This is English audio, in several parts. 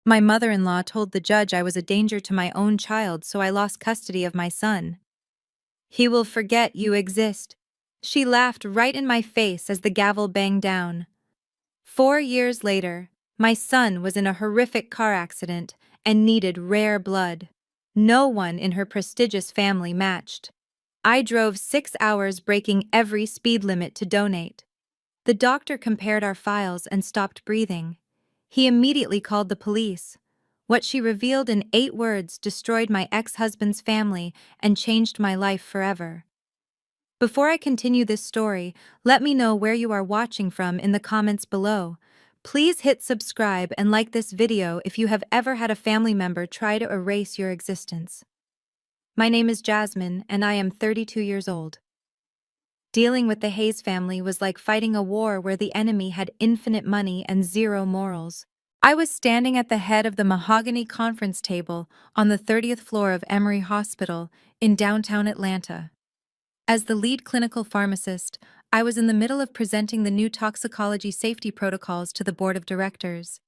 My mother-in-law told the judge I was a danger to my own child, so I lost custody of my son. He will forget you exist. She laughed right in my face as the gavel banged down. 4 years later, my son was in a horrific car accident and needed rare blood. No one in her prestigious family matched. I drove 6 hours breaking every speed limit to donate. The doctor compared our files and stopped breathing. He immediately called the police. What she revealed in 8 words destroyed my ex-husband's family and changed my life forever. Before I continue this story, let me know where you are watching from in the comments below. Please hit subscribe and like this video if you have ever had a family member try to erase your existence. My name is Jasmine, and I am 32 years old. Dealing with the Hayes family was like fighting a war where the enemy had infinite money and zero morals. I was standing at the head of the mahogany conference table on the 30th floor of Emory Hospital in downtown Atlanta. As the lead clinical pharmacist, I was in the middle of presenting the new toxicology safety protocols to the board of directors.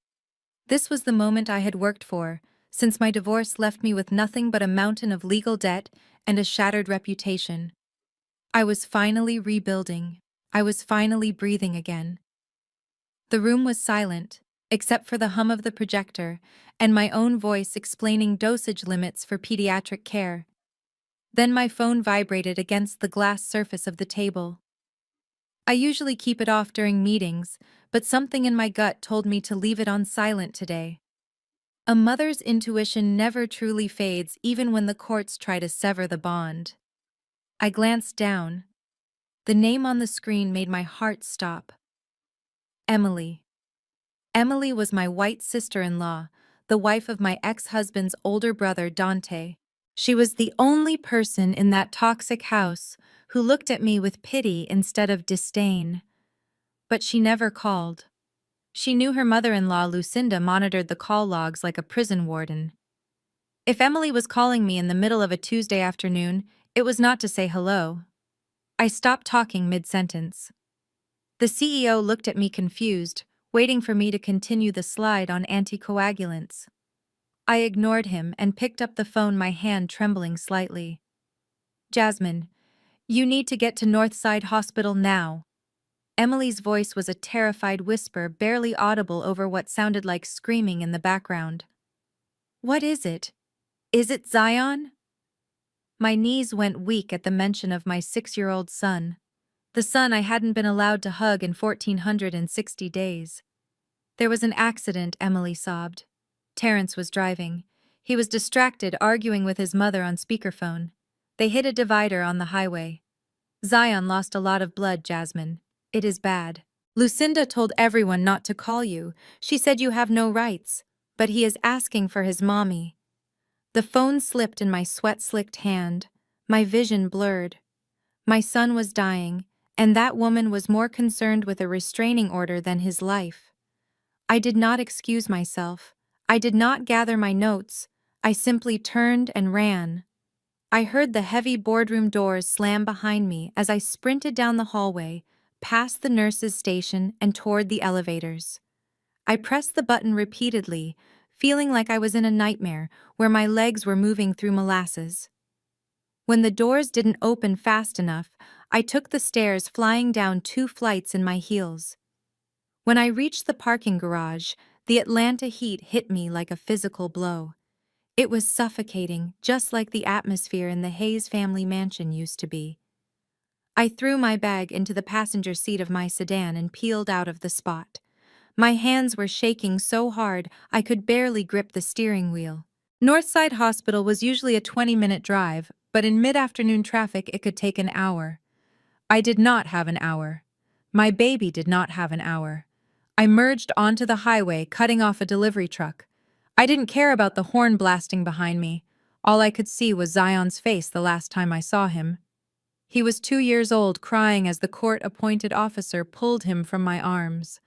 This was the moment I had worked for, since my divorce left me with nothing but a mountain of legal debt and a shattered reputation. I was finally rebuilding. I was finally breathing again. The room was silent, except for the hum of the projector and my own voice explaining dosage limits for pediatric care. Then my phone vibrated against the glass surface of the table. I usually keep it off during meetings, but something in my gut told me to leave it on silent today. A mother's intuition never truly fades, even when the courts try to sever the bond. I glanced down. The name on the screen made my heart stop. Emily. Emily was my white sister-in-law, the wife of my ex-husband's older brother, Dante. She was the only person in that toxic house who looked at me with pity instead of disdain. But she never called. She knew her mother-in-law, Lucinda, monitored the call logs like a prison warden. If Emily was calling me in the middle of a Tuesday afternoon, it was not to say hello. I stopped talking mid-sentence. The CEO looked at me confused, waiting for me to continue the slide on anticoagulants. I ignored him and picked up the phone, my hand trembling slightly. Jasmine, you need to get to Northside Hospital now. Emily's voice was a terrified whisper, barely audible over what sounded like screaming in the background. What is it? Is it Zion? My knees went weak at the mention of my 6-year-old son. The son I hadn't been allowed to hug in 1,460 days. There was an accident, Emily sobbed. Terrence was driving. He was distracted, arguing with his mother on speakerphone. They hit a divider on the highway. Zion lost a lot of blood, Jasmine. It is bad. Lucinda told everyone not to call you. She said you have no rights. But he is asking for his mommy. The phone slipped in my sweat-slicked hand. My vision blurred. My son was dying, and that woman was more concerned with a restraining order than his life. I did not excuse myself. I did not gather my notes. I simply turned and ran. I heard the heavy boardroom doors slam behind me as I sprinted down the hallway, past the nurse's station and toward the elevators. I pressed the button repeatedly, feeling like I was in a nightmare where my legs were moving through molasses. When the doors didn't open fast enough, I took the stairs, flying down 2 flights in my heels. When I reached the parking garage, the Atlanta heat hit me like a physical blow. It was suffocating, just like the atmosphere in the Hayes family mansion used to be. I threw my bag into the passenger seat of my sedan and peeled out of the spot. My hands were shaking so hard I could barely grip the steering wheel. Northside Hospital was usually a 20-minute drive, but in mid-afternoon traffic it could take an hour. I did not have an hour. My baby did not have an hour. I merged onto the highway, cutting off a delivery truck. I didn't care about the horn blasting behind me. All I could see was Zion's face the last time I saw him. He was 2 years old, crying as the court-appointed officer pulled him from my arms.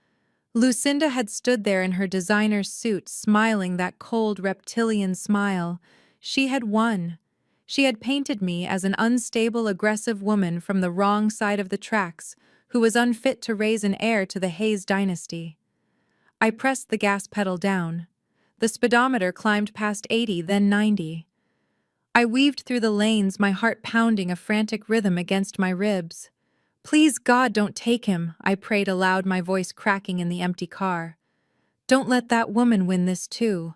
Lucinda had stood there in her designer suit, smiling that cold reptilian smile. She had won. She had painted me as an unstable, aggressive woman from the wrong side of the tracks, who was unfit to raise an heir to the Hayes dynasty. I pressed the gas pedal down. The speedometer climbed past 80, then 90. I weaved through the lanes, my heart pounding a frantic rhythm against my ribs. Please, God, don't take him, I prayed aloud, my voice cracking in the empty car. Don't let that woman win this too.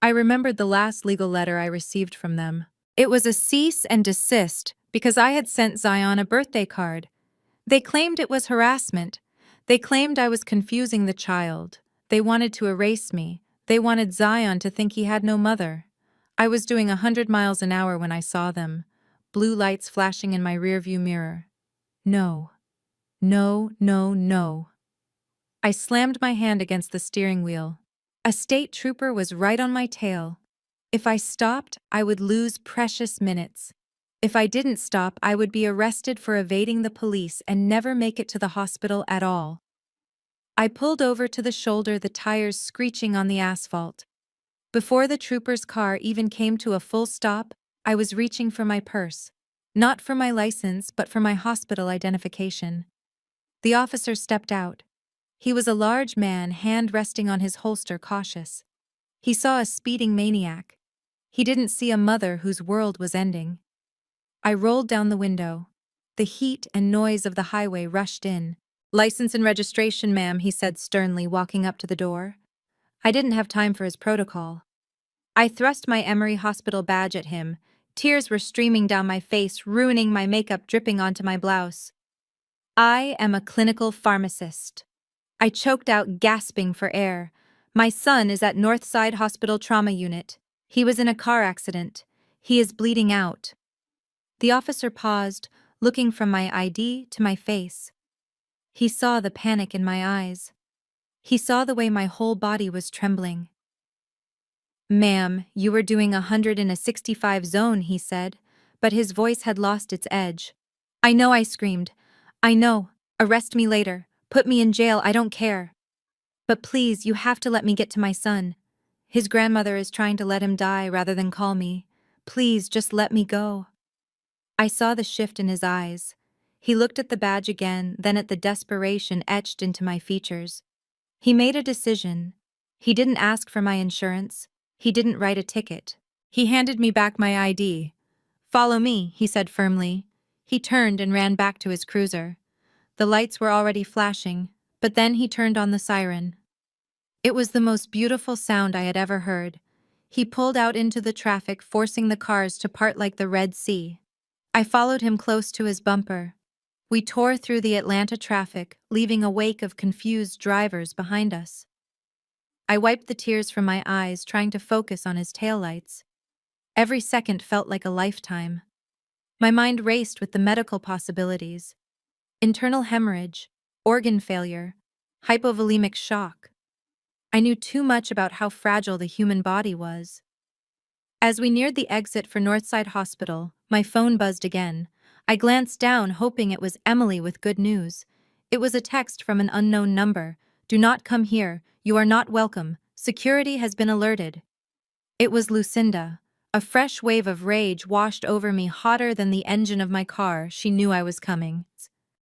I remembered the last legal letter I received from them. It was a cease and desist because I had sent Zion a birthday card. They claimed it was harassment. They claimed I was confusing the child. They wanted to erase me. They wanted Zion to think he had no mother. I was doing 100 miles an hour when I saw them, blue lights flashing in my rearview mirror. No. No, no, no. I slammed my hand against the steering wheel. A state trooper was right on my tail. If I stopped, I would lose precious minutes. If I didn't stop, I would be arrested for evading the police and never make it to the hospital at all. I pulled over to the shoulder, the tires screeching on the asphalt. Before the trooper's car even came to a full stop, I was reaching for my purse. Not for my license, but for my hospital identification. The officer stepped out. He was a large man, hand resting on his holster, cautious. He saw a speeding maniac. He didn't see a mother whose world was ending. I rolled down the window. The heat and noise of the highway rushed in. "License and registration, ma'am," he said sternly, walking up to the door. I didn't have time for his protocol. I thrust my Emory Hospital badge at him. Tears were streaming down my face, ruining my makeup, dripping onto my blouse. "I am a clinical pharmacist." I choked out, gasping for air. "My son is at Northside Hospital Trauma Unit. He was in a car accident. He is bleeding out." The officer paused, looking from my ID to my face. He saw the panic in my eyes. He saw the way my whole body was trembling. "Ma'am, you were doing 100 in a 65 zone," he said, but his voice had lost its edge. "I know," I screamed. "I know. Arrest me later. Put me in jail, I don't care. But please, you have to let me get to my son. His grandmother is trying to let him die rather than call me. Please, just let me go." I saw the shift in his eyes. He looked at the badge again, then at the desperation etched into my features. He made a decision. He didn't ask for my insurance. He didn't write a ticket. He handed me back my ID. "Follow me," he said firmly. He turned and ran back to his cruiser. The lights were already flashing, but then he turned on the siren. It was the most beautiful sound I had ever heard. He pulled out into the traffic, forcing the cars to part like the Red Sea. I followed him close to his bumper. We tore through the Atlanta traffic, leaving a wake of confused drivers behind us. I wiped the tears from my eyes, trying to focus on his taillights. Every second felt like a lifetime. My mind raced with the medical possibilities. Internal hemorrhage, organ failure, hypovolemic shock. I knew too much about how fragile the human body was. As we neared the exit for Northside Hospital, my phone buzzed again. I glanced down, hoping it was Emily with good news. It was a text from an unknown number. "Do not come here. You are not welcome. Security has been alerted." It was Lucinda. A fresh wave of rage washed over me, hotter than the engine of my car. She knew I was coming.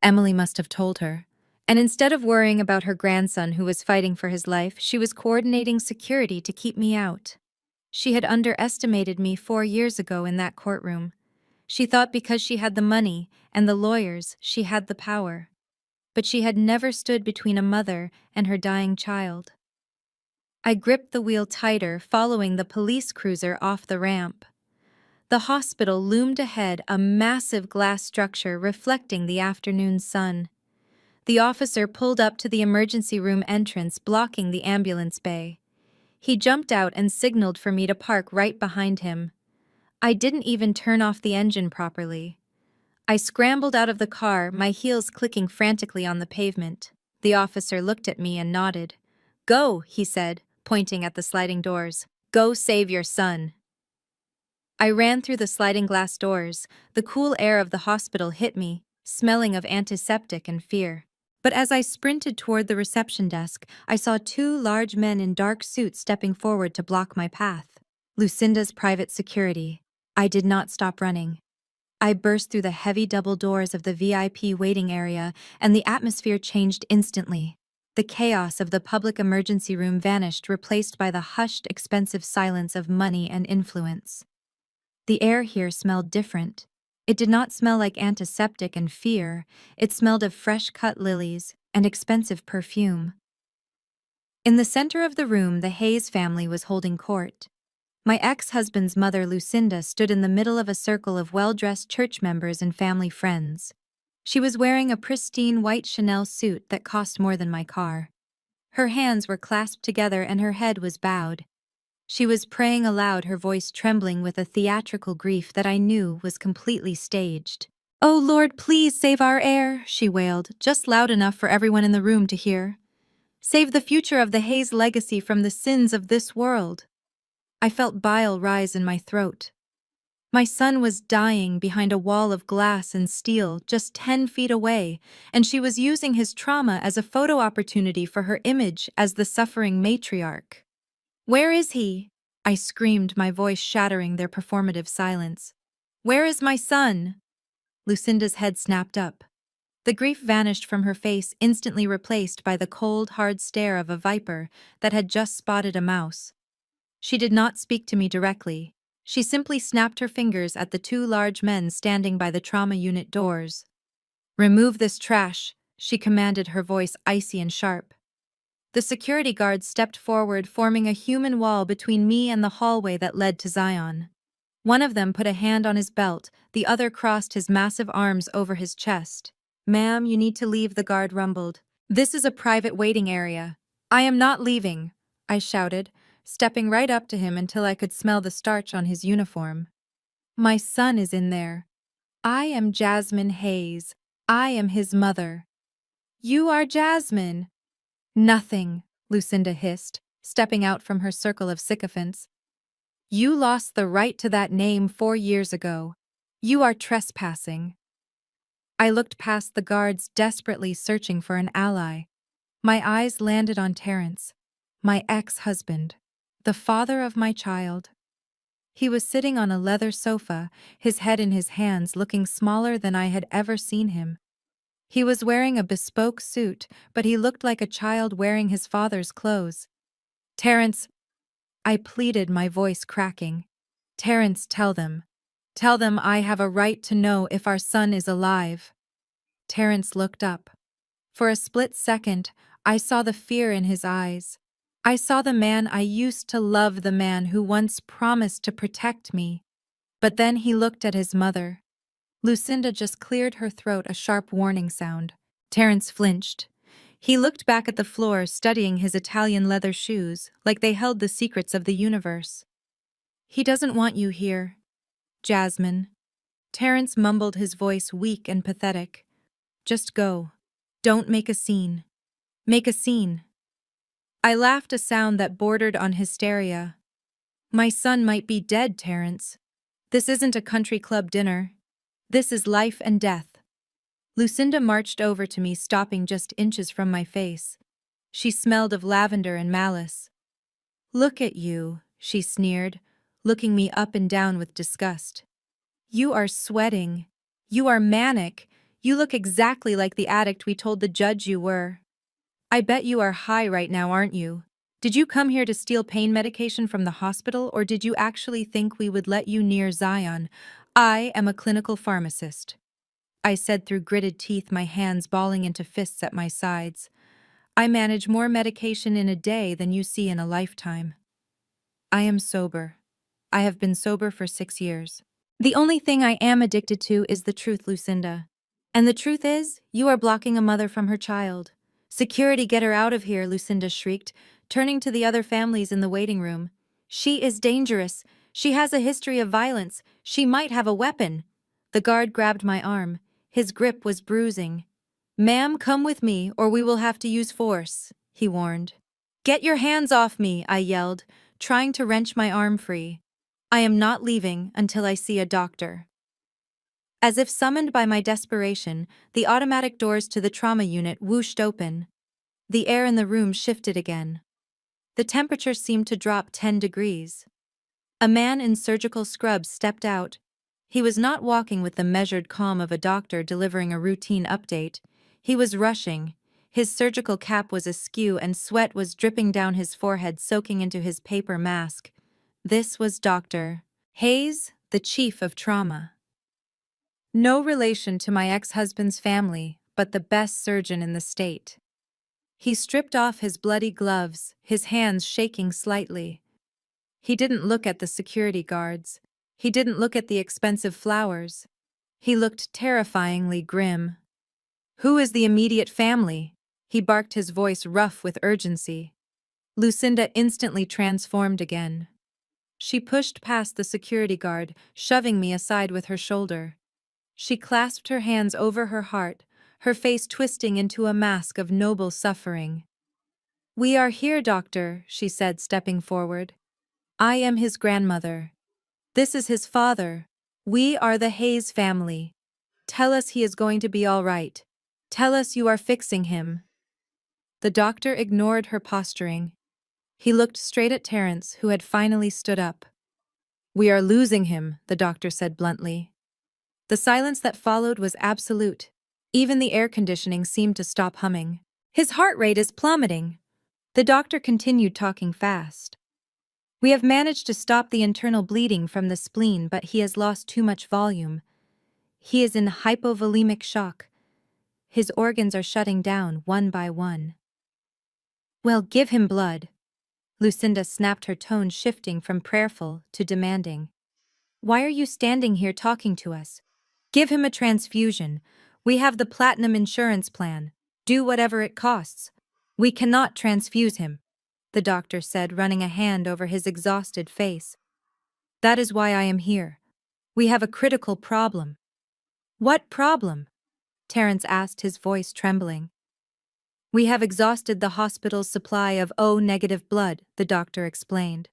Emily must have told her. And instead of worrying about her grandson who was fighting for his life, she was coordinating security to keep me out. She had underestimated me 4 years ago in that courtroom. She thought because she had the money and the lawyers, she had the power. But she had never stood between a mother and her dying child. I gripped the wheel tighter, following the police cruiser off the ramp. The hospital loomed ahead, a massive glass structure reflecting the afternoon sun. The officer pulled up to the emergency room entrance, blocking the ambulance bay. He jumped out and signaled for me to park right behind him. I didn't even turn off the engine properly. I scrambled out of the car, my heels clicking frantically on the pavement. The officer looked at me and nodded. "Go," he said, pointing at the sliding doors. "Go save your son." I ran through the sliding glass doors. The cool air of the hospital hit me, smelling of antiseptic and fear. But as I sprinted toward the reception desk, I saw 2 large men in dark suits stepping forward to block my path. Lucinda's private security. I did not stop running. I burst through the heavy double doors of the VIP waiting area, and the atmosphere changed instantly. The chaos of the public emergency room vanished, replaced by the hushed, expensive silence of money and influence. The air here smelled different. It did not smell like antiseptic and fear, it smelled of fresh-cut lilies and expensive perfume. In the center of the room, the Hayes family was holding court. My ex-husband's mother, Lucinda, stood in the middle of a circle of well-dressed church members and family friends. She was wearing a pristine white Chanel suit that cost more than my car. Her hands were clasped together and her head was bowed. She was praying aloud, her voice trembling with a theatrical grief that I knew was completely staged. "Oh Lord, please save our heir," she wailed, just loud enough for everyone in the room to hear. "Save the future of the Hayes legacy from the sins of this world." I felt bile rise in my throat. My son was dying behind a wall of glass and steel just 10 feet away, and she was using his trauma as a photo opportunity for her image as the suffering matriarch. "Where is he?" I screamed, my voice shattering their performative silence. "Where is my son?" Lucinda's head snapped up. The grief vanished from her face, instantly replaced by the cold, hard stare of a viper that had just spotted a mouse. She did not speak to me directly. She simply snapped her fingers at the two large men standing by the trauma unit doors. "Remove this trash," she commanded, her voice icy and sharp. The security guards stepped forward, forming a human wall between me and the hallway that led to Zion. One of them put a hand on his belt, the other crossed his massive arms over his chest. "Ma'am, you need to leave," the guard rumbled. "This is a private waiting area." "I am not leaving," I shouted, stepping right up to him until I could smell the starch on his uniform. "My son is in there. I am Jasmine Hayes. I am his mother." "You are Jasmine." "Nothing," Lucinda hissed, stepping out from her circle of sycophants. "You lost the right to that name 4 years ago. You are trespassing." I looked past the guards, desperately searching for an ally. My eyes landed on Terrence, my ex-husband, the father of my child. He was sitting on a leather sofa, his head in his hands, looking smaller than I had ever seen him. He was wearing a bespoke suit, but he looked like a child wearing his father's clothes. "Terrence," I pleaded, my voice cracking. "Terrence, tell them. Tell them I have a right to know if our son is alive." Terrence looked up. For a split second, I saw the fear in his eyes. I saw the man I used to love, the man who once promised to protect me. But then he looked at his mother. Lucinda just cleared her throat, a sharp warning sound. Terrence flinched. He looked back at the floor, studying his Italian leather shoes, like they held the secrets of the universe. "He doesn't want you here, Jasmine." Terrence mumbled, his voice weak and pathetic. "Just go. Don't make a scene. Make a scene." I laughed, a sound that bordered on hysteria. "My son might be dead, Terrence. This isn't a country club dinner. This is life and death." Lucinda marched over to me, stopping just inches from my face. She smelled of lavender and malice. "Look at you," she sneered, looking me up and down with disgust. "You are sweating. You are manic. You look exactly like the addict we told the judge you were. I bet you are high right now, aren't you? Did you come here to steal pain medication from the hospital, or did you actually think we would let you near Zion? I am a clinical pharmacist," I said through gritted teeth, my hands balling into fists at my sides. "I manage more medication in a day than you see in a lifetime. I am sober. I have been sober for 6 years. The only thing I am addicted to is the truth, Lucinda. And the truth is, you are blocking a mother from her child." "Security, get her out of here," Lucinda shrieked, turning to the other families in the waiting room. "She is dangerous. She has a history of violence. She might have a weapon." The guard grabbed my arm. His grip was bruising. "Ma'am, come with me, or we will have to use force," he warned. "Get your hands off me," I yelled, trying to wrench my arm free. "I am not leaving until I see a doctor." As if summoned by my desperation, the automatic doors to the trauma unit whooshed open. The air in the room shifted again. The temperature seemed to drop 10 degrees. A man in surgical scrubs stepped out. He was not walking with the measured calm of a doctor delivering a routine update. He was rushing, His surgical cap was askew and sweat was dripping down his forehead, soaking into his paper mask. This was Dr. Hayes, the chief of trauma. No relation to my ex-husband's family, but the best surgeon in the state. He stripped off his bloody gloves, his hands shaking slightly. He didn't look at the security guards. He didn't look at the expensive flowers. He looked terrifyingly grim. "Who is the immediate family?" He barked, his voice rough with urgency. Lucinda instantly transformed again. She pushed past the security guard, shoving me aside with her shoulder. She clasped her hands over her heart, her face twisting into a mask of noble suffering. "We are here, doctor," she said, stepping forward. "I am his grandmother. This is his father. We are the Hayes family. Tell us he is going to be all right. Tell us you are fixing him." The doctor ignored her posturing. He looked straight at Terence, who had finally stood up. "We are losing him," the doctor said bluntly. The silence that followed was absolute. Even the air conditioning seemed to stop humming. "His heart rate is plummeting." The doctor continued, talking fast. "We have managed to stop the internal bleeding from the spleen, but he has lost too much volume. He is in hypovolemic shock. His organs are shutting down one by one." "Well, give him blood." Lucinda snapped, her tone shifting from prayerful to demanding. "Why are you standing here talking to us? Give him a transfusion. We have the platinum insurance plan. Do whatever it costs. We cannot transfuse him," the doctor said, running a hand over his exhausted face. "That is why I am here. We have a critical problem." "What problem?" Terence asked, his voice trembling. "We have exhausted the hospital's supply of O-negative blood," the doctor explained.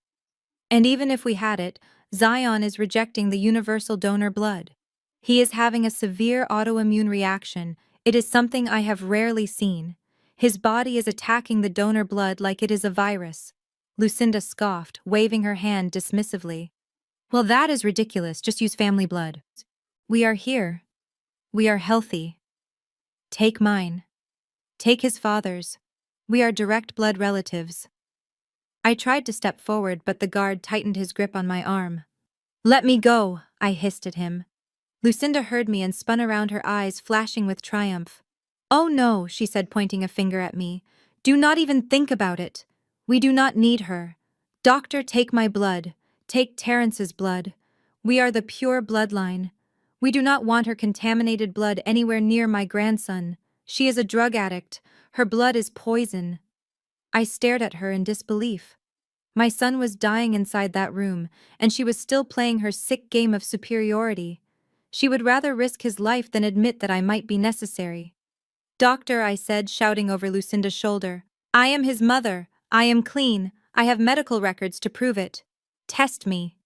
"And even if we had it, Zion is rejecting the universal donor blood. He is having a severe autoimmune reaction. It is something I have rarely seen. His body is attacking the donor blood like it is a virus." Lucinda scoffed, waving her hand dismissively. "Well, that is ridiculous. Just use family blood." "We are here. We are healthy. Take mine. Take his father's. We are direct blood relatives." I tried to step forward, but the guard tightened his grip on my arm. "Let me go," I hissed at him. Lucinda heard me and spun around, her eyes flashing with triumph. "Oh no," she said, pointing a finger at me. "Do not even think about it. We do not need her. Doctor, take my blood. Take Terence's blood. We are the pure bloodline. We do not want her contaminated blood anywhere near my grandson. She is a drug addict. Her blood is poison." I stared at her in disbelief. My son was dying inside that room, and she was still playing her sick game of superiority. She would rather risk his life than admit that I might be necessary. "Doctor," I said, shouting over Lucinda's shoulder. "I am his mother. I am clean. I have medical records to prove it. Test me."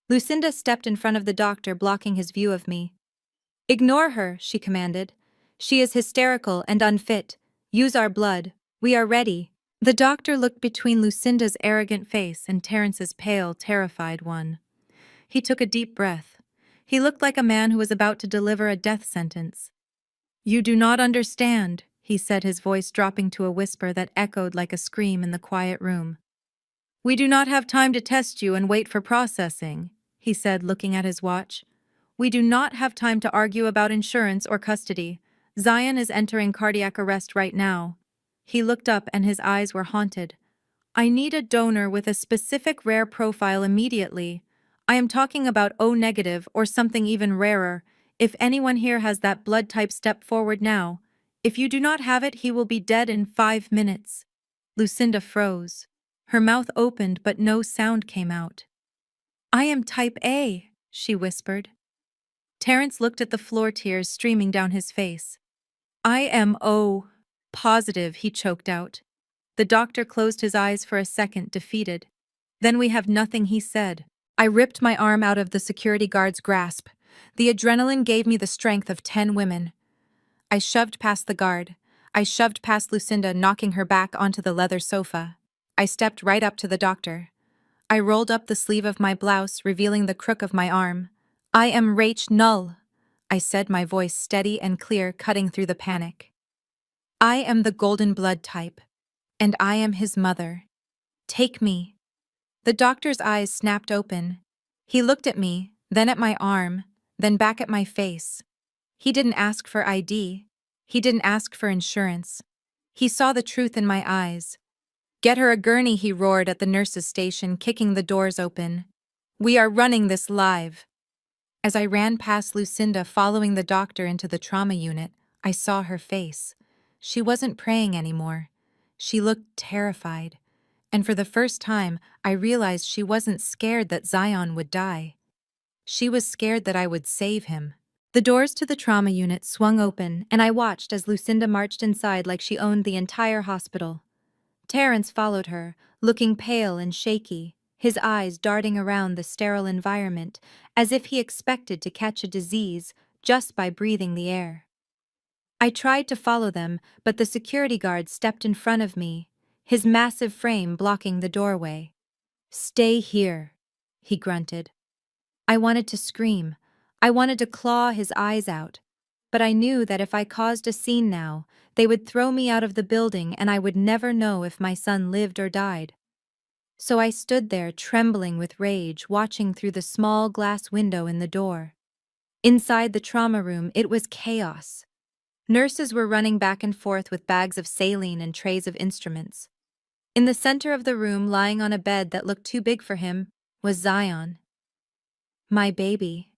Lucinda stepped in front of the doctor, blocking his view of me. "Ignore her," she commanded. "She is hysterical and unfit. Use our blood. We are ready." The doctor looked between Lucinda's arrogant face and Terence's pale, terrified one. He took a deep breath. He looked like a man who was about to deliver a death sentence. "You do not understand," he said, his voice dropping to a whisper that echoed like a scream in the quiet room. "We do not have time to test you and wait for processing," he said, looking at his watch. "We do not have time to argue about insurance or custody. Zion is entering cardiac arrest right now." He looked up and his eyes were haunted. "I need a donor with a specific rare profile immediately. I am talking about O-negative or something even rarer. If anyone here has that blood type, step forward now. If you do not have it, he will be dead in 5 minutes." Lucinda froze. Her mouth opened, but no sound came out. "I am type A," she whispered. Terence looked at the floor, tears streaming down his face. "I am O positive," he choked out. The doctor closed his eyes for a second, defeated. "Then we have nothing," he said. I ripped my arm out of the security guard's grasp. The adrenaline gave me the strength of 10 women. I shoved past the guard. I shoved past Lucinda, knocking her back onto the leather sofa. I stepped right up to the doctor. I rolled up the sleeve of my blouse, revealing the crook of my arm. "I am Rach Null," I said, my voice steady and clear, cutting through the panic. I am the golden blood type, and I am his mother. Take me. The doctor's eyes snapped open. He looked at me, then at my arm, then back at my face. He didn't ask for ID. He didn't ask for insurance. He saw the truth in my eyes. Get her a gurney, he roared at the nurse's station, kicking the doors open. We are running this live. As I ran past Lucinda following the doctor into the trauma unit, I saw her face. She wasn't praying anymore. She looked terrified. And for the first time, I realized she wasn't scared that Zion would die. She was scared that I would save him. The doors to the trauma unit swung open, and I watched as Lucinda marched inside like she owned the entire hospital. Terrence followed her, looking pale and shaky, his eyes darting around the sterile environment, as if he expected to catch a disease just by breathing the air. I tried to follow them, but the security guard stepped in front of me, his massive frame blocking the doorway. Stay here, he grunted. I wanted to scream. I wanted to claw his eyes out. But I knew that if I caused a scene now, they would throw me out of the building and I would never know if my son lived or died. So I stood there trembling with rage, watching through the small glass window in the door. Inside the trauma room, it was chaos. Nurses were running back and forth with bags of saline and trays of instruments. In the center of the room, lying on a bed that looked too big for him, was Zion. My baby.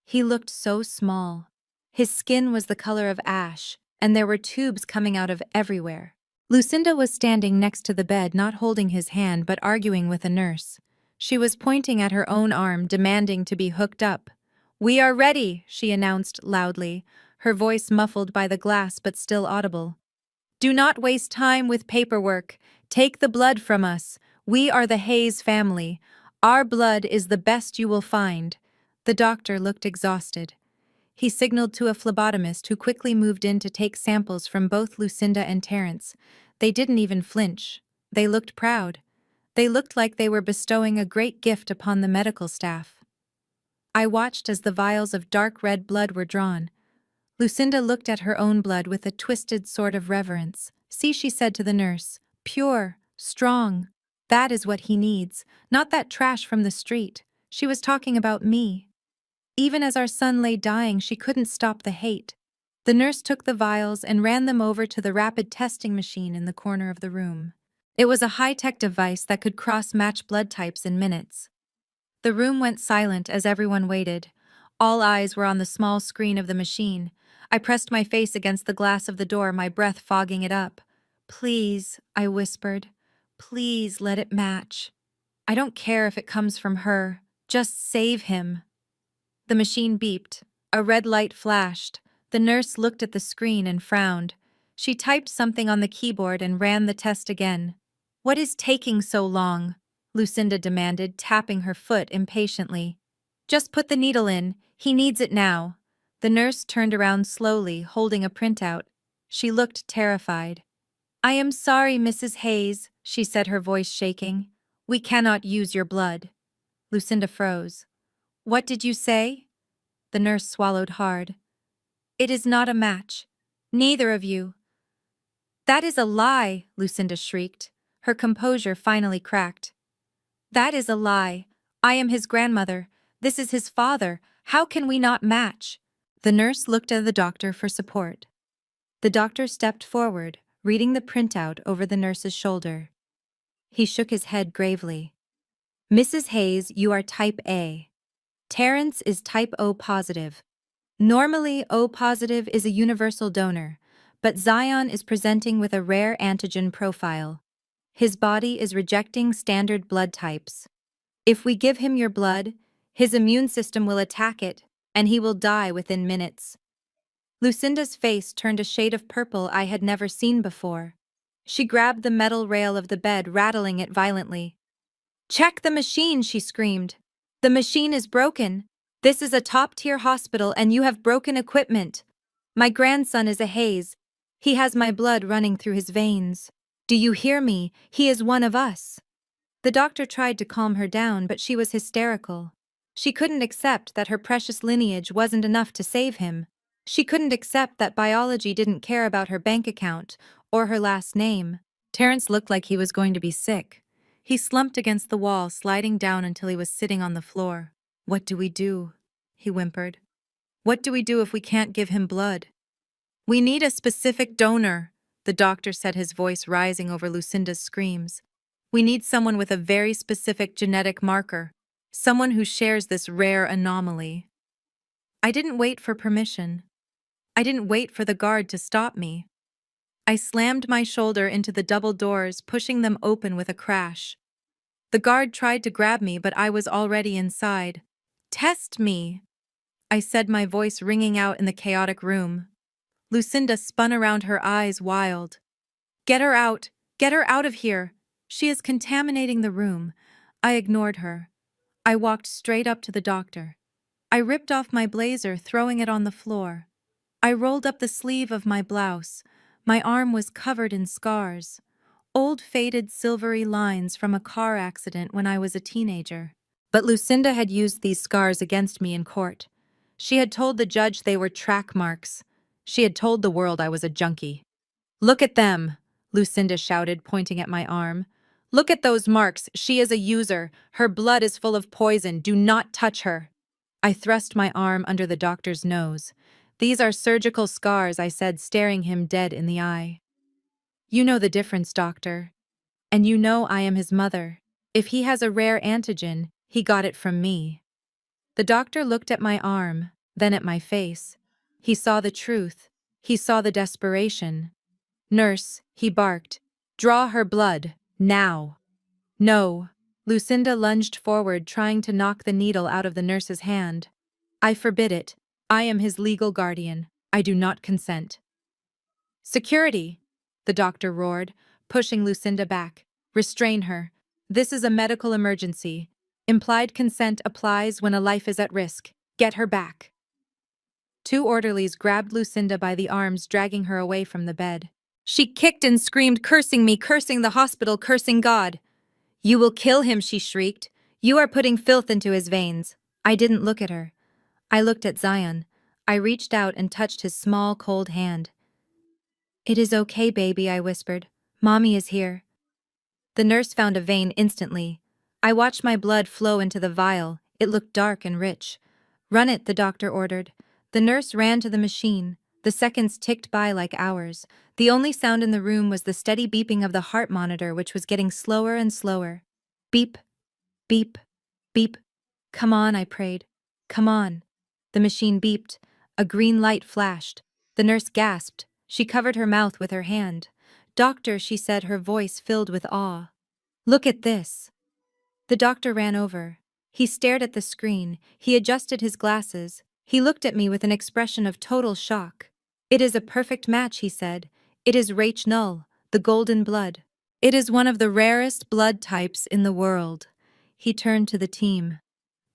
He looked so small. His skin was the color of ash, and there were tubes coming out of everywhere. Lucinda was standing next to the bed, not holding his hand but arguing with a nurse. She was pointing at her own arm, demanding to be hooked up. We are ready, she announced loudly, her voice muffled by the glass but still audible. Do not waste time with paperwork. Take the blood from us. We are the Hayes family. Our blood is the best you will find. The doctor looked exhausted. He signaled to a phlebotomist who quickly moved in to take samples from both Lucinda and Terrence. They didn't even flinch. They looked proud. They looked like they were bestowing a great gift upon the medical staff. I watched as the vials of dark red blood were drawn. Lucinda looked at her own blood with a twisted sort of reverence. See, she said to the nurse, pure, strong. That is what he needs, not that trash from the street. She was talking about me. Even as our son lay dying, she couldn't stop the hate. The nurse took the vials and ran them over to the rapid testing machine in the corner of the room. It was a high-tech device that could cross-match blood types in minutes. The room went silent as everyone waited. All eyes were on the small screen of the machine. I pressed my face against the glass of the door, my breath fogging it up. Please, I whispered. Please let it match. I don't care if it comes from her. Just save him. The machine beeped. A red light flashed. The nurse looked at the screen and frowned. She typed something on the keyboard and ran the test again. What is taking so long? Lucinda demanded, tapping her foot impatiently. Just put the needle in. He needs it now. The nurse turned around slowly, holding a printout. She looked terrified. I am sorry, Mrs. Hayes, she said, her voice shaking. We cannot use your blood. Lucinda froze. What did you say? The nurse swallowed hard. It is not a match. Neither of you. That is a lie, Lucinda shrieked. Her composure finally cracked. That is a lie. I am his grandmother. This is his father. How can we not match? The nurse looked at the doctor for support. The doctor stepped forward, reading the printout over the nurse's shoulder. He shook his head gravely. Mrs. Hayes, you are type A. Terrence is type O positive. Normally, O positive is a universal donor, but Zion is presenting with a rare antigen profile. His body is rejecting standard blood types. If we give him your blood, his immune system will attack it, and he will die within minutes. Lucinda's face turned a shade of purple I had never seen before. She grabbed the metal rail of the bed, rattling it violently. Check the machine, she screamed. The machine is broken. This is a top-tier hospital and you have broken equipment. My grandson is a Hayes. He has my blood running through his veins. Do you hear me? He is one of us. The doctor tried to calm her down, but she was hysterical. She couldn't accept that her precious lineage wasn't enough to save him. She couldn't accept that biology didn't care about her bank account or her last name. Terrence looked like he was going to be sick. He slumped against the wall, sliding down until he was sitting on the floor. "What do we do?" he whimpered. "What do we do if we can't give him blood?" "We need a specific donor," the doctor said, his voice rising over Lucinda's screams. "We need someone with a very specific genetic marker, someone who shares this rare anomaly." I didn't wait for permission. I didn't wait for the guard to stop me. I slammed my shoulder into the double doors, pushing them open with a crash. The guard tried to grab me, but I was already inside. "Test me," I said, my voice ringing out in the chaotic room. Lucinda spun around, her eyes wild. "Get her out! Get her out of here! She is contaminating the room." I ignored her. I walked straight up to the doctor. I ripped off my blazer, throwing it on the floor. I rolled up the sleeve of my blouse. My arm was covered in scars. Old faded silvery lines from a car accident when I was a teenager. But Lucinda had used these scars against me in court. She had told the judge they were track marks. She had told the world I was a junkie. "Look at them," Lucinda shouted, pointing at my arm. "Look at those marks. She is a user. Her blood is full of poison. Do not touch her." I thrust my arm under the doctor's nose. "These are surgical scars," I said, staring him dead in the eye. "You know the difference, doctor. And you know I am his mother. If he has a rare antigen, he got it from me." The doctor looked at my arm, then at my face. He saw the truth. He saw the desperation. "Nurse," he barked, "draw her blood, now." "No." Lucinda lunged forward, trying to knock the needle out of the nurse's hand. "I forbid it. I am his legal guardian. I do not consent." "Security!" the doctor roared, pushing Lucinda back. "Restrain her. This is a medical emergency. Implied consent applies when a life is at risk. Get her back." Two orderlies grabbed Lucinda by the arms, dragging her away from the bed. She kicked and screamed, cursing me, cursing the hospital, cursing God. "You will kill him," she shrieked. "You are putting filth into his veins." I didn't look at her. I looked at Zion. I reached out and touched his small, cold hand. "It is okay, baby," I whispered. "Mommy is here." The nurse found a vein instantly. I watched my blood flow into the vial. It looked dark and rich. "Run it," the doctor ordered. The nurse ran to the machine. The seconds ticked by like hours. The only sound in the room was the steady beeping of the heart monitor, which was getting slower and slower. Beep, beep, beep. "Come on," I prayed. "Come on." The machine beeped. A green light flashed. The nurse gasped. She covered her mouth with her hand. "Doctor," she said, her voice filled with awe. "Look at this." The doctor ran over. He stared at the screen. He adjusted his glasses. He looked at me with an expression of total shock. "It is a perfect match," he said. "It is Rach Null, the golden blood. It is one of the rarest blood types in the world." He turned to the team.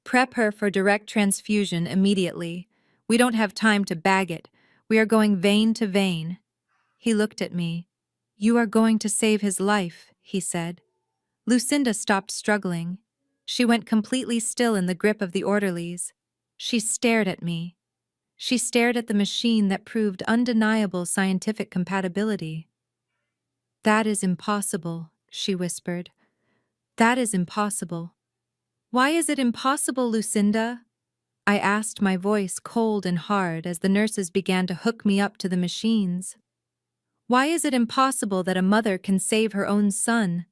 "Prep her for direct transfusion immediately. We don't have time to bag it. We are going vein to vein." He looked at me. "You are going to save his life," he said. Lucinda stopped struggling. She went completely still in the grip of the orderlies. She stared at me. She stared at the machine that proved undeniable scientific compatibility. "That is impossible," she whispered. "That is impossible." "Why is it impossible, Lucinda?" I asked, my voice cold and hard as the nurses began to hook me up to the machines. "Why is it impossible that a mother can save her own son?"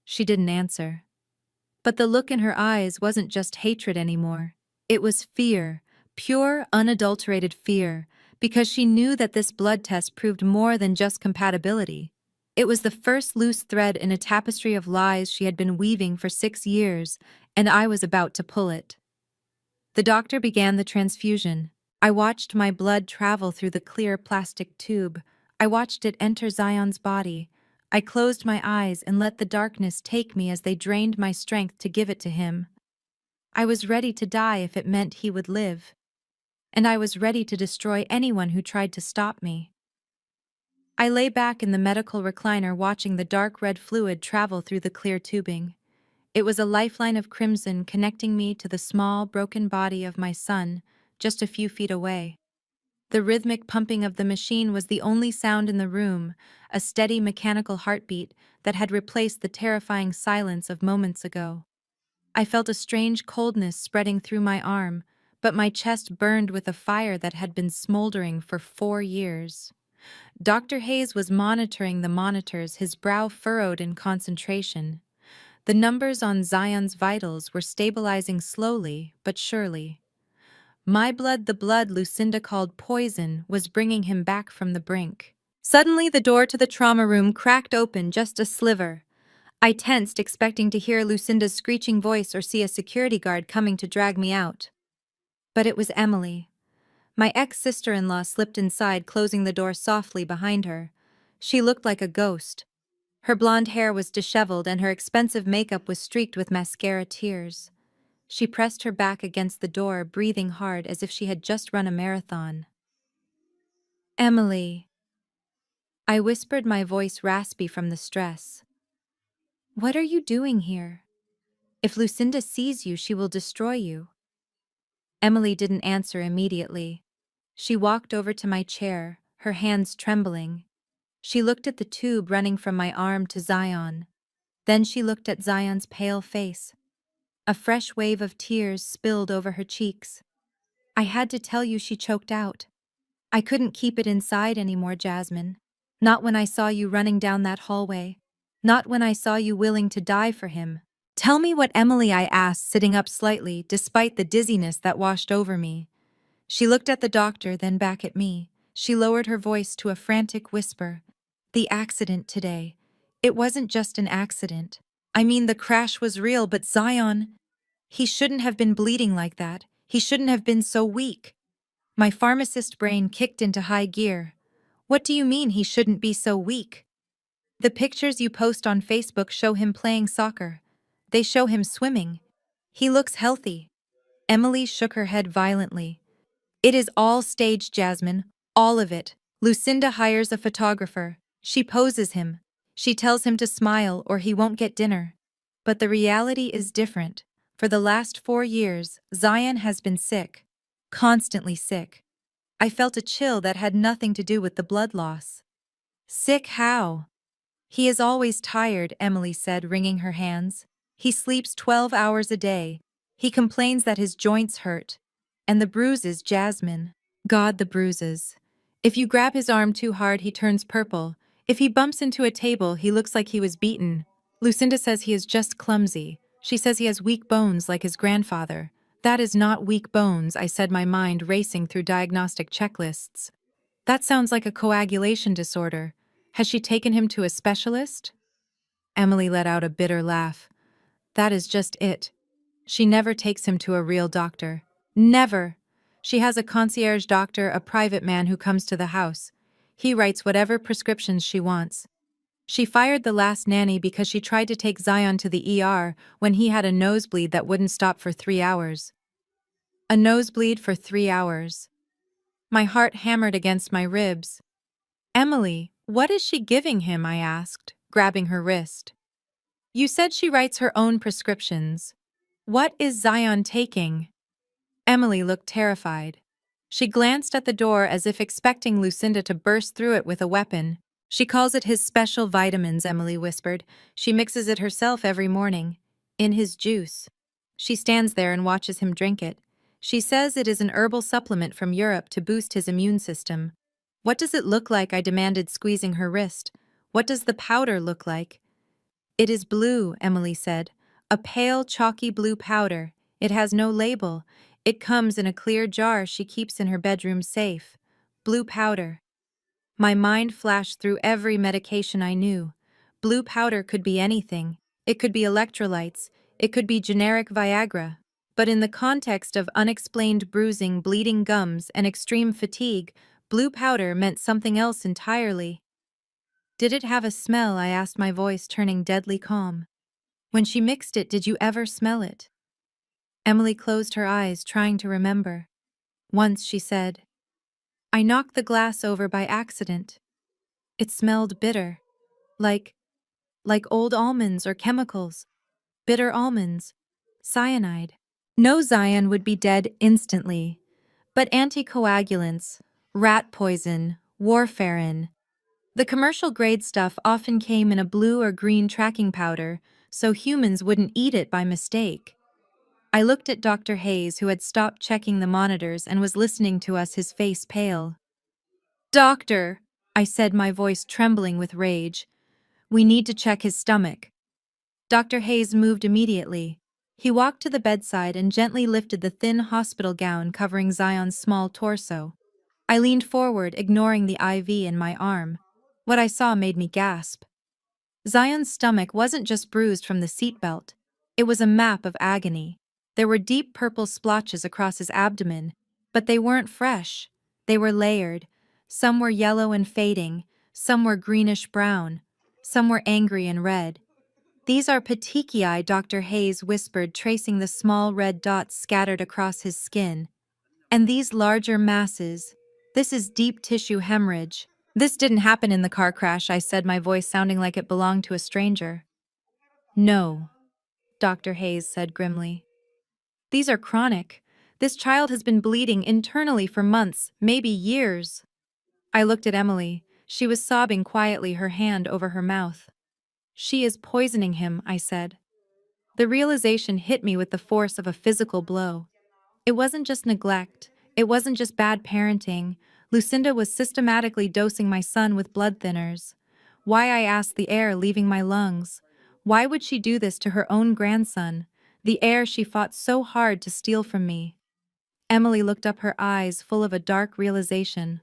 She didn't answer. But the look in her eyes wasn't just hatred anymore. It was fear, pure, unadulterated fear, because she knew that this blood test proved more than just compatibility. It was the first loose thread in a tapestry of lies she had been weaving for 6 years, and I was about to pull it. The doctor began the transfusion. I watched my blood travel through the clear plastic tube. I watched it enter Zion's body. I closed my eyes and let the darkness take me as they drained my strength to give it to him. I was ready to die if it meant he would live. And I was ready to destroy anyone who tried to stop me. I lay back in the medical recliner watching the dark red fluid travel through the clear tubing. It was a lifeline of crimson connecting me to the small, broken body of my son, just a few feet away. The rhythmic pumping of the machine was the only sound in the room, a steady mechanical heartbeat that had replaced the terrifying silence of moments ago. I felt a strange coldness spreading through my arm, but my chest burned with a fire that had been smoldering for 4 years. Dr. Hayes was monitoring the monitors, his brow furrowed in concentration. The numbers on Zion's vitals were stabilizing slowly but surely. My blood, the blood Lucinda called poison, was bringing him back from the brink. Suddenly, the door to the trauma room cracked open just a sliver. I tensed, expecting to hear Lucinda's screeching voice or see a security guard coming to drag me out. But it was Emily. My ex-sister-in-law slipped inside, closing the door softly behind her. She looked like a ghost. Her blonde hair was disheveled and her expensive makeup was streaked with mascara tears. She pressed her back against the door, breathing hard as if she had just run a marathon. "Emily," I whispered, my voice raspy from the stress. "What are you doing here? If Lucinda sees you, she will destroy you." Emily didn't answer immediately. She walked over to my chair, her hands trembling. She looked at the tube running from my arm to Zion. Then she looked at Zion's pale face. A fresh wave of tears spilled over her cheeks. "I had to tell you," she choked out. "I couldn't keep it inside anymore, Jasmine. Not when I saw you running down that hallway. Not when I saw you willing to die for him." "Tell me what, Emily?" I asked, sitting up slightly, despite the dizziness that washed over me. She looked at the doctor, then back at me. She lowered her voice to a frantic whisper. "The accident today. It wasn't just an accident. I mean, the crash was real, but Zion, he shouldn't have been bleeding like that. He shouldn't have been so weak." My pharmacist brain kicked into high gear. "What do you mean he shouldn't be so weak? The pictures you post on Facebook show him playing soccer. They show him swimming. He looks healthy." Emily shook her head violently. "It is all staged, Jasmine. All of it. Lucinda hires a photographer. She poses him. She tells him to smile or he won't get dinner. But the reality is different. For the last 4 years, Zion has been sick. Constantly sick." I felt a chill that had nothing to do with the blood loss. "Sick how?" "He is always tired," Emily said, wringing her hands. "He sleeps 12 hours a day. He complains that his joints hurt. And the bruises, Jasmine. God, the bruises. If you grab his arm too hard, he turns purple. If he bumps into a table, he looks like he was beaten. Lucinda says he is just clumsy. She says he has weak bones like his grandfather." "That is not weak bones," I said, my mind racing through diagnostic checklists. "That sounds like a coagulation disorder. Has she taken him to a specialist?" Emily let out a bitter laugh. "That is just it. She never takes him to a real doctor. Never. She has a concierge doctor, a private man who comes to the house. He writes whatever prescriptions she wants. She fired the last nanny because she tried to take Zion to the ER when he had a nosebleed that wouldn't stop for 3 hours. A nosebleed for 3 hours. My heart hammered against my ribs. "Emily, what is she giving him?" I asked, grabbing her wrist. "You said she writes her own prescriptions. What is Zion taking?" Emily looked terrified. She glanced at the door as if expecting Lucinda to burst through it with a weapon. "She calls it his special vitamins," Emily whispered. "She mixes it herself every morning. In his juice. She stands there and watches him drink it. She says it is an herbal supplement from Europe to boost his immune system." "What does it look like?" I demanded, squeezing her wrist. "What does the powder look like?" "It is blue," Emily said. "A pale, chalky blue powder. It has no label. It comes in a clear jar she keeps in her bedroom safe. Blue powder." My mind flashed through every medication I knew. Blue powder could be anything. It could be electrolytes. It could be generic Viagra. But in the context of unexplained bruising, bleeding gums, and extreme fatigue, blue powder meant something else entirely. "Did it have a smell?" I asked, my voice turning deadly calm. "When she mixed it, did you ever smell it?" Emily closed her eyes, trying to remember. "Once," she said. "I knocked the glass over by accident. It smelled bitter. Like old almonds or chemicals. Bitter almonds. Cyanide." No, Zion would be dead instantly. But anticoagulants, rat poison, warfarin. The commercial grade stuff often came in a blue or green tracking powder, so humans wouldn't eat it by mistake. I looked at Dr. Hayes, who had stopped checking the monitors and was listening to us, his face pale. "Doctor," I said, my voice trembling with rage, "we need to check his stomach." Dr. Hayes moved immediately. He walked to the bedside and gently lifted the thin hospital gown covering Zion's small torso. I leaned forward, ignoring the IV in my arm. What I saw made me gasp. Zion's stomach wasn't just bruised from the seatbelt. It was a map of agony. There were deep purple splotches across his abdomen, but they weren't fresh. They were layered. Some were yellow and fading, some were greenish-brown, some were angry and red. "These are petechiae," Dr. Hayes whispered, tracing the small red dots scattered across his skin. "And these larger masses, this is deep tissue hemorrhage." "This didn't happen in the car crash," I said, my voice sounding like it belonged to a stranger. "No," Dr. Hayes said grimly. "These are chronic. This child has been bleeding internally for months, maybe years." I looked at Emily. She was sobbing quietly, her hand over her mouth. "She is poisoning him," I said. The realization hit me with the force of a physical blow. It wasn't just neglect. It wasn't just bad parenting. Lucinda was systematically dosing my son with blood thinners. Why, I asked, the air leaving my lungs? Why would she do this to her own grandson, the air she fought so hard to steal from me? Emily looked up, her eyes full of a dark realization.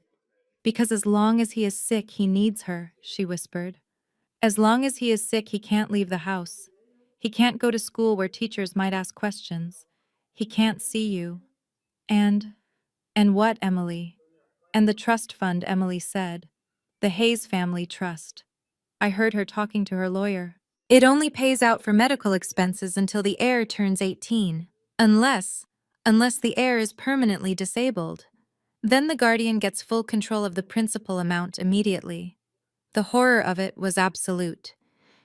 "Because as long as he is sick, he needs her," she whispered. "As long as he is sick, he can't leave the house. He can't go to school where teachers might ask questions. He can't see you. And what, Emily?" "And the trust fund," Emily said. "The Hayes family trust." I heard her talking to her lawyer. "It only pays out for medical expenses until the heir turns 18. Unless the heir is permanently disabled. Then the guardian gets full control of the principal amount immediately." The horror of it was absolute.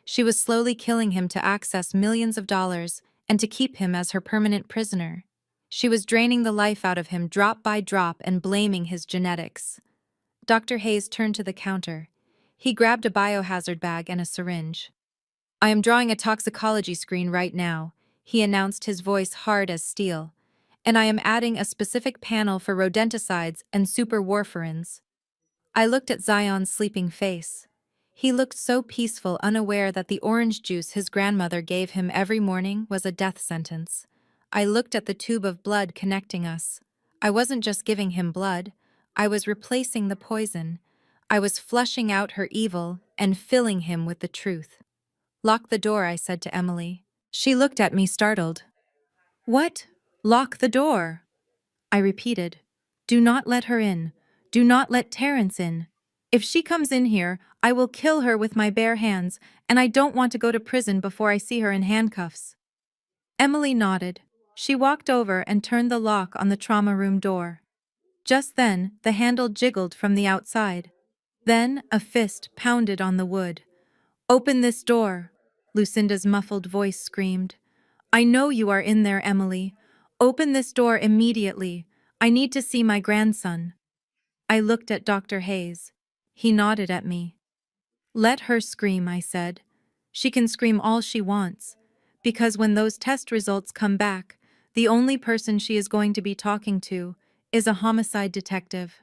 She was slowly killing him to access millions of dollars and to keep him as her permanent prisoner. She was draining the life out of him drop by drop and blaming his genetics. Dr. Hayes turned to the counter. He grabbed a biohazard bag and a syringe. "I am drawing a toxicology screen right now," he announced, his voice hard as steel. "And I am adding a specific panel for rodenticides and superwarfarins." I looked at Zion's sleeping face. He looked so peaceful, unaware that the orange juice his grandmother gave him every morning was a death sentence. I looked at the tube of blood connecting us. I wasn't just giving him blood. I was replacing the poison. I was flushing out her evil and filling him with the truth. "Lock the door," I said to Emily. She looked at me, startled. "What? Lock the door?" I repeated. "Do not let her in. Do not let Terrence in. If she comes in here, I will kill her with my bare hands, and I don't want to go to prison before I see her in handcuffs." Emily nodded. She walked over and turned the lock on the trauma room door. Just then, the handle jiggled from the outside. Then, a fist pounded on the wood. "Open this door," Lucinda's muffled voice screamed. "I know you are in there, Emily. Open this door immediately. I need to see my grandson." I looked at Dr. Hayes. He nodded at me. "Let her scream," I said. "She can scream all she wants, because when those test results come back, the only person she is going to be talking to is a homicide detective."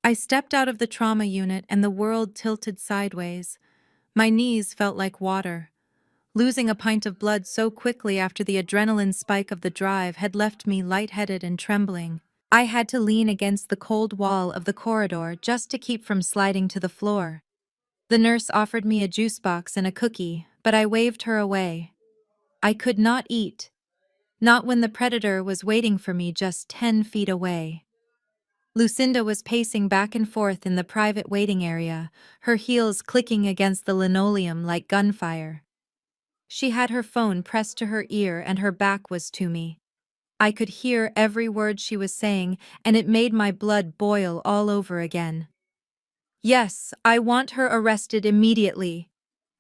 I stepped out of the trauma unit and the world tilted sideways. My knees felt like water. Losing a pint of blood so quickly after the adrenaline spike of the drive had left me lightheaded and trembling. I had to lean against the cold wall of the corridor just to keep from sliding to the floor. The nurse offered me a juice box and a cookie, but I waved her away. I could not eat. Not when the predator was waiting for me just 10 feet away. Lucinda was pacing back and forth in the private waiting area, her heels clicking against the linoleum like gunfire. She had her phone pressed to her ear and her back was to me. I could hear every word she was saying, and it made my blood boil all over again. "Yes, I want her arrested immediately,"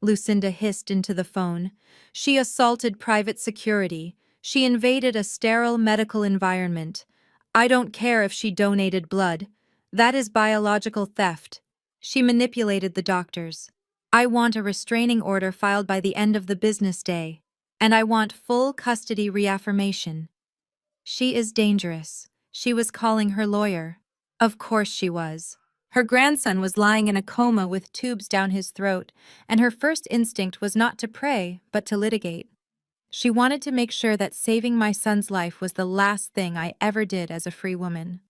Lucinda hissed into the phone. "She assaulted private security. She invaded a sterile medical environment. I don't care if she donated blood. That is biological theft. She manipulated the doctors. I want a restraining order filed by the end of the business day. And I want full custody reaffirmation. She is dangerous. She was calling her lawyer. Of course she was. Her grandson was lying in a coma with tubes down his throat, and her first instinct was not to pray, but to litigate. She wanted to make sure that saving my son's life was the last thing I ever did as a free woman.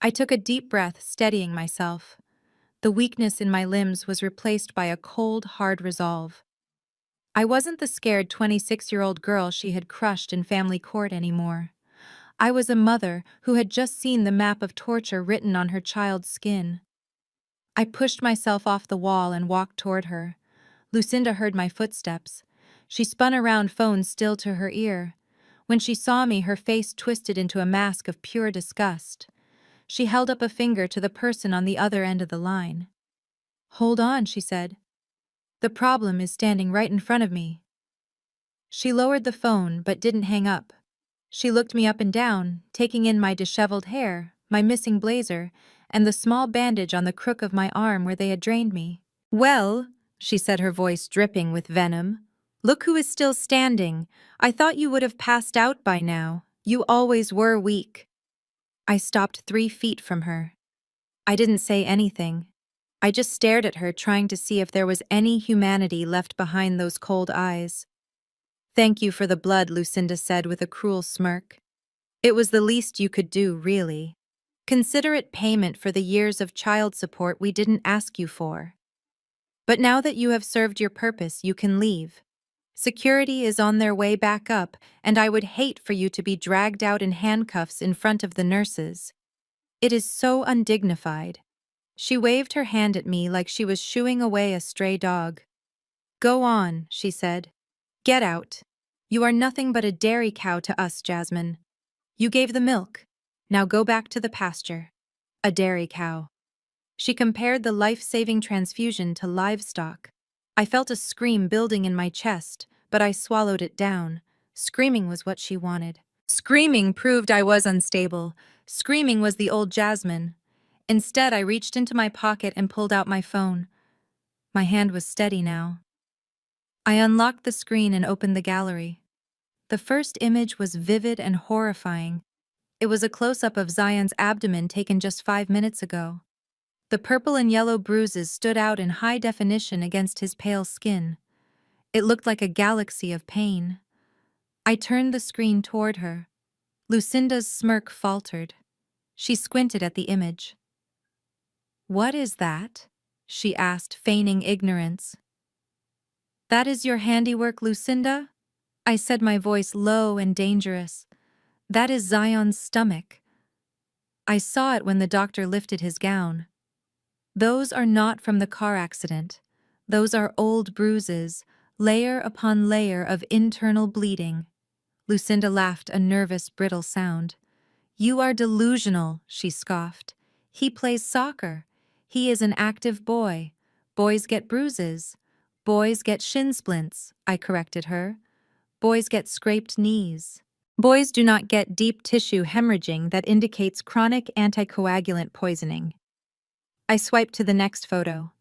I took a deep breath, steadying myself. The weakness in my limbs was replaced by a cold, hard resolve. I wasn't the scared 26-year-old girl she had crushed in family court anymore. I was a mother who had just seen the map of torture written on her child's skin. I pushed myself off the wall and walked toward her. Lucinda heard my footsteps. She spun around, phone still to her ear. When she saw me, her face twisted into a mask of pure disgust. She held up a finger to the person on the other end of the line. "Hold on," she said. "The problem is standing right in front of me." She lowered the phone but didn't hang up. She looked me up and down, taking in my disheveled hair, my missing blazer, and the small bandage on the crook of my arm where they had drained me. "Well," she said, her voice dripping with venom, "look who is still standing. I thought you would have passed out by now. You always were weak." I stopped 3 feet from her. I didn't say anything. I just stared at her, trying to see if there was any humanity left behind those cold eyes. "Thank you for the blood," Lucinda said with a cruel smirk. "It was the least you could do, really. Consider it payment for the years of child support we didn't ask you for. But now that you have served your purpose, you can leave. Security is on their way back up, and I would hate for you to be dragged out in handcuffs in front of the nurses. It is so undignified." She waved her hand at me like she was shooing away a stray dog. "Go on," she said. "Get out. You are nothing but a dairy cow to us, Jasmine. You gave the milk. Now go back to the pasture." A dairy cow. She compared the life-saving transfusion to livestock. I felt a scream building in my chest, but I swallowed it down. Screaming was what she wanted. Screaming proved I was unstable. Screaming was the old Jasmine. Instead, I reached into my pocket and pulled out my phone. My hand was steady now. I unlocked the screen and opened the gallery. The first image was vivid and horrifying. It was a close-up of Zion's abdomen taken just 5 minutes ago. The purple and yellow bruises stood out in high definition against his pale skin. It looked like a galaxy of pain. I turned the screen toward her. Lucinda's smirk faltered. She squinted at the image. "What is that?" she asked, feigning ignorance. "That is your handiwork, Lucinda?" I said, my voice low and dangerous. "That is Zion's stomach. I saw it when the doctor lifted his gown. Those are not from the car accident. Those are old bruises, layer upon layer of internal bleeding." Lucinda laughed, a nervous, brittle sound. "You are delusional," she scoffed. "He plays soccer. He is an active boy. Boys get bruises. Boys get shin splints," I corrected her. "Boys get scraped knees. Boys do not get deep tissue hemorrhaging that indicates chronic anticoagulant poisoning." I swiped to the next photo.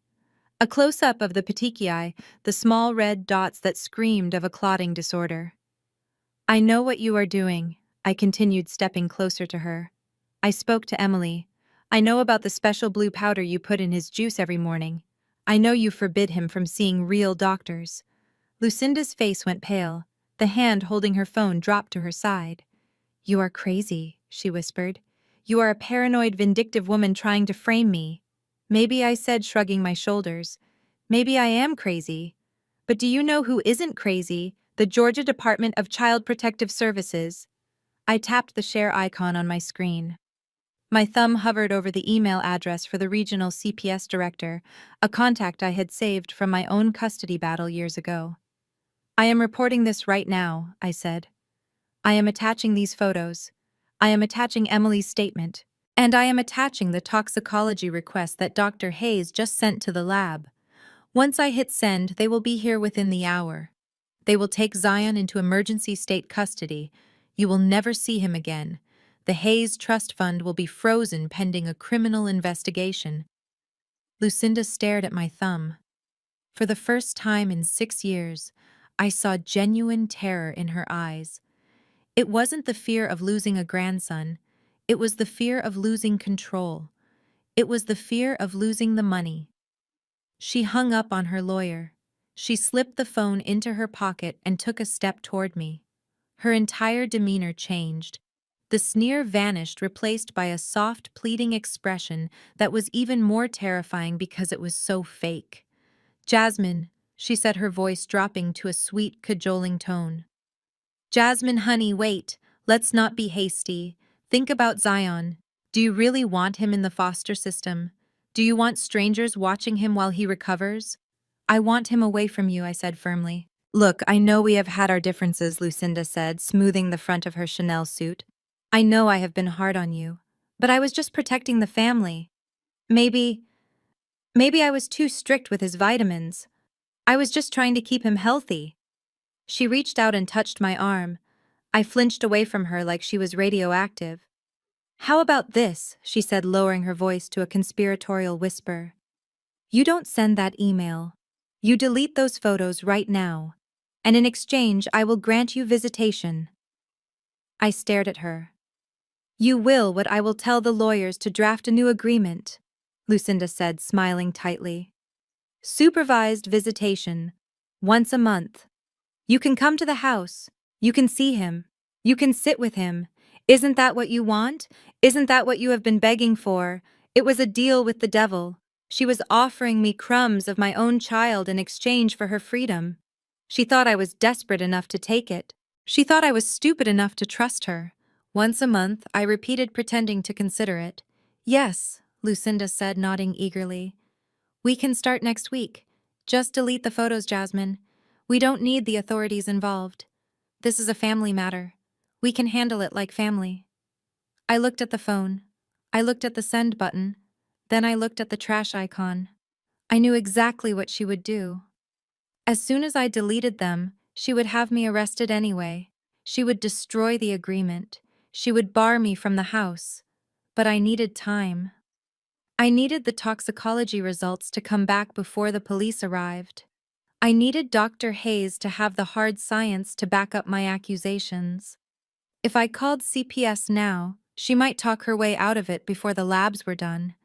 A close-up of the petechiae, the small red dots that screamed of a clotting disorder. "I know what you are doing," I continued, stepping closer to her. "I spoke to Emily. I know about the special blue powder you put in his juice every morning. I know you forbid him from seeing real doctors." Lucinda's face went pale. The hand holding her phone dropped to her side. "You are crazy," she whispered. "You are a paranoid, vindictive woman trying to frame me." "Maybe," I said, shrugging my shoulders. "Maybe I am crazy. But do you know who isn't crazy? The Georgia Department of Child Protective Services." I tapped the share icon on my screen. My thumb hovered over the email address for the regional CPS director, a contact I had saved from my own custody battle years ago. "I am reporting this right now," I said. "I am attaching these photos. I am attaching Emily's statement. And I am attaching the toxicology request that Dr. Hayes just sent to the lab. Once I hit send, they will be here within the hour. They will take Zion into emergency state custody. You will never see him again. The Hayes Trust Fund will be frozen pending a criminal investigation. Lucinda stared at my thumb. For the first time in 6 years, I saw genuine terror in her eyes. It wasn't the fear of losing a grandson. It was the fear of losing control. It was the fear of losing the money. She hung up on her lawyer. She slipped the phone into her pocket and took a step toward me. Her entire demeanor changed. The sneer vanished, replaced by a soft, pleading expression that was even more terrifying because it was so fake. "Jasmine," she said, her voice dropping to a sweet, cajoling tone. "Jasmine, honey, wait. Let's not be hasty. Think about Zion. Do you really want him in the foster system? Do you want strangers watching him while he recovers?" "I want him away from you," I said firmly. "Look, I know we have had our differences," Lucinda said, smoothing the front of her Chanel suit. "I know I have been hard on you, but I was just protecting the family. Maybe I was too strict with his vitamins. I was just trying to keep him healthy." She reached out and touched my arm. I flinched away from her like she was radioactive. "How about this?" she said, lowering her voice to a conspiratorial whisper. "You don't send that email. You delete those photos right now. And in exchange, I will grant you visitation." I stared at her. "You will what I will tell the lawyers to draft a new agreement," Lucinda said, smiling tightly. "Supervised visitation. Once a month. You can come to the house. You can see him. You can sit with him. Isn't that what you want? Isn't that what you have been begging for? It was a deal with the devil. She was offering me crumbs of my own child in exchange for her freedom. She thought I was desperate enough to take it. She thought I was stupid enough to trust her. Once a month, I repeated, pretending to consider it. "Yes," Lucinda said, nodding eagerly. "We can start next week. Just delete the photos, Jasmine. We don't need the authorities involved. This is a family matter. We can handle it like family." I looked at the phone. I looked at the send button. Then I looked at the trash icon. I knew exactly what she would do. As soon as I deleted them, she would have me arrested anyway. She would destroy the agreement. She would bar me from the house. But I needed time. I needed the toxicology results to come back before the police arrived. I needed Dr. Hayes to have the hard science to back up my accusations. If I called CPS now, she might talk her way out of it before the labs were done.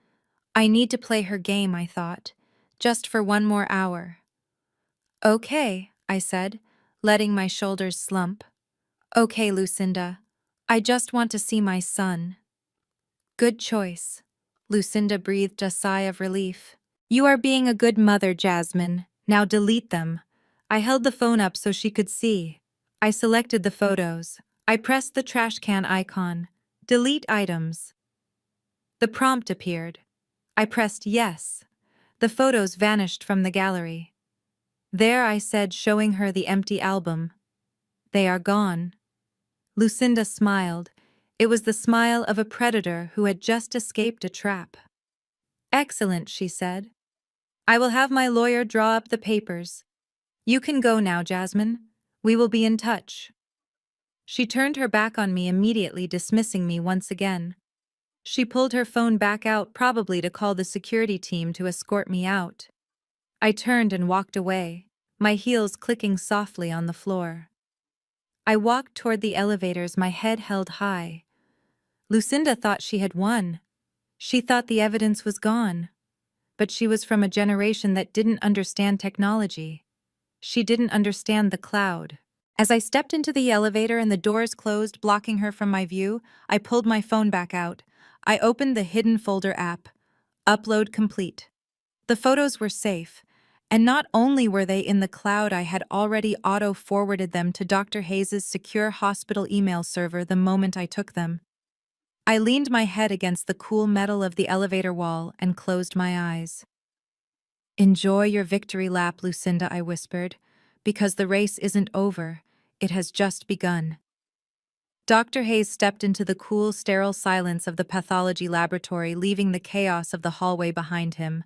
I need to play her game, I thought, just for one more hour. "Okay," I said, letting my shoulders slump. "Okay, Lucinda. I just want to see my son." "Good choice." Lucinda breathed a sigh of relief. "You are being a good mother, Jasmine. Now delete them." I held the phone up so she could see. I selected the photos. I pressed the trash can icon. "Delete items." The prompt appeared. I pressed yes. The photos vanished from the gallery. "There," I said, showing her the empty album. "They are gone." Lucinda smiled. It was the smile of a predator who had just escaped a trap. "Excellent," she said. "I will have my lawyer draw up the papers. You can go now, Jasmine. We will be in touch." She turned her back on me, immediately dismissing me once again. She pulled her phone back out, probably to call the security team to escort me out. I turned and walked away, my heels clicking softly on the floor. I walked toward the elevators, my head held high. Lucinda thought she had won. She thought the evidence was gone. But she was from a generation that didn't understand technology. She didn't understand the cloud. As I stepped into the elevator and the doors closed, blocking her from my view, I pulled my phone back out. I opened the hidden folder app. Upload complete. The photos were safe. And not only were they in the cloud, I had already auto-forwarded them to Dr. Hayes' secure hospital email server the moment I took them. I leaned my head against the cool metal of the elevator wall and closed my eyes. "Enjoy your victory lap, Lucinda," I whispered, "because the race isn't over. It has just begun." Dr. Hayes stepped into the cool, sterile silence of the pathology laboratory, leaving the chaos of the hallway behind him.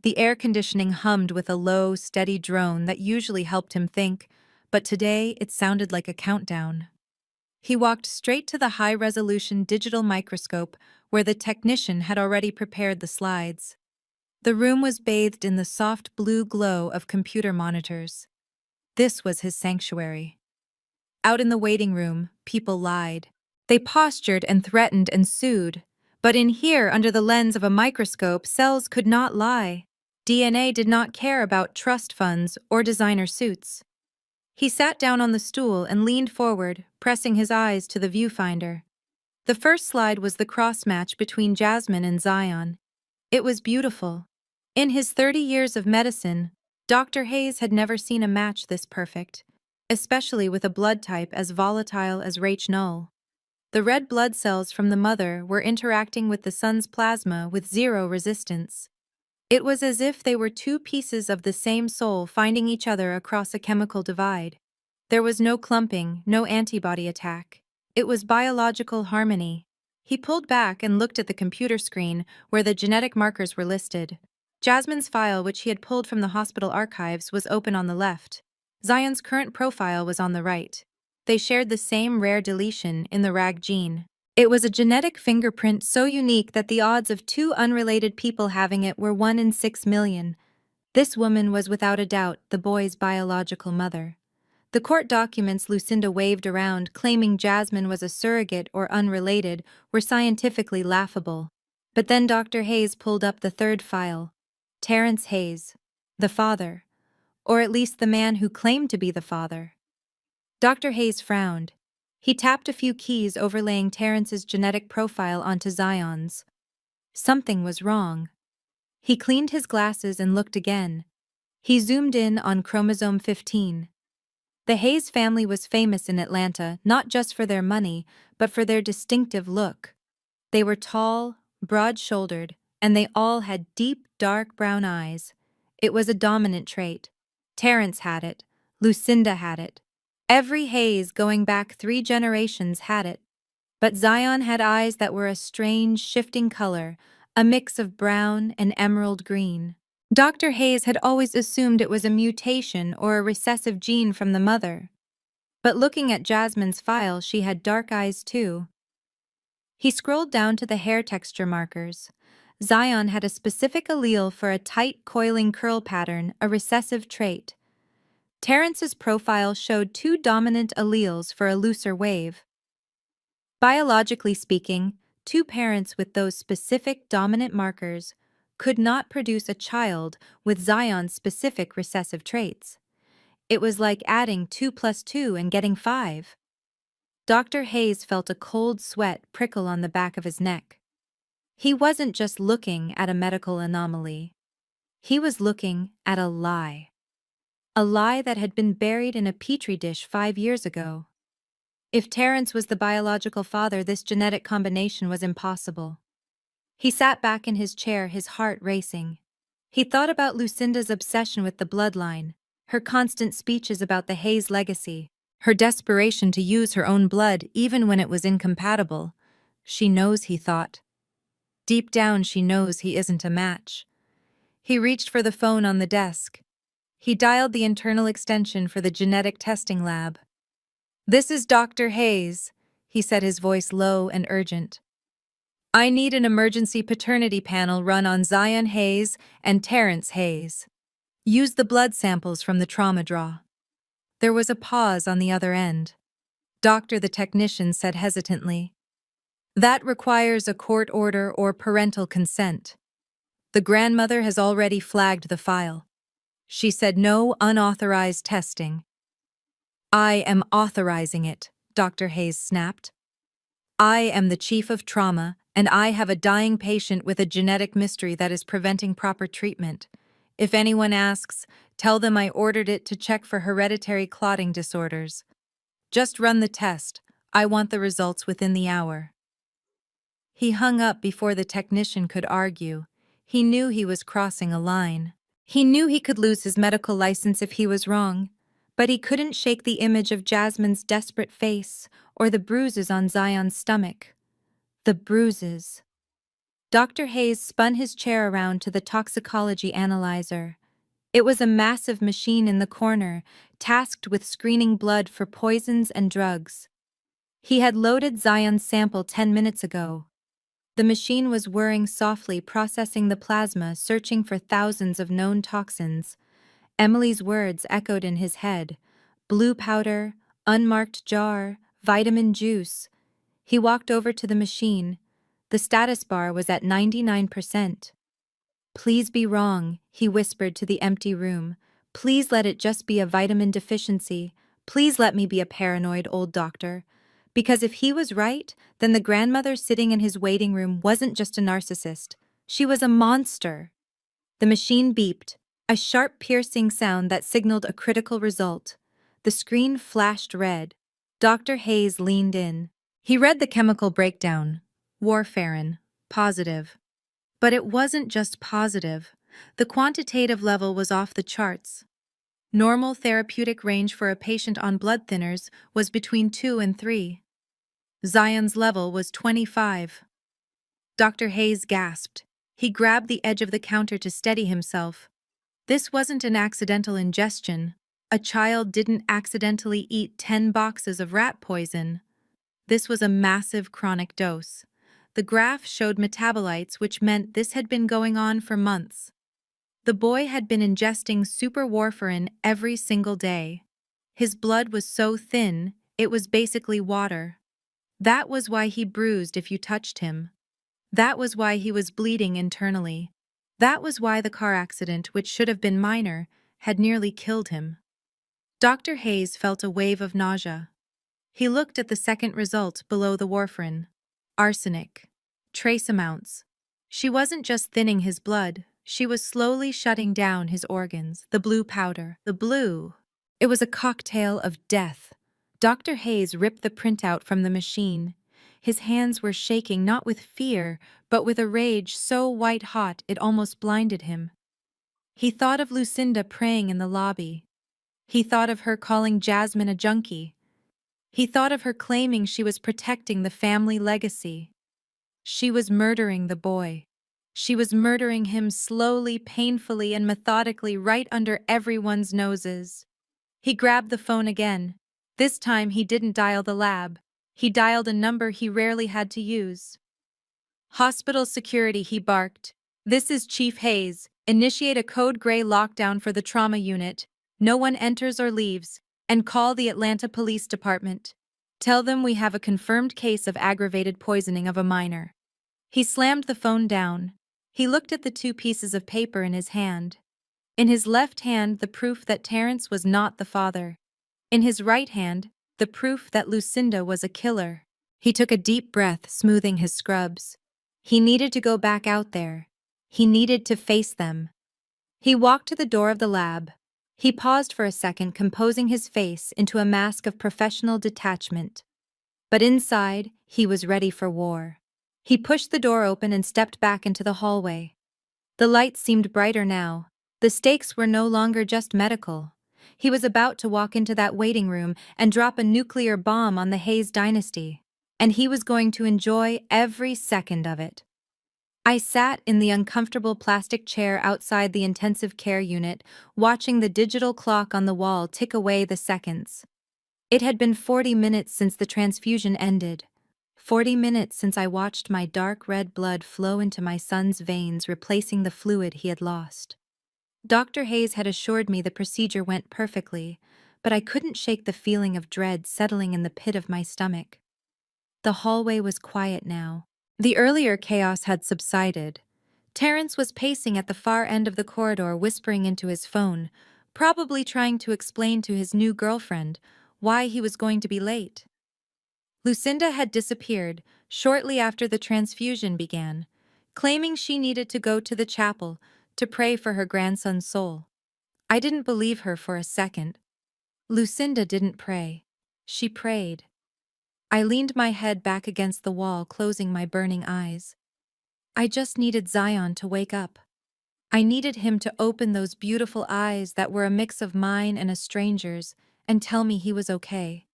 The air conditioning hummed with a low, steady drone that usually helped him think, but today it sounded like a countdown. He walked straight to the high-resolution digital microscope where the technician had already prepared the slides. The room was bathed in the soft blue glow of computer monitors. This was his sanctuary. Out in the waiting room, people lied. They postured and threatened and sued. But in here, under the lens of a microscope, cells could not lie. DNA did not care about trust funds or designer suits. He sat down on the stool and leaned forward, pressing his eyes to the viewfinder. The first slide was the cross-match between Jasmine and Zion. It was beautiful. In his 30 years of medicine, Dr. Hayes had never seen a match this perfect, especially with a blood type as volatile as Null. The red blood cells from the mother were interacting with the son's plasma with zero resistance. It was as if they were two pieces of the same soul finding each other across a chemical divide. There was no clumping, no antibody attack. It was biological harmony. He pulled back and looked at the computer screen where the genetic markers were listed. Jasmine's file, which he had pulled from the hospital archives, was open on the left. Zion's current profile was on the right. They shared the same rare deletion in the RAG gene. It was a genetic fingerprint so unique that the odds of two unrelated people having it were 1 in 6 million. This woman was without a doubt the boy's biological mother. The court documents Lucinda waved around, claiming Jasmine was a surrogate or unrelated, were scientifically laughable. But then Dr. Hayes pulled up the third file. Terrence Hayes, the father, or at least the man who claimed to be the father. Dr. Hayes frowned. He tapped a few keys overlaying Terrence's genetic profile onto Zion's. Something was wrong. He cleaned his glasses and looked again. He zoomed in on chromosome 15. The Hayes family was famous in Atlanta not just for their money, but for their distinctive look. They were tall, broad-shouldered, and they all had deep, dark brown eyes. It was a dominant trait. Terrence had it. Lucinda had it. Every Hayes going back 3 generations had it. But Zion had eyes that were a strange, shifting color, a mix of brown and emerald green. Dr. Hayes had always assumed it was a mutation or a recessive gene from the mother. But looking at Jasmine's file, she had dark eyes too. He scrolled down to the hair texture markers. Zion had a specific allele for a tight, coiling curl pattern, a recessive trait. Terrence's profile showed 2 dominant alleles for a looser wave. Biologically speaking, 2 parents with those specific dominant markers could not produce a child with Zion's specific recessive traits. It was like adding 2 plus 2 and getting 5. Dr. Hayes felt a cold sweat prickle on the back of his neck. He wasn't just looking at a medical anomaly. He was looking at a lie. A lie that had been buried in a petri dish 5 years ago. If Terrence was the biological father, this genetic combination was impossible. He sat back in his chair, his heart racing. He thought about Lucinda's obsession with the bloodline, her constant speeches about the Hayes legacy, her desperation to use her own blood even when it was incompatible. She knows, he thought. Deep down, she knows he isn't a match. He reached for the phone on the desk. He dialed the internal extension for the genetic testing lab. "This is Dr. Hayes," he said, his voice low and urgent. "I need an emergency paternity panel run on Zion Hayes and Terrence Hayes. Use the blood samples from the trauma draw." There was a pause on the other end. "Doctor," the technician said hesitantly, "that requires a court order or parental consent. The grandmother has already flagged the file. She said no unauthorized testing." "I am authorizing it," Dr. Hayes snapped. "I am the chief of trauma, and I have a dying patient with a genetic mystery that is preventing proper treatment. If anyone asks, tell them I ordered it to check for hereditary clotting disorders. Just run the test. I want the results within the hour." He hung up before the technician could argue. He knew he was crossing a line. He knew he could lose his medical license if he was wrong, but he couldn't shake the image of Jasmine's desperate face or the bruises on Zion's stomach. The bruises. Dr. Hayes spun his chair around to the toxicology analyzer. It was a massive machine in the corner, tasked with screening blood for poisons and drugs. He had loaded Zion's sample 10 minutes ago. The machine was whirring softly, processing the plasma, searching for thousands of known toxins. Emily's words echoed in his head. Blue powder, unmarked jar, vitamin juice. He walked over to the machine. The status bar was at 99%. Please be wrong, he whispered to the empty room. Please let it just be a vitamin deficiency. Please let me be a paranoid old doctor. Because if he was right, then the grandmother sitting in his waiting room wasn't just a narcissist. She was a monster. The machine beeped, a sharp piercing sound that signaled a critical result. The screen flashed red. Dr. Hayes leaned in. He read the chemical breakdown. Warfarin. Positive. But it wasn't just positive. The quantitative level was off the charts. Normal therapeutic range for a patient on blood thinners was between 2 and 3. Zion's level was 25. Dr. Hayes gasped. He grabbed the edge of the counter to steady himself. This wasn't an accidental ingestion. A child didn't accidentally eat 10 boxes of rat poison. This was a massive chronic dose. The graph showed metabolites, which meant this had been going on for months. The boy had been ingesting super warfarin every single day. His blood was so thin, it was basically water. That was why he bruised if you touched him. That was why he was bleeding internally. That was why the car accident, which should have been minor, had nearly killed him. Dr. Hayes felt a wave of nausea. He looked at the second result below the warfarin. Arsenic. Trace amounts. She wasn't just thinning his blood, she was slowly shutting down his organs. The blue powder. The blue. It was a cocktail of death. Dr. Hayes ripped the printout from the machine. His hands were shaking not with fear, but with a rage so white-hot it almost blinded him. He thought of Lucinda praying in the lobby. He thought of her calling Jasmine a junkie. He thought of her claiming she was protecting the family legacy. She was murdering the boy. She was murdering him slowly, painfully, and methodically right under everyone's noses. He grabbed the phone again. This time he didn't dial the lab. He dialed a number he rarely had to use. Hospital security, he barked. This is Chief Hayes. Initiate a code gray lockdown for the trauma unit. No one enters or leaves. And call the Atlanta Police Department. Tell them we have a confirmed case of aggravated poisoning of a minor. He slammed the phone down. He looked at the 2 pieces of paper in his hand. In his left hand, the proof that Terrence was not the father. In his right hand, the proof that Lucinda was a killer. He took a deep breath, smoothing his scrubs. He needed to go back out there. He needed to face them. He walked to the door of the lab. He paused for a second, composing his face into a mask of professional detachment. But inside, he was ready for war. He pushed the door open and stepped back into the hallway. The lights seemed brighter now. The stakes were no longer just medical. He was about to walk into that waiting room and drop a nuclear bomb on the Hayes dynasty. And he was going to enjoy every second of it. I sat in the uncomfortable plastic chair outside the intensive care unit, watching the digital clock on the wall tick away the seconds. It had been 40 minutes since the transfusion ended. 40 minutes since I watched my dark red blood flow into my son's veins, replacing the fluid he had lost. Dr. Hayes had assured me the procedure went perfectly, but I couldn't shake the feeling of dread settling in the pit of my stomach. The hallway was quiet now. The earlier chaos had subsided. Terrence was pacing at the far end of the corridor, whispering into his phone, probably trying to explain to his new girlfriend why he was going to be late. Lucinda had disappeared shortly after the transfusion began, claiming she needed to go to the chapel to pray for her grandson's soul. I didn't believe her for a second. Lucinda didn't pray. She prayed. I leaned my head back against the wall, closing my burning eyes. I just needed Zion to wake up. I needed him to open those beautiful eyes that were a mix of mine and a stranger's and tell me he was okay.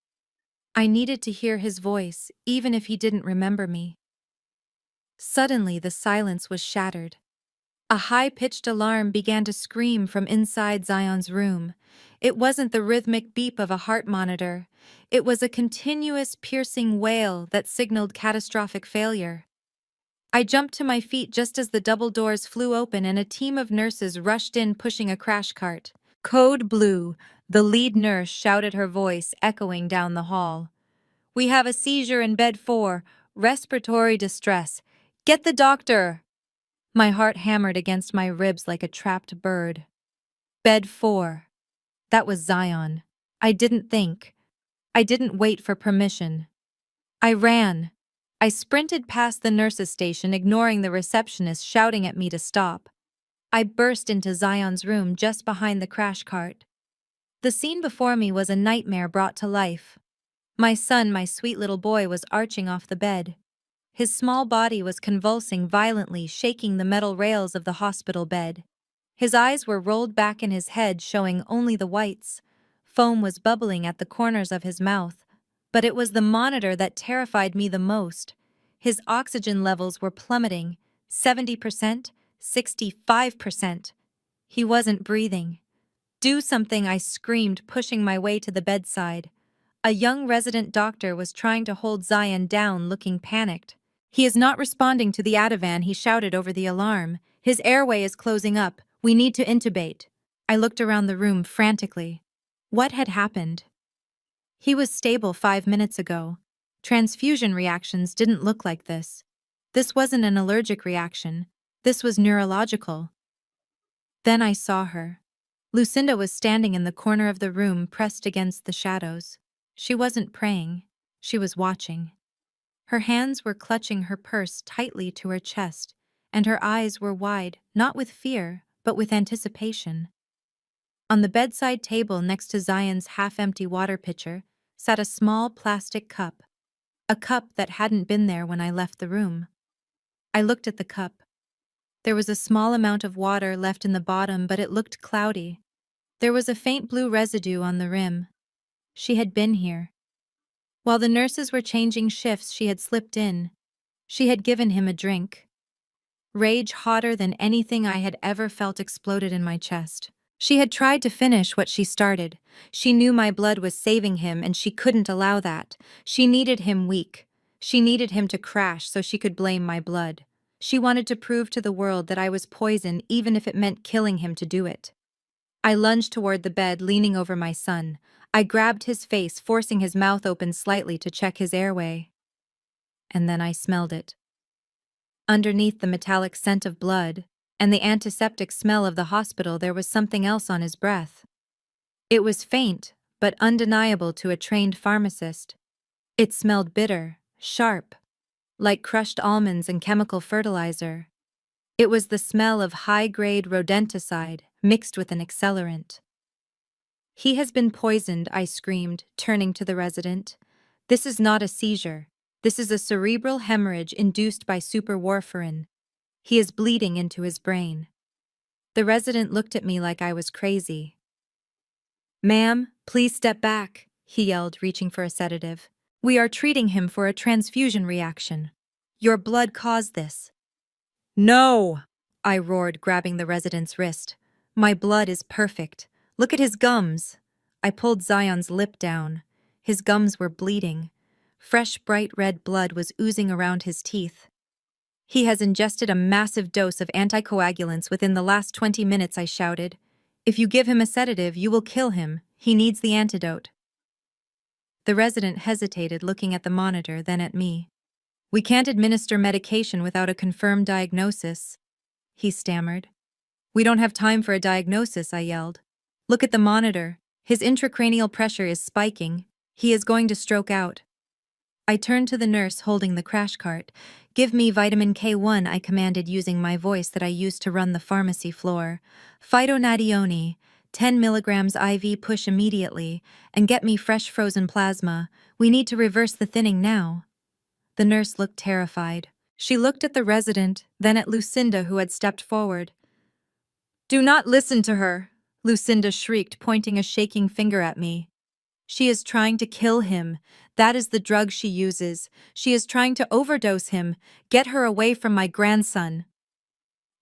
I needed to hear his voice, even if he didn't remember me. Suddenly, the silence was shattered. A high-pitched alarm began to scream from inside Zion's room. It wasn't the rhythmic beep of a heart monitor. It was a continuous, piercing wail that signaled catastrophic failure. I jumped to my feet just as the double doors flew open and a team of nurses rushed in pushing a crash cart. "Code Blue," the lead nurse shouted, her voice echoing down the hall. "We have a seizure in bed 4, respiratory distress. Get the doctor!" My heart hammered against my ribs like a trapped bird. Bed 4. That was Zion. I didn't think. I didn't wait for permission. I ran. I sprinted past the nurse's station, ignoring the receptionist shouting at me to stop. I burst into Zion's room just behind the crash cart. The scene before me was a nightmare brought to life. My son, my sweet little boy, was arching off the bed. His small body was convulsing violently, shaking the metal rails of the hospital bed. His eyes were rolled back in his head, showing only the whites. Foam was bubbling at the corners of his mouth. But it was the monitor that terrified me the most. His oxygen levels were plummeting. 70%, 65%. He wasn't breathing. "Do something," I screamed, pushing my way to the bedside. A young resident doctor was trying to hold Zion down, looking panicked. "He is not responding to the Ativan," he shouted over the alarm. "His airway is closing up. We need to intubate." I looked around the room frantically. What had happened? He was stable 5 minutes ago. Transfusion reactions didn't look like this. This wasn't an allergic reaction. This was neurological. Then I saw her. Lucinda was standing in the corner of the room, pressed against the shadows. She wasn't praying. She was watching. Her hands were clutching her purse tightly to her chest, and her eyes were wide, not with fear, but with anticipation. On the bedside table next to Zion's half-empty water pitcher sat a small plastic cup, a cup that hadn't been there when I left the room. I looked at the cup. There was a small amount of water left in the bottom, but it looked cloudy. There was a faint blue residue on the rim. She had been here. While the nurses were changing shifts, she had slipped in. She had given him a drink. Rage hotter than anything I had ever felt exploded in my chest. She had tried to finish what she started. She knew my blood was saving him, and she couldn't allow that. She needed him weak. She needed him to crash so she could blame my blood. She wanted to prove to the world that I was poison, even if it meant killing him to do it. I lunged toward the bed, leaning over my son. I grabbed his face, forcing his mouth open slightly to check his airway. And then I smelled it. Underneath the metallic scent of blood and the antiseptic smell of the hospital, there was something else on his breath. It was faint, but undeniable to a trained pharmacist. It smelled bitter, sharp, like crushed almonds and chemical fertilizer. It was the smell of high-grade rodenticide mixed with an accelerant. "He has been poisoned," I screamed, turning to the resident. "This is not a seizure. This is a cerebral hemorrhage induced by superwarfarin. He is bleeding into his brain." The resident looked at me like I was crazy. "Ma'am, please step back," he yelled, reaching for a sedative. "We are treating him for a transfusion reaction. Your blood caused this." "No!" I roared, grabbing the resident's wrist. "My blood is perfect. Look at his gums." I pulled Zion's lip down. His gums were bleeding. Fresh, bright red blood was oozing around his teeth. "He has ingested a massive dose of anticoagulants within the last 20 minutes, I shouted. "If you give him a sedative, you will kill him. He needs the antidote." The resident hesitated, looking at the monitor, then at me. "We can't administer medication without a confirmed diagnosis," he stammered. "We don't have time for a diagnosis," I yelled. "Look at the monitor. His intracranial pressure is spiking. He is going to stroke out." I turned to the nurse holding the crash cart. "Give me vitamin K1, I commanded, using my voice that I used to run the pharmacy floor. "Phytonadione, 10 milligrams IV, push immediately, and get me fresh frozen plasma. We need to reverse the thinning now." The nurse looked terrified. She looked at the resident, then at Lucinda, who had stepped forward. "Do not listen to her," Lucinda shrieked, pointing a shaking finger at me. "She is trying to kill him. That is the drug she uses. She is trying to overdose him. Get her away from my grandson."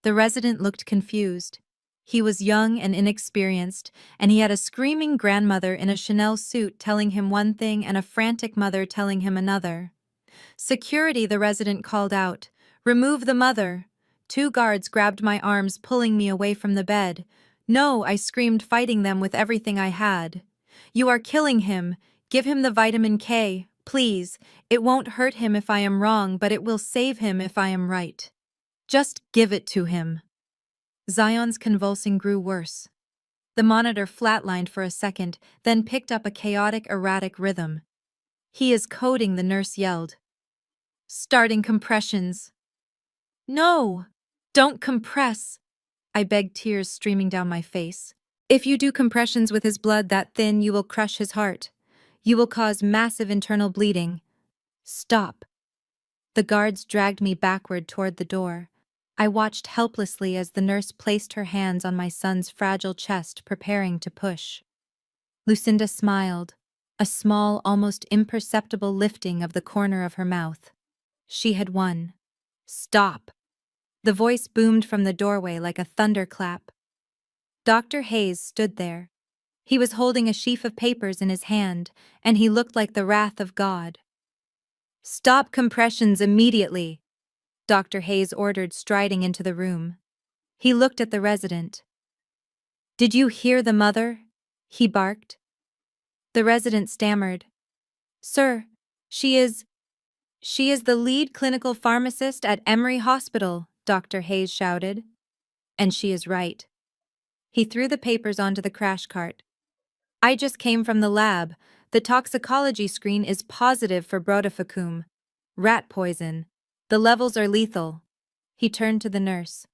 The resident looked confused. He was young and inexperienced, and he had a screaming grandmother in a Chanel suit telling him one thing and a frantic mother telling him another. "Security," the resident called out. "Remove the mother." Two guards grabbed my arms, pulling me away from the bed. "No," I screamed, fighting them with everything I had. "You are killing him. Give him the vitamin K, please. It won't hurt him if I am wrong, but it will save him if I am right. Just give it to him." Zion's convulsing grew worse. The monitor flatlined for a second, then picked up a chaotic, erratic rhythm. "He is coding," the nurse yelled. "Starting compressions." "No! Don't compress!" I begged, tears streaming down my face. "If you do compressions with his blood that thin, you will crush his heart. You will cause massive internal bleeding. Stop." The guards dragged me backward toward the door. I watched helplessly as the nurse placed her hands on my son's fragile chest, preparing to push. Lucinda smiled, a small, almost imperceptible lifting of the corner of her mouth. She had won. "Stop!" The voice boomed from the doorway like a thunderclap. Dr. Hayes stood there. He was holding a sheaf of papers in his hand, and he looked like the wrath of God. "Stop compressions immediately," Dr. Hayes ordered, striding into the room. He looked at the resident. "Did you hear the mother?" he barked. The resident stammered. "Sir, she is the lead clinical pharmacist at Emory Hospital," Dr. Hayes shouted. "And she is right." He threw the papers onto the crash cart. "I just came from the lab. The toxicology screen is positive for brodifacoum. Rat poison. The levels are lethal." He turned to the nurse.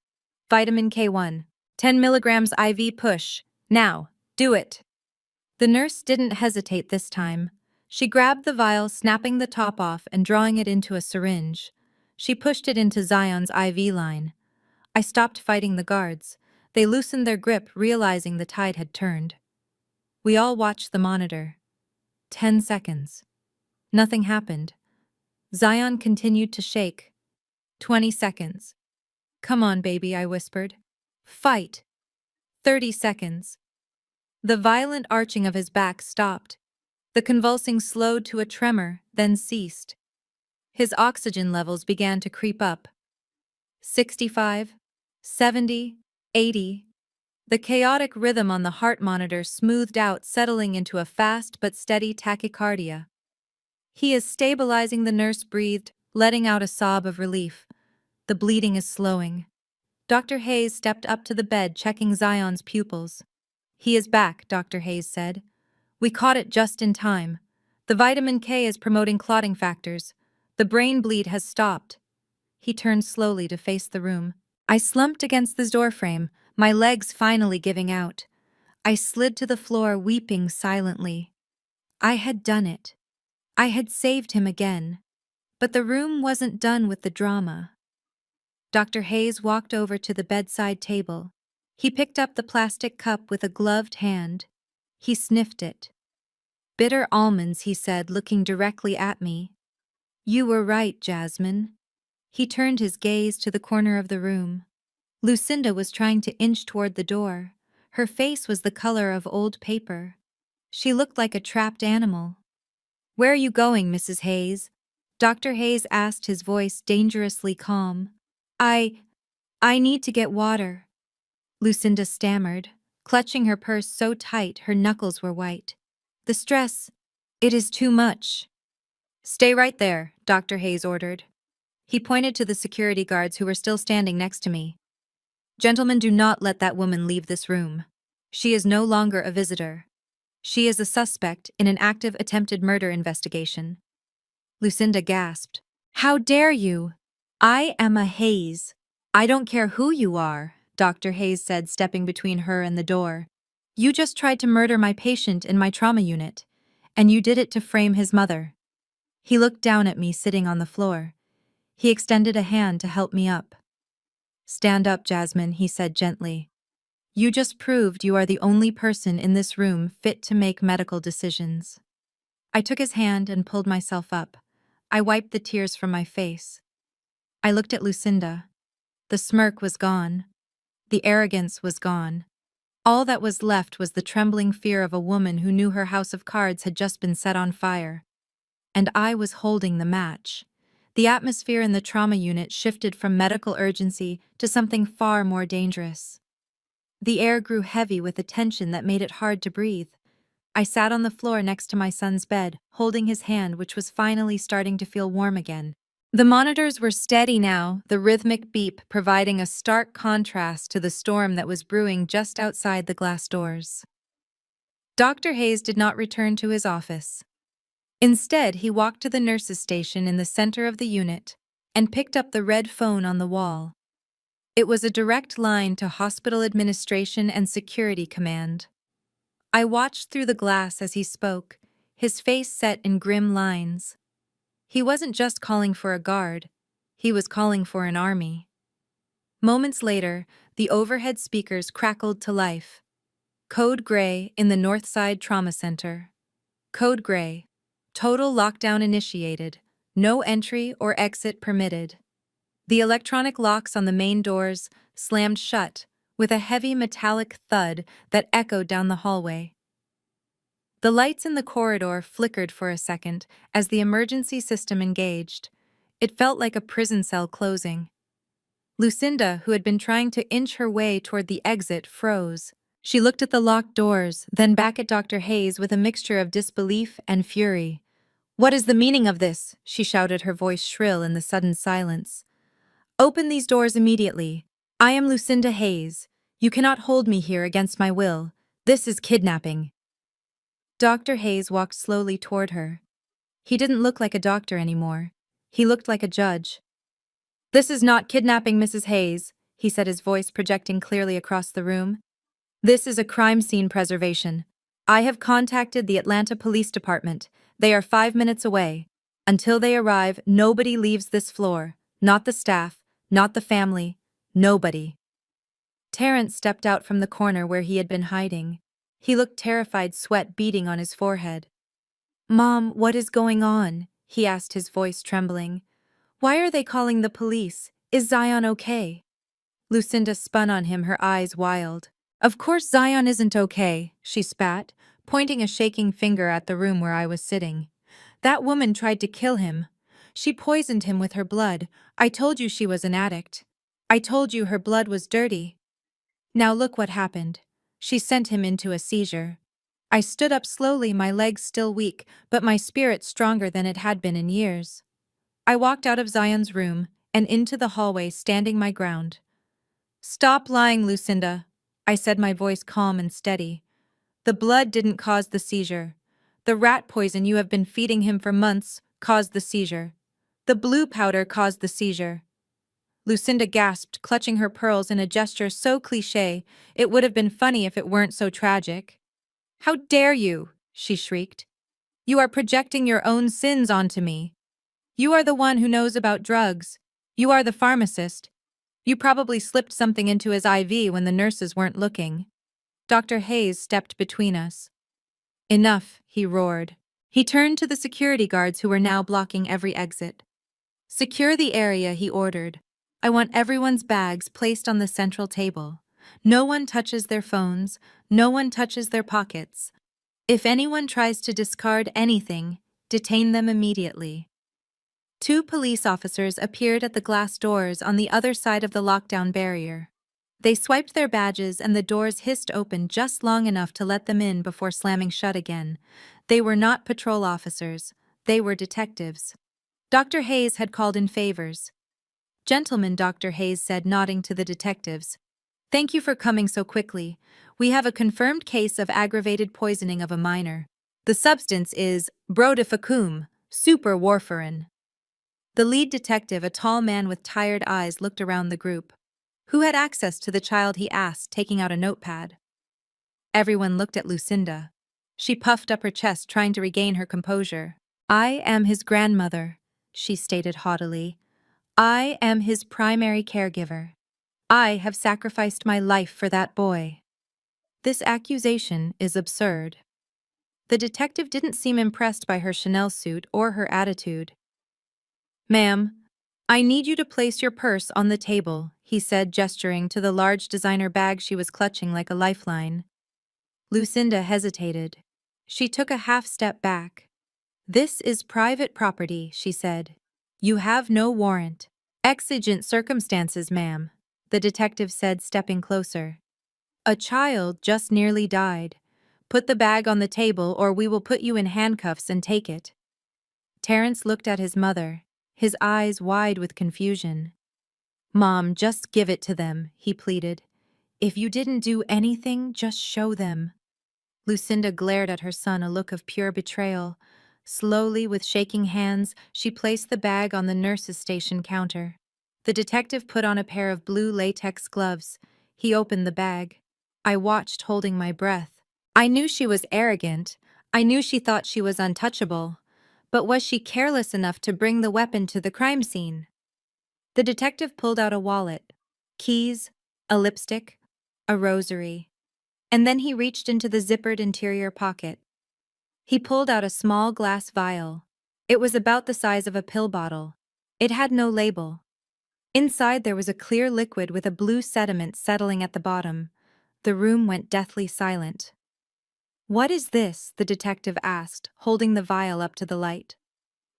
"Vitamin K1. 10 milligrams IV push. Now, do it." The nurse didn't hesitate this time. She grabbed the vial, snapping the top off and drawing it into a syringe. She pushed it into Zion's IV line. I stopped fighting the guards. They loosened their grip, realizing the tide had turned. We all watched the monitor. 10 seconds. Nothing happened. Zion continued to shake. 20 seconds. "Come on, baby," I whispered. "Fight." 30 seconds. The violent arching of his back stopped. The convulsing slowed to a tremor, then ceased. His oxygen levels began to creep up. 65, 70, 80. The chaotic rhythm on the heart monitor smoothed out, settling into a fast but steady tachycardia. "He is stabilizing," the nurse breathed, letting out a sob of relief. "The bleeding is slowing." Dr. Hayes stepped up to the bed, checking Zion's pupils. "He is back," Dr. Hayes said. "We caught it just in time. The vitamin K is promoting clotting factors. The brain bleed has stopped." He turned slowly to face the room. I slumped against the doorframe, my legs finally giving out. I slid to the floor, weeping silently. I had done it. I had saved him again. But the room wasn't done with the drama. Dr. Hayes walked over to the bedside table. He picked up the plastic cup with a gloved hand. He sniffed it. "Bitter almonds," he said, looking directly at me. "You were right, Jasmine." He turned his gaze to the corner of the room. Lucinda was trying to inch toward the door. Her face was the color of old paper. She looked like a trapped animal. "Where are you going, Mrs. Hayes?" Dr. Hayes asked, his voice dangerously calm. I need to get water," Lucinda stammered, clutching her purse so tight her knuckles were white. "The stress, it is too much." "Stay right there," Dr. Hayes ordered. He pointed to the security guards who were still standing next to me. "Gentlemen, do not let that woman leave this room. She is no longer a visitor. She is a suspect in an active attempted murder investigation." Lucinda gasped. "How dare you? I am a Hayes." "I don't care who you are," Dr. Hayes said, stepping between her and the door. "You just tried to murder my patient in my trauma unit, and you did it to frame his mother." He looked down at me sitting on the floor. He extended a hand to help me up. "Stand up, Jasmine," he said gently. "You just proved you are the only person in this room fit to make medical decisions." I took his hand and pulled myself up. I wiped the tears from my face. I looked at Lucinda. The smirk was gone. The arrogance was gone. All that was left was the trembling fear of a woman who knew her house of cards had just been set on fire. And I was holding the match. The atmosphere in the trauma unit shifted from medical urgency to something far more dangerous. The air grew heavy with a tension that made it hard to breathe. I sat on the floor next to my son's bed, holding his hand, which was finally starting to feel warm again. The monitors were steady now, the rhythmic beep providing a stark contrast to the storm that was brewing just outside the glass doors. Dr. Hayes did not return to his office. Instead, he walked to the nurse's station in the center of the unit and picked up the red phone on the wall. It was a direct line to hospital administration and security command. I watched through the glass as he spoke, his face set in grim lines. He wasn't just calling for a guard, he was calling for an army. Moments later, the overhead speakers crackled to life. Code Gray in the Northside Trauma Center. Code Gray. Total lockdown initiated. No entry or exit permitted. The electronic locks on the main doors slammed shut with a heavy metallic thud that echoed down the hallway. The lights in the corridor flickered for a second as the emergency system engaged. It felt like a prison cell closing. Lucinda, who had been trying to inch her way toward the exit, froze. She looked at the locked doors, then back at Dr. Hayes with a mixture of disbelief and fury. "What is the meaning of this?" she shouted, her voice shrill in the sudden silence. "Open these doors immediately. I am Lucinda Hayes. You cannot hold me here against my will. This is kidnapping." Dr. Hayes walked slowly toward her. He didn't look like a doctor anymore. He looked like a judge. "This is not kidnapping, Mrs. Hayes," he said, his voice projecting clearly across the room. "This is a crime scene preservation. I have contacted the Atlanta Police Department. They are 5 minutes away. Until they arrive, nobody leaves this floor. Not the staff, not the family, nobody." Terrence stepped out from the corner where he had been hiding. He looked terrified, sweat beading on his forehead. "Mom, what is going on?" he asked, his voice trembling. "Why are they calling the police? Is Zion okay?" Lucinda spun on him, her eyes wild. "Of course Zion isn't okay," she spat, pointing a shaking finger at the room where I was sitting. "That woman tried to kill him. She poisoned him with her blood. I told you she was an addict. I told you her blood was dirty. Now look what happened. She sent him into a seizure." I stood up slowly, my legs still weak, but my spirit stronger than it had been in years. I walked out of Zion's room and into the hallway, standing my ground. "Stop lying, Lucinda," I said, my voice calm and steady. "The blood didn't cause the seizure. The rat poison you have been feeding him for months caused the seizure. The blue powder caused the seizure." Lucinda gasped, clutching her pearls in a gesture so cliché, it would have been funny if it weren't so tragic. "How dare you?" she shrieked. "You are projecting your own sins onto me. You are the one who knows about drugs. You are the pharmacist. You probably slipped something into his IV when the nurses weren't looking." Dr. Hayes stepped between us. "Enough," he roared. He turned to the security guards who were now blocking every exit. "Secure the area," he ordered. "I want everyone's bags placed on the central table. No one touches their phones. No one touches their pockets. If anyone tries to discard anything, detain them immediately." 2 police officers appeared at the glass doors on the other side of the lockdown barrier. They swiped their badges and the doors hissed open just long enough to let them in before slamming shut again. They were not patrol officers. They were detectives. Dr. Hayes had called in favors. "Gentlemen," Dr. Hayes said, nodding to the detectives. "Thank you for coming so quickly. We have a confirmed case of aggravated poisoning of a minor. The substance is brodifacoum, super warfarin." The lead detective, a tall man with tired eyes, looked around the group. "Who had access to the child?" he asked, taking out a notepad. Everyone looked at Lucinda. She puffed up her chest, trying to regain her composure. "I am his grandmother," she stated haughtily. "I am his primary caregiver. I have sacrificed my life for that boy." "This accusation is absurd." The detective didn't seem impressed by her Chanel suit or her attitude. "Ma'am, I need you to place your purse on the table," he said, gesturing to the large designer bag she was clutching like a lifeline. Lucinda hesitated. She took a half step back. "This is private property," she said. "You have no warrant." "Exigent circumstances, ma'am," the detective said, stepping closer. "A child just nearly died. Put the bag on the table or we will put you in handcuffs and take it." Terence looked at his mother, his eyes wide with confusion. "Mom, just give it to them," he pleaded. "If you didn't do anything, just show them." Lucinda glared at her son, a look of pure betrayal. Slowly, with shaking hands, she placed the bag on the nurse's station counter. The detective put on a pair of blue latex gloves. He opened the bag. I watched, holding my breath. I knew she was arrogant. I knew she thought she was untouchable. But was she careless enough to bring the weapon to the crime scene? The detective pulled out a wallet, keys, a lipstick, a rosary. And then he reached into the zippered interior pocket. He pulled out a small glass vial. It was about the size of a pill bottle. It had no label. Inside there was a clear liquid with a blue sediment settling at the bottom. The room went deathly silent. "What is this?" the detective asked, holding the vial up to the light.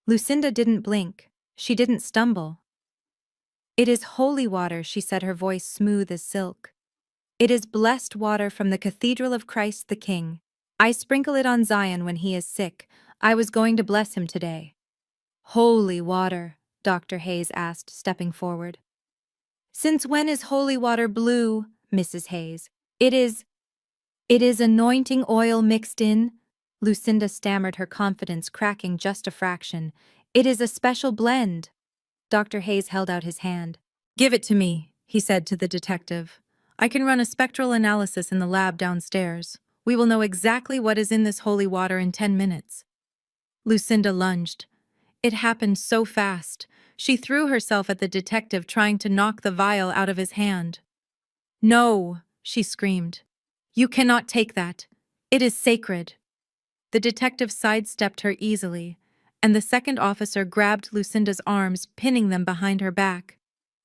Lucinda didn't blink. She didn't stumble. "It is holy water," she said, her voice smooth as silk. "It is blessed water from the Cathedral of Christ the King. I sprinkle it on Zion when he is sick. I was going to bless him today." "Holy water?" Dr. Hayes asked, stepping forward. "Since when is holy water blue, Mrs. Hayes? It is anointing oil mixed in." Lucinda stammered, her confidence cracking just a fraction. "It is a special blend." Dr. Hayes held out his hand. "Give it to me," he said to the detective. "I can run a spectral analysis in the lab downstairs. We will know exactly what is in this holy water in 10 minutes. Lucinda lunged. It happened so fast. She threw herself at the detective, trying to knock the vial out of his hand. "No," she screamed. "You cannot take that. It is sacred." The detective sidestepped her easily, and the second officer grabbed Lucinda's arms, pinning them behind her back.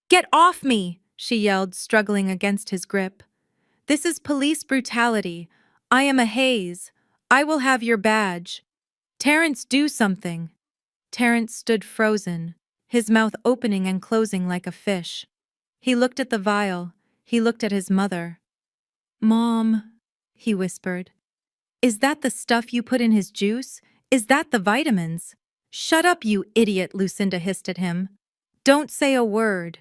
"Get off me!" she yelled, struggling against his grip. "This is police brutality. I am a Hayes. I will have your badge. Terence, do something." Terence stood frozen, his mouth opening and closing like a fish. He looked at the vial. He looked at his mother. "Mom," he whispered. "Is that the stuff you put in his juice? Is that the vitamins?" "Shut up, you idiot," Lucinda hissed at him. "Don't say a word."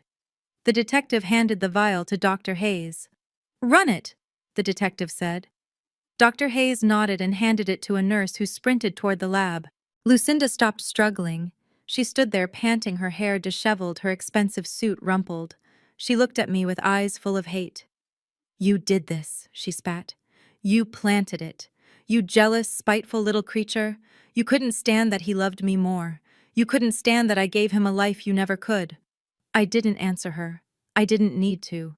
The detective handed the vial to Dr. Hayes. "Run it," the detective said. Dr. Hayes nodded and handed it to a nurse who sprinted toward the lab. Lucinda stopped struggling. She stood there, panting, her hair disheveled, her expensive suit rumpled. She looked at me with eyes full of hate. "You did this," she spat. "You planted it. You jealous, spiteful little creature. You couldn't stand that he loved me more. You couldn't stand that I gave him a life you never could." I didn't answer her. I didn't need to.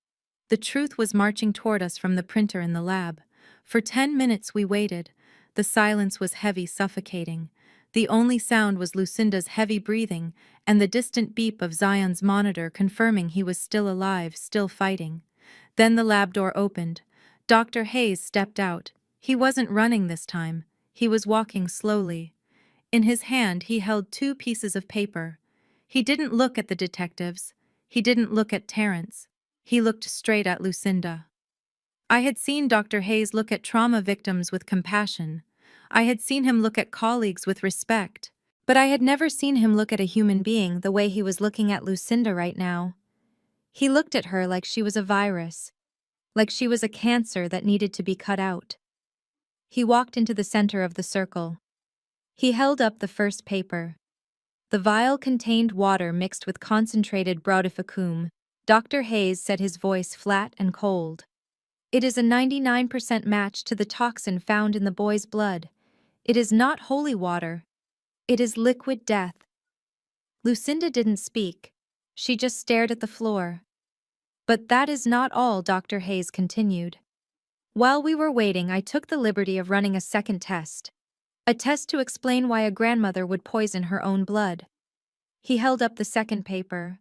The truth was marching toward us from the printer in the lab. For 10 minutes we waited. The silence was heavy, suffocating. The only sound was Lucinda's heavy breathing and the distant beep of Zion's monitor confirming he was still alive, still fighting. Then the lab door opened. Dr. Hayes stepped out. He wasn't running this time. He was walking slowly. In his hand he held 2 pieces of paper. He didn't look at the detectives. He didn't look at Terence. He looked straight at Lucinda. I had seen Dr. Hayes look at trauma victims with compassion. I had seen him look at colleagues with respect. But I had never seen him look at a human being the way he was looking at Lucinda right now. He looked at her like she was a virus, like she was a cancer that needed to be cut out. He walked into the center of the circle. He held up the first paper. The vial contained water mixed with concentrated brodifacoum. Dr. Hayes said, his voice flat and cold. "It is a 99% match to the toxin found in the boy's blood. It is not holy water. It is liquid death." Lucinda didn't speak. She just stared at the floor. "But that is not all," Dr. Hayes continued. "While we were waiting, I took the liberty of running a second test. A test to explain why a grandmother would poison her own blood." He held up the second paper.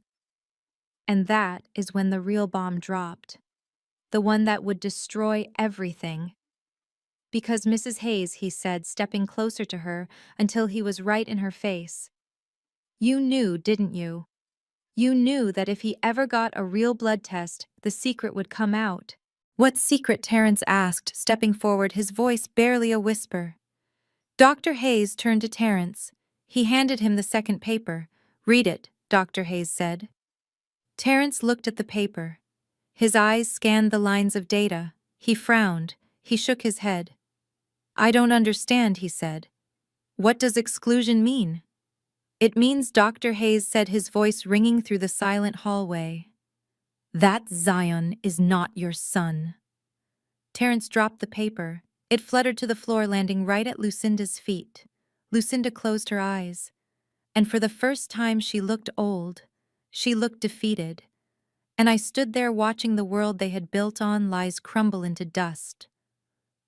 And that is when the real bomb dropped. The one that would destroy everything. Because Mrs. Hayes, he said, stepping closer to her until he was right in her face. You knew, didn't you? You knew that if he ever got a real blood test, the secret would come out. What secret? Terence asked, stepping forward, his voice barely a whisper. Dr. Hayes turned to Terence. He handed him the second paper. Read it, Dr. Hayes said. Terence looked at the paper. His eyes scanned the lines of data. He frowned. He shook his head. I don't understand, he said. What does exclusion mean? It means, Dr. Hayes said, his voice ringing through the silent hallway. That Zion is not your son. Terence dropped the paper. It fluttered to the floor, landing right at Lucinda's feet. Lucinda closed her eyes. And for the first time she looked old. She looked defeated. And I stood there watching the world they had built on lies crumble into dust.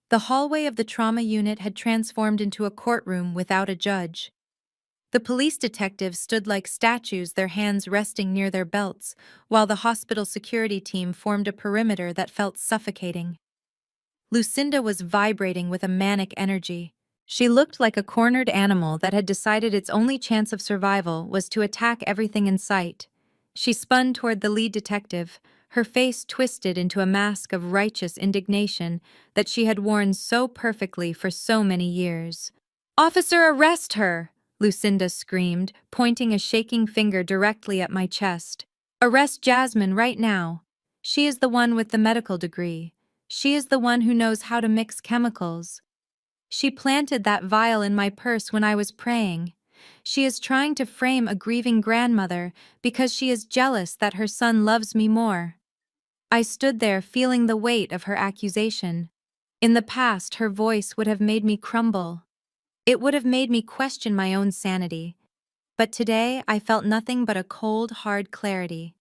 The hallway of the trauma unit had transformed into a courtroom without a judge. The police detectives stood like statues, their hands resting near their belts, while the hospital security team formed a perimeter that felt suffocating. Lucinda was vibrating with a manic energy. She looked like a cornered animal that had decided its only chance of survival was to attack everything in sight. She spun toward the lead detective, her face twisted into a mask of righteous indignation that she had worn so perfectly for so many years. "Officer, arrest her!" Lucinda screamed, pointing a shaking finger directly at my chest. "Arrest Jasmine right now. She is the one with the medical degree. She is the one who knows how to mix chemicals. She planted that vial in my purse when I was praying. She is trying to frame a grieving grandmother because she is jealous that her son loves me more." I stood there feeling the weight of her accusation. In the past, her voice would have made me crumble. It would have made me question my own sanity. But today, I felt nothing but a cold, hard clarity.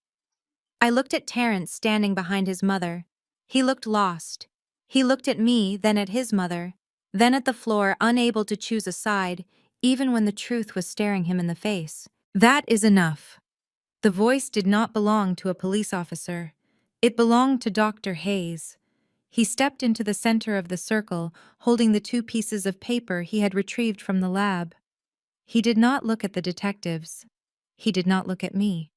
I looked at Terence standing behind his mother. He looked lost. He looked at me, then at his mother, then at the floor, unable to choose a side, even when the truth was staring him in the face. That is enough. The voice did not belong to a police officer. It belonged to Dr. Hayes. He stepped into the center of the circle, holding the two pieces of paper he had retrieved from the lab. He did not look at the detectives. He did not look at me.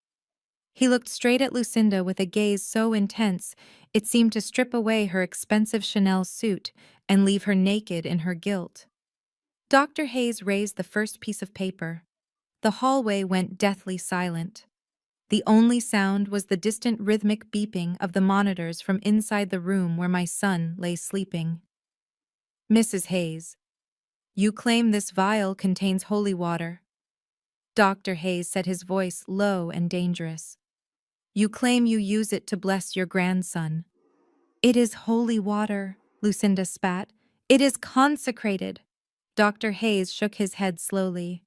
He looked straight at Lucinda with a gaze so intense it seemed to strip away her expensive Chanel suit and leave her naked in her guilt. Dr. Hayes raised the first piece of paper. The hallway went deathly silent. The only sound was the distant rhythmic beeping of the monitors from inside the room where my son lay sleeping. Mrs. Hayes, you claim this vial contains holy water. Dr. Hayes said, his voice low and dangerous. You claim you use it to bless your grandson. It is holy water, Lucinda spat. It is consecrated. Dr. Hayes shook his head slowly.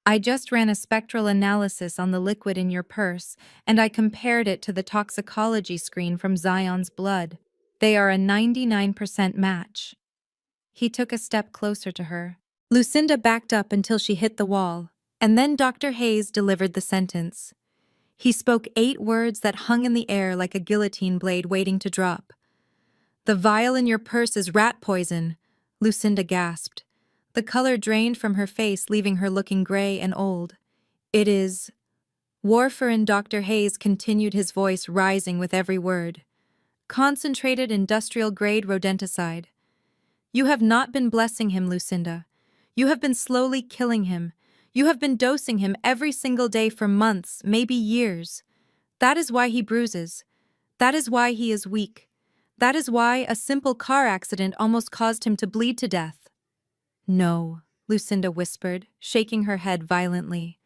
I just ran a spectral analysis on the liquid in your purse, and I compared it to the toxicology screen from Zion's blood. They are a 99% match. He took a step closer to her. Lucinda backed up until she hit the wall, and then Dr. Hayes delivered the sentence. He spoke 8 words that hung in the air like a guillotine blade waiting to drop. The vial in your purse is rat poison, Lucinda gasped. The color drained from her face, leaving her looking gray and old. It is warfarin, Dr. Hayes continued, his voice rising with every word. Concentrated industrial-grade rodenticide. You have not been blessing him, Lucinda. You have been slowly killing him. You have been dosing him every single day for months, maybe years. That is why he bruises. That is why he is weak. That is why a simple car accident almost caused him to bleed to death. No, Lucinda whispered, shaking her head violently.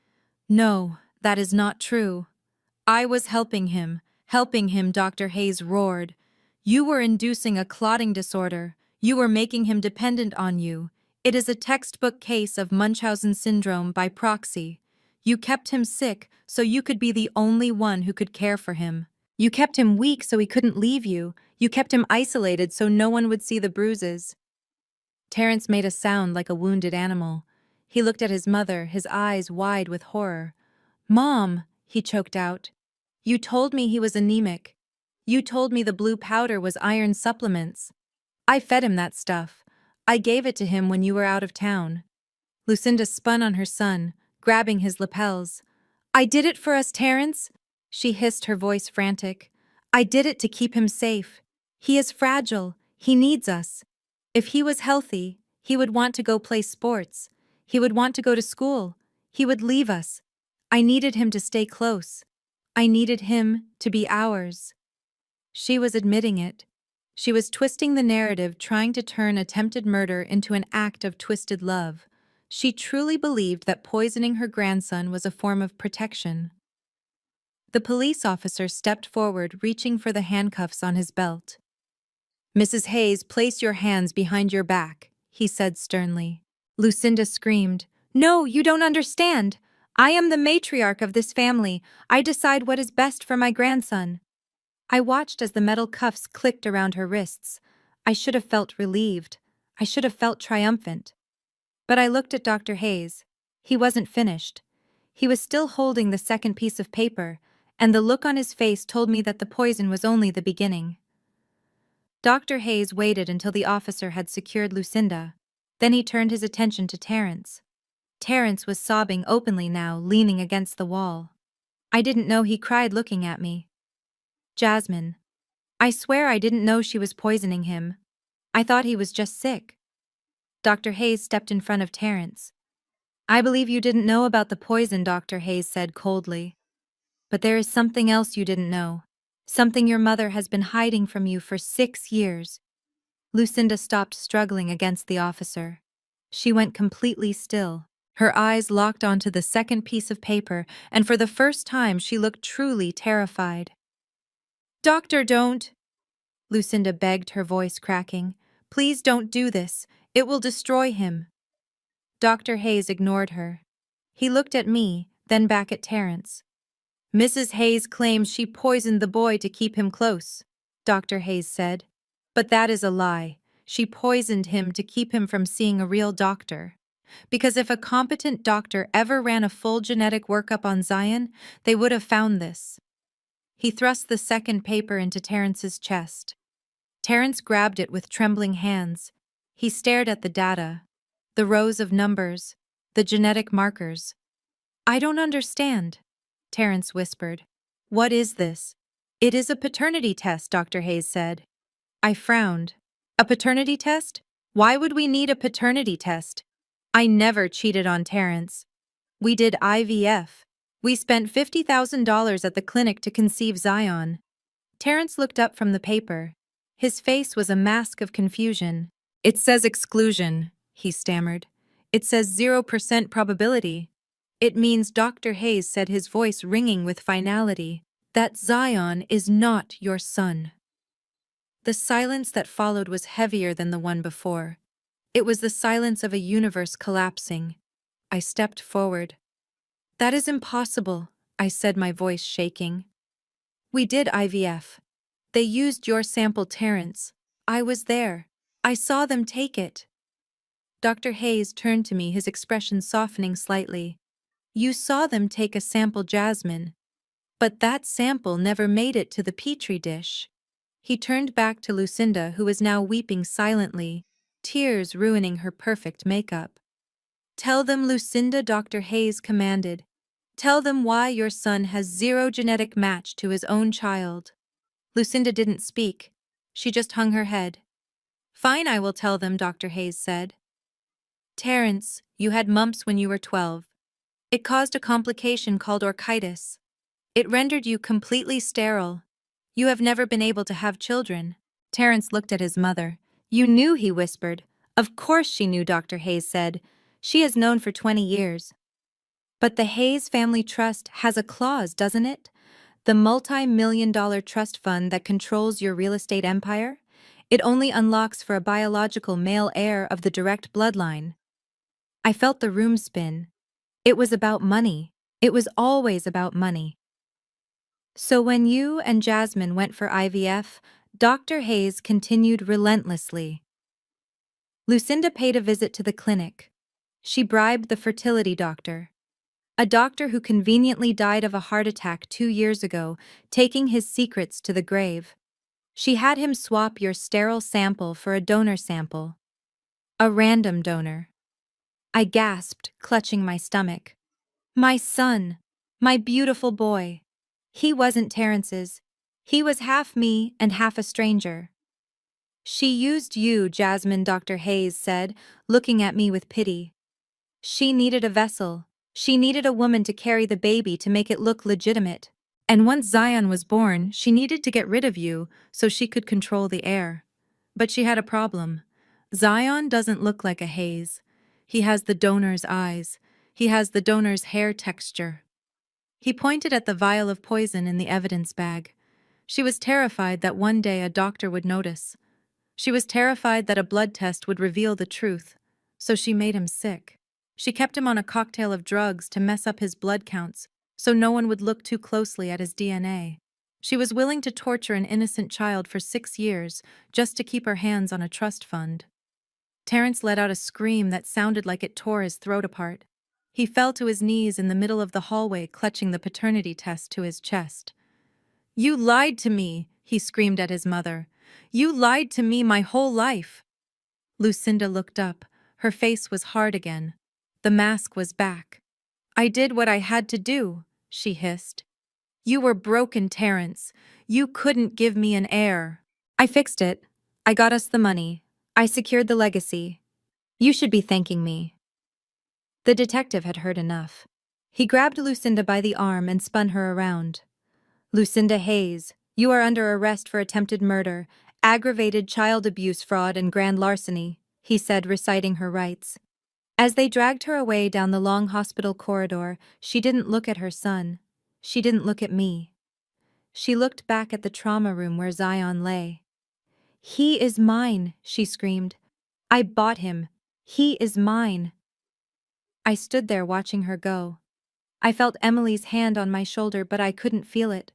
No, that is not true. I was helping him, Dr. Hayes roared. You were inducing a clotting disorder. You were making him dependent on you. It is a textbook case of Munchausen syndrome by proxy. You kept him sick so you could be the only one who could care for him. You kept him weak so he couldn't leave you. You kept him isolated so no one would see the bruises. Terence made a sound like a wounded animal. He looked at his mother, his eyes wide with horror. Mom, he choked out. You told me he was anemic. You told me the blue powder was iron supplements. I fed him that stuff. I gave it to him when you were out of town. Lucinda spun on her son, grabbing his lapels. I did it for us, Terence, she hissed, her voice frantic. I did it to keep him safe. He is fragile. He needs us. If he was healthy, he would want to go play sports. He would want to go to school. He would leave us. I needed him to stay close. I needed him to be ours. She was admitting it. She was twisting the narrative, trying to turn attempted murder into an act of twisted love. She truly believed that poisoning her grandson was a form of protection. The police officer stepped forward, reaching for the handcuffs on his belt. Mrs. Hayes, place your hands behind your back, he said sternly. Lucinda screamed, No, you don't understand. I am the matriarch of this family. I decide what is best for my grandson. I watched as the metal cuffs clicked around her wrists. I should have felt relieved. I should have felt triumphant. But I looked at Dr. Hayes. He wasn't finished. He was still holding the second piece of paper, and the look on his face told me that the poison was only the beginning. Dr. Hayes waited until the officer had secured Lucinda. Then he turned his attention to Terence. Terence was sobbing openly now, leaning against the wall. I didn't know he cried looking at me. Jasmine. I swear I didn't know she was poisoning him. I thought he was just sick. Dr. Hayes stepped in front of Terence. I believe you didn't know about the poison, Dr. Hayes said coldly. But there is something else you didn't know. Something your mother has been hiding from you for 6 years. Lucinda stopped struggling against the officer. She went completely still. Her eyes locked onto the second piece of paper, and for the first time she looked truly terrified. Doctor, don't! Lucinda begged, her voice cracking. Please don't do this. It will destroy him. Dr. Hayes ignored her. He looked at me, then back at Terence. Mrs. Hayes claims she poisoned the boy to keep him close, Dr. Hayes said. But that is a lie. She poisoned him to keep him from seeing a real doctor. Because if a competent doctor ever ran a full genetic workup on Zion, they would have found this. He thrust the second paper into Terence's chest. Terence grabbed it with trembling hands. He stared at the data, the rows of numbers, the genetic markers. I don't understand, Terence whispered. What is this? It is a paternity test, Dr. Hayes said. I frowned. A paternity test? Why would we need a paternity test? I never cheated on Terence. We did IVF. We spent $50,000 at the clinic to conceive Zion. Terence looked up from the paper. His face was a mask of confusion. It says exclusion, he stammered. It says 0% probability. It means, Dr. Hayes said, his voice ringing with finality, that Zion is not your son. The silence that followed was heavier than the one before. It was the silence of a universe collapsing. I stepped forward. That is impossible, I said, my voice shaking. We did IVF. They used your sample, Terence. I was there. I saw them take it. Dr. Hayes turned to me, his expression softening slightly. You saw them take a sample, Jasmine. But that sample never made it to the petri dish. He turned back to Lucinda, who was now weeping silently, tears ruining her perfect makeup. Tell them, Lucinda, Dr. Hayes commanded. Tell them why your son has zero genetic match to his own child. Lucinda didn't speak. She just hung her head. Fine, I will tell them, Dr. Hayes said. Terence, you had mumps when you were 12. It caused a complication called orchitis. It rendered you completely sterile. You have never been able to have children. Terence looked at his mother. You knew, he whispered. Of course she knew, Dr. Hayes said. She has known for 20 years. But the Hayes Family Trust has a clause, doesn't it? The multi-million-dollar trust fund that controls your real estate empire? It only unlocks for a biological male heir of the direct bloodline. I felt the room spin. It was about money. It was always about money. So when you and Jasmine went for IVF, Dr. Hayes continued relentlessly. Lucinda paid a visit to the clinic. She bribed the fertility doctor. A doctor who conveniently died of a heart attack 2 years ago, taking his secrets to the grave. She had him swap your sterile sample for a donor sample. A random donor. I gasped, clutching my stomach. My son! My beautiful boy! He wasn't Terrence's. He was half me and half a stranger. She used you, Jasmine, Dr. Hayes said, looking at me with pity. She needed a vessel. She needed a woman to carry the baby to make it look legitimate. And once Zion was born, she needed to get rid of you so she could control the heir. But she had a problem. Zion doesn't look like a Hayes. He has the donor's eyes. He has the donor's hair texture. He pointed at the vial of poison in the evidence bag. She was terrified that one day a doctor would notice. She was terrified that a blood test would reveal the truth. So she made him sick. She kept him on a cocktail of drugs to mess up his blood counts, so no one would look too closely at his DNA. She was willing to torture an innocent child for 6 years just to keep her hands on a trust fund. Terrence let out a scream that sounded like it tore his throat apart. He fell to his knees in the middle of the hallway, clutching the paternity test to his chest. "You lied to me," he screamed at his mother. "You lied to me my whole life." Lucinda looked up. Her face was hard again. The mask was back. "I did what I had to do," she hissed. "You were broken, Terrence. You couldn't give me an heir." "I fixed it. I got us the money. I secured the legacy. You should be thanking me." The detective had heard enough. He grabbed Lucinda by the arm and spun her around. "Lucinda Hayes, you are under arrest for attempted murder, aggravated child abuse fraud and grand larceny," he said, reciting her rights. As they dragged her away down the long hospital corridor, she didn't look at her son. She didn't look at me. She looked back at the trauma room where Zion lay. "He is mine," she screamed. "I bought him. He is mine." I stood there watching her go. I felt Emily's hand on my shoulder, but I couldn't feel it.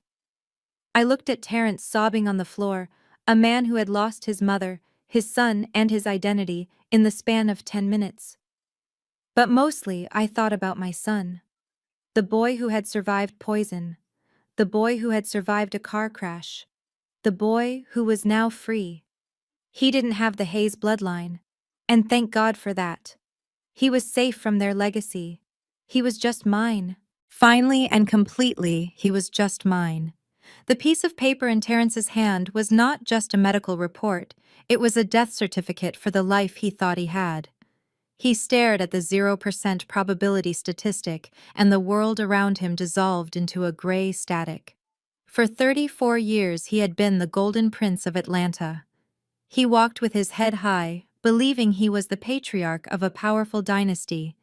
I looked at Terrence sobbing on the floor, a man who had lost his mother, his son, and his identity in the span of 10 minutes. But mostly, I thought about my son. The boy who had survived poison. The boy who had survived a car crash. The boy who was now free. He didn't have the Hayes bloodline. And thank God for that. He was safe from their legacy. He was just mine. Finally and completely, he was just mine. The piece of paper in Terrence's hand was not just a medical report, it was a death certificate for the life he thought he had. He stared at the 0% probability statistic, and the world around him dissolved into a gray static. For 34 years he had been the Golden Prince of Atlanta. He walked with his head high, believing he was the patriarch of a powerful dynasty.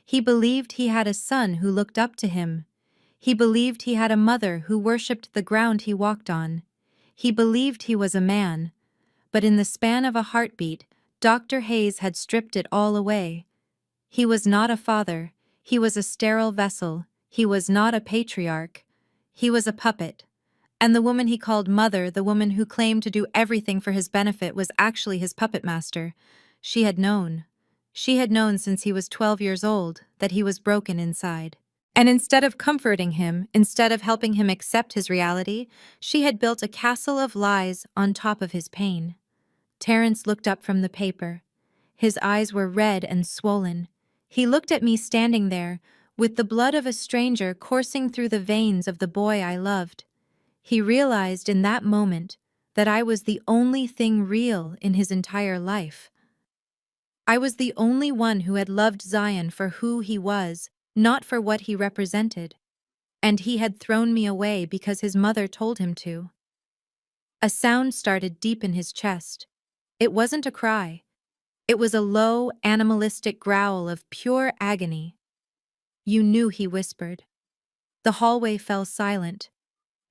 He believed he had a son who looked up to him. He believed he had a mother who worshipped the ground he walked on. He believed he was a man. But in the span of a heartbeat, Dr. Hayes had stripped it all away. He was not a father. He was a sterile vessel. He was not a patriarch. He was a puppet. And the woman he called mother, the woman who claimed to do everything for his benefit, was actually his puppet master. She had known. She had known since he was 12 years old that he was broken inside. And instead of comforting him, instead of helping him accept his reality, she had built a castle of lies on top of his pain. Terrence looked up from the paper. His eyes were red and swollen. He looked at me standing there, with the blood of a stranger coursing through the veins of the boy I loved. He realized in that moment that I was the only thing real in his entire life. I was the only one who had loved Zion for who he was, not for what he represented. And he had thrown me away because his mother told him to. A sound started deep in his chest. It wasn't a cry. It was a low, animalistic growl of pure agony. "You knew," he whispered. The hallway fell silent.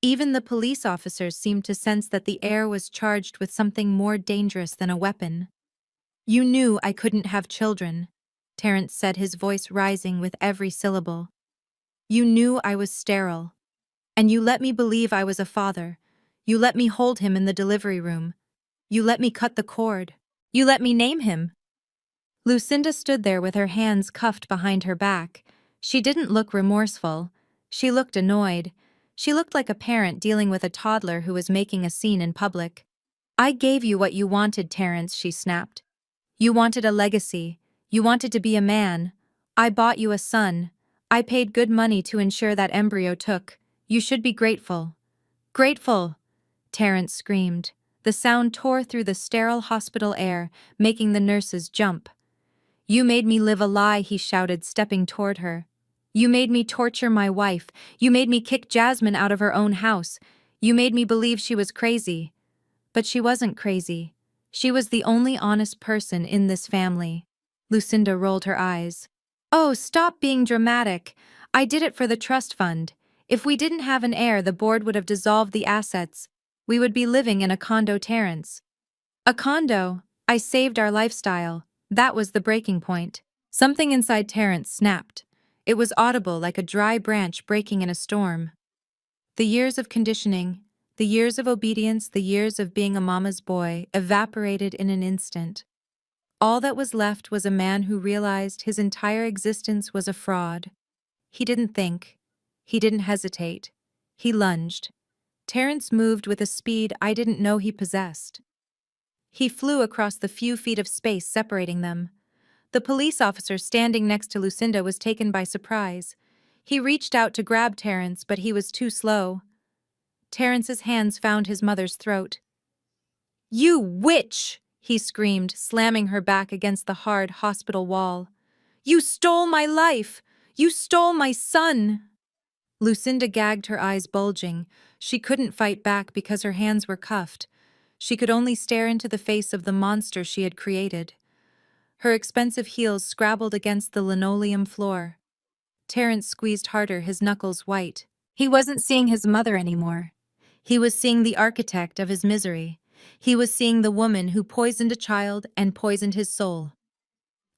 Even the police officers seemed to sense that the air was charged with something more dangerous than a weapon. "You knew I couldn't have children," Terrence said, his voice rising with every syllable. "You knew I was sterile. And you let me believe I was a father. You let me hold him in the delivery room. You let me cut the cord. You let me name him." Lucinda stood there with her hands cuffed behind her back. She didn't look remorseful. She looked annoyed. She looked like a parent dealing with a toddler who was making a scene in public. I gave you what you wanted, Terrence, she snapped. You wanted a legacy. You wanted to be a man. I bought you a son. I paid good money to ensure that embryo took. You should be grateful. Grateful! Terrence screamed. The sound tore through the sterile hospital air, making the nurses jump. You made me live a lie, he shouted, stepping toward her. You made me torture my wife. You made me kick Jasmine out of her own house. You made me believe she was crazy. But she wasn't crazy. She was the only honest person in this family. Lucinda rolled her eyes. Oh, stop being dramatic. I did it for the trust fund. If we didn't have an heir, the board would have dissolved the assets. We would be living in a condo, Terrence. A condo. I saved our lifestyle. That was the breaking point. Something inside Terrence snapped. It was audible like a dry branch breaking in a storm. The years of conditioning, the years of obedience, the years of being a mama's boy evaporated in an instant. All that was left was a man who realized his entire existence was a fraud. He didn't think. He didn't hesitate. He lunged. Terrence moved with a speed I didn't know he possessed. He flew across the few feet of space separating them. The police officer standing next to Lucinda was taken by surprise. He reached out to grab Terrence, but he was too slow. Terrence's hands found his mother's throat. You witch! He screamed, slamming her back against the hard hospital wall. You stole my life! You stole my son! Lucinda gagged, her eyes bulging. She couldn't fight back because her hands were cuffed. She could only stare into the face of the monster she had created. Her expensive heels scrabbled against the linoleum floor. Terrence squeezed harder, his knuckles white. He wasn't seeing his mother anymore. He was seeing the architect of his misery. He was seeing the woman who poisoned a child and poisoned his soul.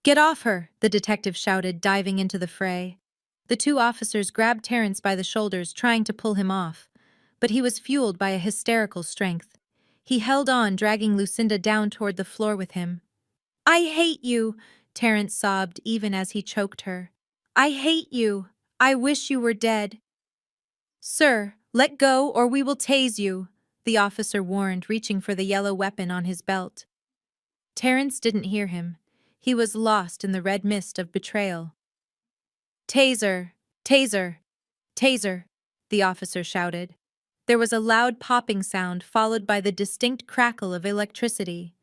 Get off her, the detective shouted, diving into the fray. The two officers grabbed Terrence by the shoulders, trying to pull him off. But he was fueled by a hysterical strength. He held on, dragging Lucinda down toward the floor with him. I hate you, Terrence sobbed even as he choked her. I hate you. I wish you were dead. Sir, let go or we will tase you, the officer warned, reaching for the yellow weapon on his belt. Terrence didn't hear him. He was lost in the red mist of betrayal. Taser! Taser! Taser! The officer shouted. There was a loud popping sound followed by the distinct crackle of electricity.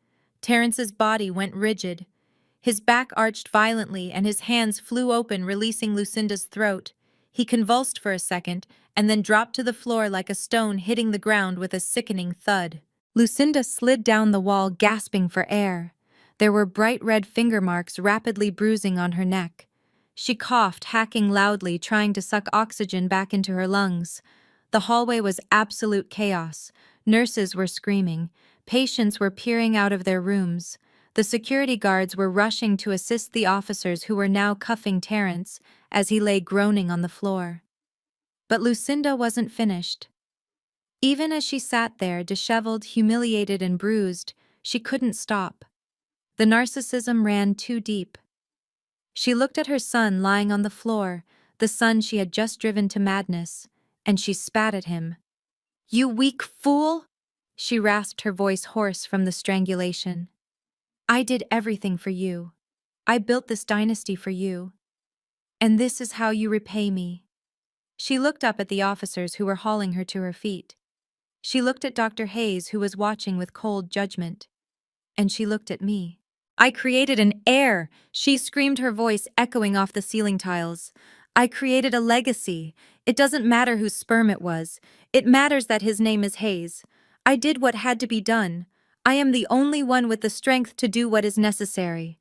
Terrence's body went rigid. His back arched violently and his hands flew open, releasing Lucinda's throat. He convulsed for a second and then dropped to the floor like a stone, hitting the ground with a sickening thud. Lucinda slid down the wall, gasping for air. There were bright red finger marks rapidly bruising on her neck. She coughed, hacking loudly, trying to suck oxygen back into her lungs. The hallway was absolute chaos. Nurses were screaming. Patients were peering out of their rooms. The security guards were rushing to assist the officers who were now cuffing Terrence as he lay groaning on the floor. But Lucinda wasn't finished. Even as she sat there, disheveled, humiliated, and bruised, she couldn't stop. The narcissism ran too deep. She looked at her son lying on the floor, the son she had just driven to madness, and she spat at him. You weak fool! She rasped, her voice hoarse from the strangulation. I did everything for you. I built this dynasty for you. And this is how you repay me. She looked up at the officers who were hauling her to her feet. She looked at Dr. Hayes, who was watching with cold judgment. And she looked at me. I created an heir, she screamed, her voice echoing off the ceiling tiles. I created a legacy. It doesn't matter whose sperm it was. It matters that his name is Hayes. I did what had to be done. I am the only one with the strength to do what is necessary.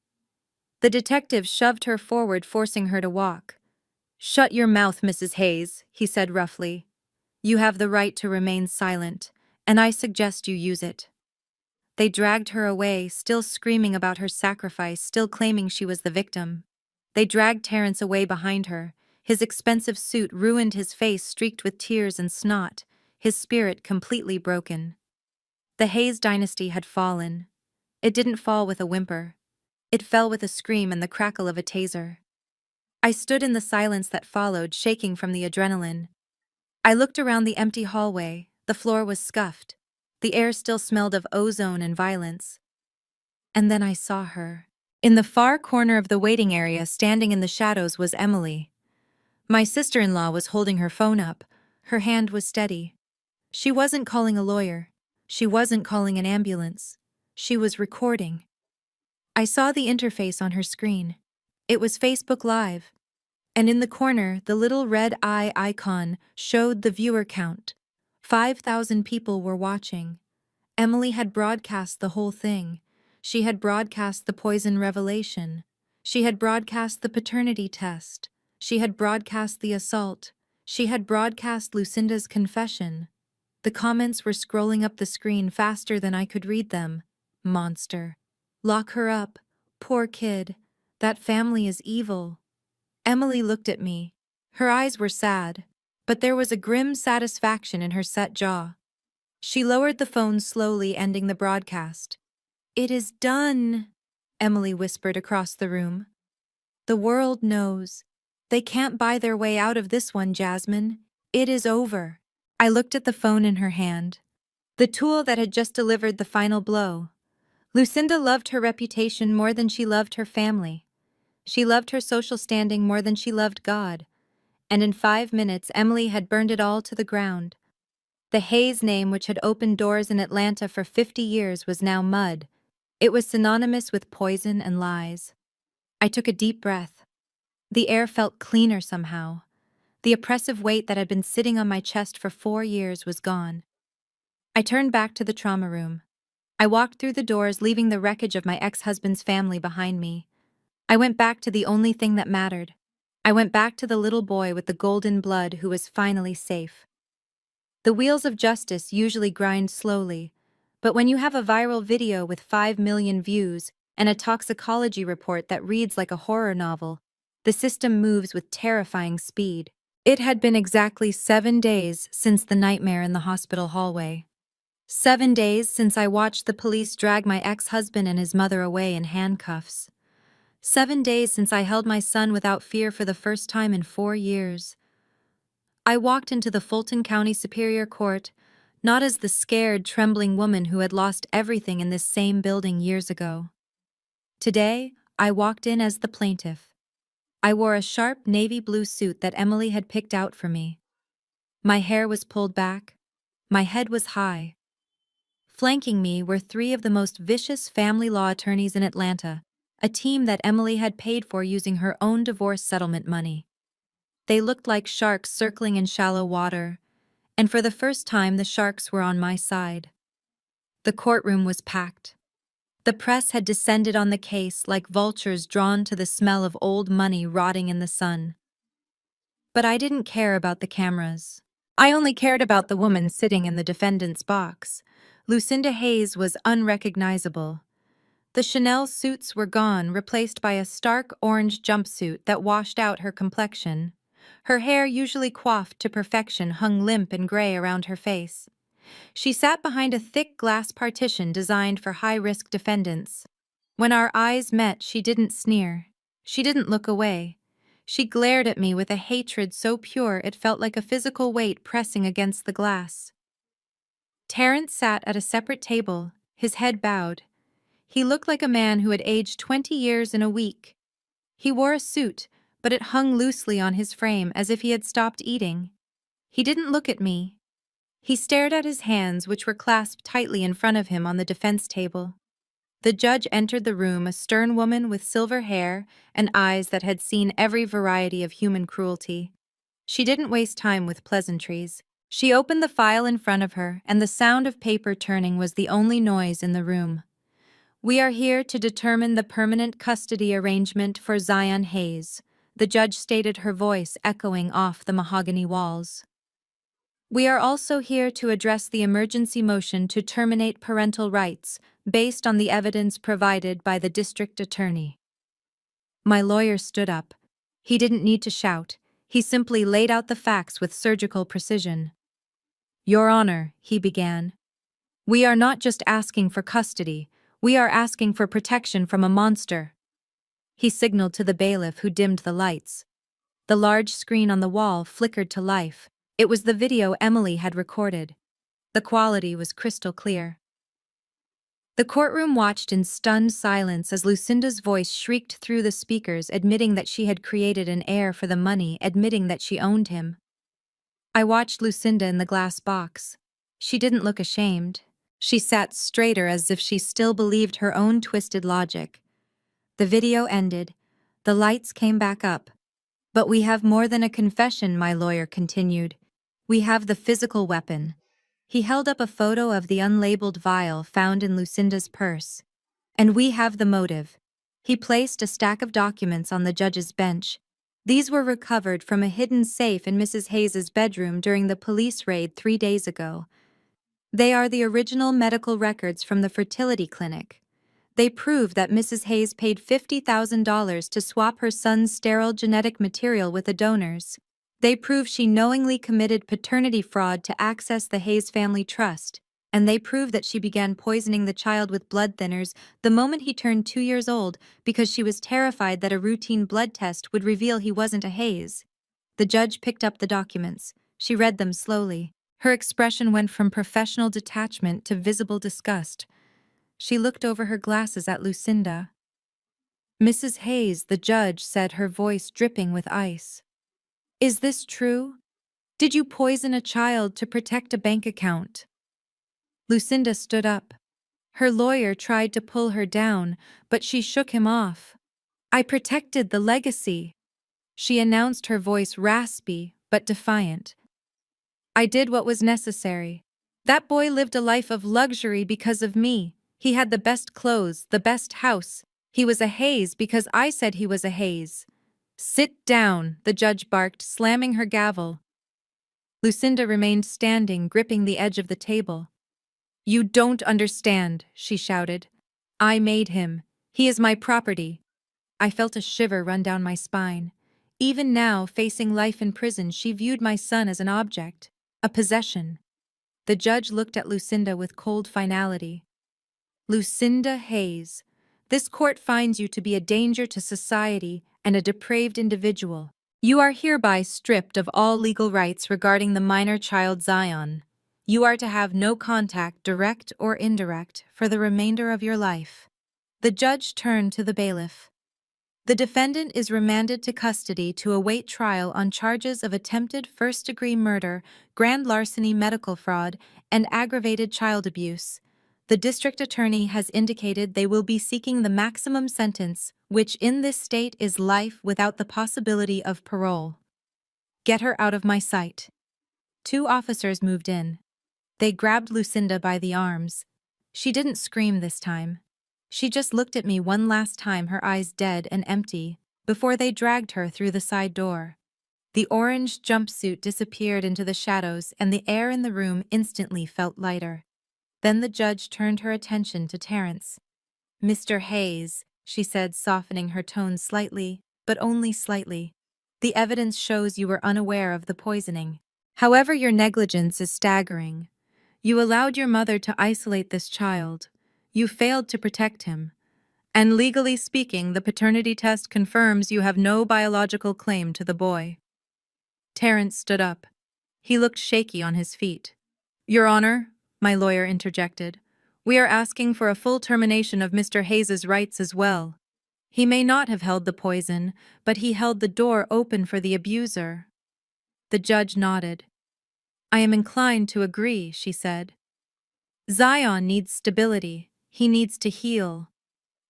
The detective shoved her forward, forcing her to walk. Shut your mouth, Mrs. Hayes, he said roughly. You have the right to remain silent, and I suggest you use it. They dragged her away, still screaming about her sacrifice, still claiming she was the victim. They dragged Terrence away behind her. His expensive suit ruined, his face streaked with tears and snot, his spirit completely broken. The Hayes dynasty had fallen. It didn't fall with a whimper. It fell with a scream and the crackle of a taser. I stood in the silence that followed, shaking from the adrenaline. I looked around the empty hallway. The floor was scuffed. The air still smelled of ozone and violence. And then I saw her. In the far corner of the waiting area, standing in the shadows, was Emily. My sister-in-law was holding her phone up. Her hand was steady. She wasn't calling a lawyer. She wasn't calling an ambulance. She was recording. I saw the interface on her screen. It was Facebook Live. And in the corner, the little red eye icon showed the viewer count. 5,000 people were watching. Emily had broadcast the whole thing. She had broadcast the poison revelation. She had broadcast the paternity test. She had broadcast the assault. She had broadcast Lucinda's confession. The comments were scrolling up the screen faster than I could read them. Monster. Lock her up. Poor kid. That family is evil. Emily looked at me. Her eyes were sad, but there was a grim satisfaction in her set jaw. She lowered the phone slowly, ending the broadcast. "It is done," Emily whispered across the room. "The world knows. They can't buy their way out of this one, Jasmine. It is over." I looked at the phone in her hand, the tool that had just delivered the final blow. Lucinda loved her reputation more than she loved her family. She loved her social standing more than she loved God. And in 5 minutes, Emily had burned it all to the ground. The Hayes name, which had opened doors in Atlanta for 50 years, was now mud. It was synonymous with poison and lies. I took a deep breath. The air felt cleaner somehow. The oppressive weight that had been sitting on my chest for 4 years was gone. I turned back to the trauma room. I walked through the doors, leaving the wreckage of my ex-husband's family behind me. I went back to the only thing that mattered. I went back to the little boy with the golden blood who was finally safe. The wheels of justice usually grind slowly, but when you have a viral video with 5 million views and a toxicology report that reads like a horror novel, the system moves with terrifying speed. It had been exactly 7 days since the nightmare in the hospital hallway. 7 days since I watched the police drag my ex-husband and his mother away in handcuffs. 7 days since I held my son without fear for the first time in 4 years. I walked into the Fulton County Superior Court, not as the scared, trembling woman who had lost everything in this same building years ago. Today, I walked in as the plaintiff. I wore a sharp navy blue suit that Emily had picked out for me. My hair was pulled back. My head was high. Flanking me were 3 of the most vicious family law attorneys in Atlanta, a team that Emily had paid for using her own divorce settlement money. They looked like sharks circling in shallow water, and for the first time the sharks were on my side. The courtroom was packed. The press had descended on the case like vultures drawn to the smell of old money rotting in the sun. But I didn't care about the cameras. I only cared about the woman sitting in the defendant's box. Lucinda Hayes was unrecognizable. The Chanel suits were gone, replaced by a stark orange jumpsuit that washed out her complexion. Her hair, usually coiffed to perfection, hung limp and gray around her face. She sat behind a thick glass partition designed for high-risk defendants. When our eyes met, she didn't sneer. She didn't look away. She glared at me with a hatred so pure it felt like a physical weight pressing against the glass. Terrence sat at a separate table, his head bowed. He looked like a man who had aged 20 years in a week. He wore a suit, but it hung loosely on his frame as if he had stopped eating. He didn't look at me. He stared at his hands, which were clasped tightly in front of him on the defense table. The judge entered the room, a stern woman with silver hair and eyes that had seen every variety of human cruelty. She didn't waste time with pleasantries. She opened the file in front of her, and the sound of paper turning was the only noise in the room. "We are here to determine the permanent custody arrangement for Zion Hayes," the judge stated, her voice echoing off the mahogany walls. "We are also here to address the emergency motion to terminate parental rights based on the evidence provided by the district attorney." My lawyer stood up. He didn't need to shout. He simply laid out the facts with surgical precision. "Your Honor," he began, "we are not just asking for custody. We are asking for protection from a monster." He signaled to the bailiff, who dimmed the lights. The large screen on the wall flickered to life. It was the video Emily had recorded. The quality was crystal clear. The courtroom watched in stunned silence as Lucinda's voice shrieked through the speakers, admitting that she had created an heir for the money, admitting that she owned him. I watched Lucinda in the glass box. She didn't look ashamed. She sat straighter as if she still believed her own twisted logic. The video ended. The lights came back up. "But we have more than a confession," my lawyer continued. "We have the physical weapon." He held up a photo of the unlabeled vial found in Lucinda's purse. "And we have the motive." He placed a stack of documents on the judge's bench. These were recovered from a hidden safe in Mrs. Hayes's bedroom during the police raid 3 days ago. They are the original medical records from the fertility clinic. They prove that Mrs. Hayes paid $50,000 to swap her son's sterile genetic material with a donor's. They prove she knowingly committed paternity fraud to access the Hayes family trust, and they prove that she began poisoning the child with blood thinners the moment he turned 2 years old because she was terrified that a routine blood test would reveal he wasn't a Hayes. The judge picked up the documents. She read them slowly. Her expression went from professional detachment to visible disgust. She looked over her glasses at Lucinda. "Mrs. Hayes," the judge said, her voice dripping with ice. "Is this true? Did you poison a child to protect a bank account?" Lucinda stood up. Her lawyer tried to pull her down, but she shook him off. "I protected the legacy," she announced, her voice raspy but defiant. "I did what was necessary. That boy lived a life of luxury because of me. He had the best clothes, the best house. He was a Hayes because I said he was a Hayes." "Sit down," the judge barked, slamming her gavel. Lucinda remained standing, gripping the edge of the table. "You don't understand," she shouted. "I made him. He is my property." I felt a shiver run down my spine. Even now, facing life in prison, she viewed my son as an object, a possession. The judge looked at Lucinda with cold finality. "Lucinda Hayes, this court finds you to be a danger to society and a depraved individual. You are hereby stripped of all legal rights regarding the minor child Zion. You are to have no contact, direct or indirect, for the remainder of your life." The judge turned to the bailiff. "The defendant is remanded to custody to await trial on charges of attempted first-degree murder, grand larceny, medical fraud, and aggravated child abuse. The district attorney has indicated they will be seeking the maximum sentence, which in this state is life without the possibility of parole. Get her out of my sight." 2 officers moved in. They grabbed Lucinda by the arms. She didn't scream this time. She just looked at me one last time, her eyes dead and empty, before they dragged her through the side door. The orange jumpsuit disappeared into the shadows, and the air in the room instantly felt lighter. Then the judge turned her attention to Terrence. "Mr. Hayes," she said, softening her tone slightly, but only slightly, "the evidence shows you were unaware of the poisoning. However, your negligence is staggering. You allowed your mother to isolate this child. You failed to protect him. And legally speaking, the paternity test confirms you have no biological claim to the boy." Terrence stood up. He looked shaky on his feet. "Your Honor," my lawyer interjected, "we are asking for a full termination of Mr. Hayes's rights as well. He may not have held the poison, but he held the door open for the abuser." The judge nodded. "I am inclined to agree," she said. "Zion needs stability. He needs to heal.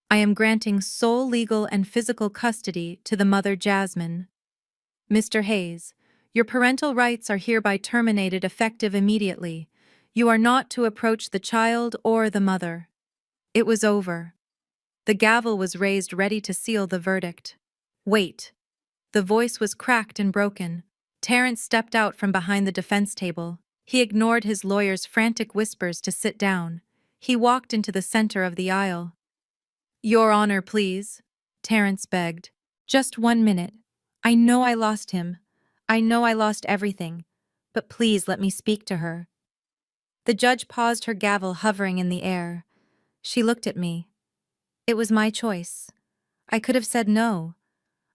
I am granting sole legal and physical custody to the mother, Jasmine. Mr. Hayes, your parental rights are hereby terminated effective immediately. You are not to approach the child or the mother." It was over. The gavel was raised, ready to seal the verdict. "Wait." The voice was cracked and broken. Terrence stepped out from behind the defense table. He ignored his lawyer's frantic whispers to sit down. He walked into the center of the aisle. "Your Honor, please," Terrence begged. "Just 1 minute. I know I lost him. I know I lost everything. But please let me speak to her." The judge paused, her gavel hovering in the air. She looked at me. It was my choice. I could have said no.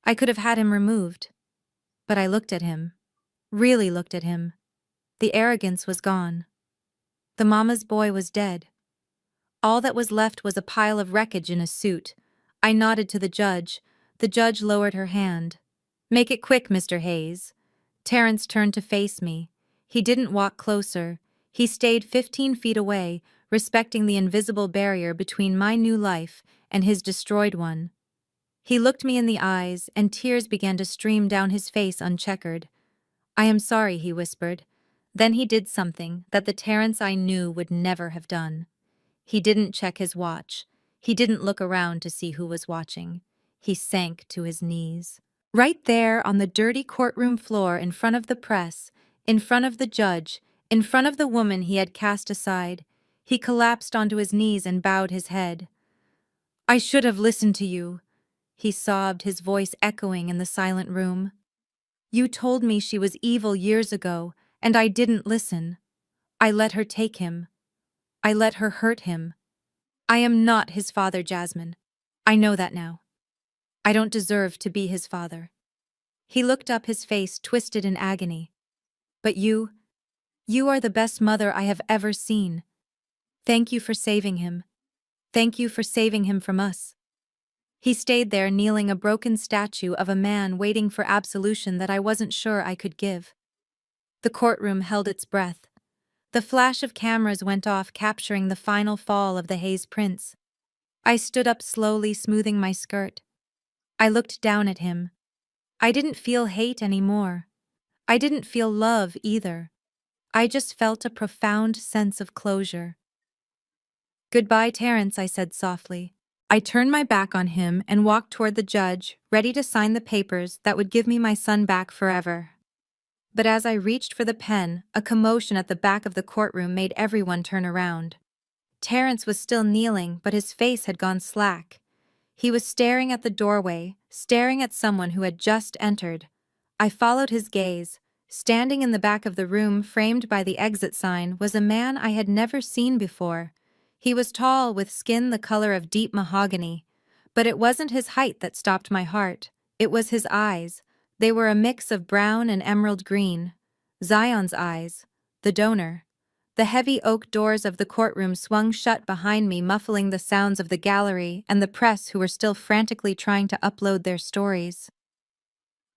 I could have had him removed. But I looked at him. Really looked at him. The arrogance was gone. The mama's boy was dead. All that was left was a pile of wreckage in a suit. I nodded to the judge. The judge lowered her hand. "Make it quick, Mr. Hayes." Terrence turned to face me. He didn't walk closer. He stayed 15 feet away, respecting the invisible barrier between my new life and his destroyed one. He looked me in the eyes, and tears began to stream down his face uncheckered. "I am sorry," he whispered. Then he did something that the Terrence I knew would never have done. He didn't check his watch. He didn't look around to see who was watching. He sank to his knees. Right there on the dirty courtroom floor in front of the press, in front of the judge, in front of the woman he had cast aside, he collapsed onto his knees and bowed his head. "I should have listened to you," he sobbed, his voice echoing in the silent room. "You told me she was evil years ago, and I didn't listen. I let her take him. I let her hurt him. I am not his father, Jasmine. I know that now. I don't deserve to be his father." He looked up, his face twisted in agony. "But you are the best mother I have ever seen. Thank you for saving him. Thank you for saving him from us." He stayed there, kneeling, a broken statue of a man waiting for absolution that I wasn't sure I could give. The courtroom held its breath. The flash of cameras went off, capturing the final fall of the Hayes prince. I stood up slowly, smoothing my skirt. I looked down at him. I didn't feel hate anymore. I didn't feel love either. I just felt a profound sense of closure. "Goodbye, Terrence," I said softly. I turned my back on him and walked toward the judge, ready to sign the papers that would give me my son back forever. But as I reached for the pen, a commotion at the back of the courtroom made everyone turn around. Terrence was still kneeling, but his face had gone slack. He was staring at the doorway, staring at someone who had just entered. I followed his gaze. Standing in the back of the room, framed by the exit sign, was a man I had never seen before. He was tall, with skin the color of deep mahogany. But it wasn't his height that stopped my heart. It was his eyes. They were a mix of brown and emerald green. Zion's eyes. The donor. The heavy oak doors of the courtroom swung shut behind me, muffling the sounds of the gallery and the press, who were still frantically trying to upload their stories.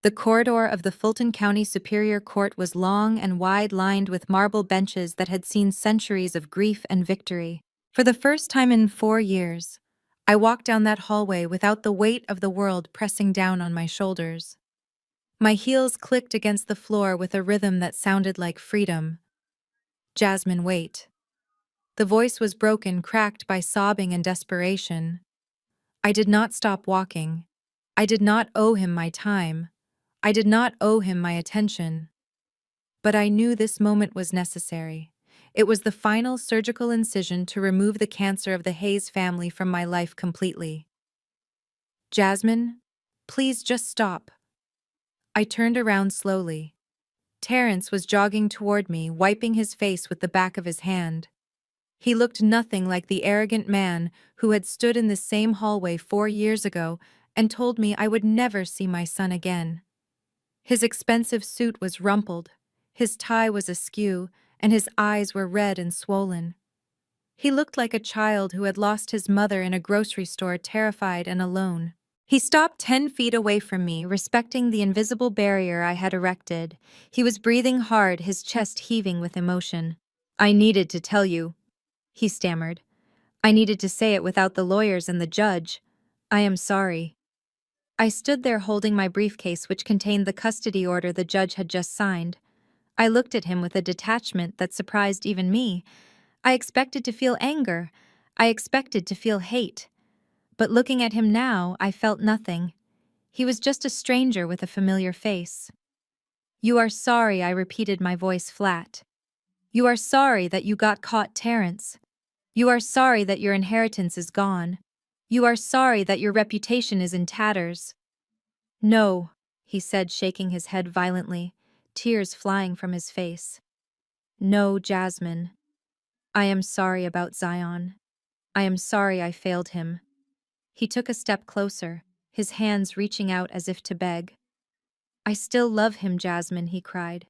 The corridor of the Fulton County Superior Court was long and wide, lined with marble benches that had seen centuries of grief and victory. For the first time in 4 years, I walked down that hallway without the weight of the world pressing down on my shoulders. My heels clicked against the floor with a rhythm that sounded like freedom. "Jasmine, wait." The voice was broken, cracked by sobbing and desperation. I did not stop walking. I did not owe him my time. I did not owe him my attention. But I knew this moment was necessary. It was the final surgical incision to remove the cancer of the Hayes family from my life completely. "Jasmine, please just stop." I turned around slowly. Terrence was jogging toward me, wiping his face with the back of his hand. He looked nothing like the arrogant man who had stood in the same hallway 4 years ago and told me I would never see my son again. His expensive suit was rumpled, his tie was askew, and his eyes were red and swollen. He looked like a child who had lost his mother in a grocery store, terrified and alone. He stopped 10 feet away from me, respecting the invisible barrier I had erected. He was breathing hard, his chest heaving with emotion. "I needed to tell you," he stammered. "I needed to say it without the lawyers and the judge. I am sorry." I stood there holding my briefcase, which contained the custody order the judge had just signed. I looked at him with a detachment that surprised even me. I expected to feel anger. I expected to feel hate. But looking at him now, I felt nothing. He was just a stranger with a familiar face. "You are sorry," I repeated, my voice flat. "You are sorry that you got caught, Terrence. You are sorry that your inheritance is gone. You are sorry that your reputation is in tatters." "No," he said, shaking his head violently, tears flying from his face. "No, Jasmine. I am sorry about Zion. I am sorry I failed him." He took a step closer, his hands reaching out as if to beg. "I still love him, Jasmine," he cried.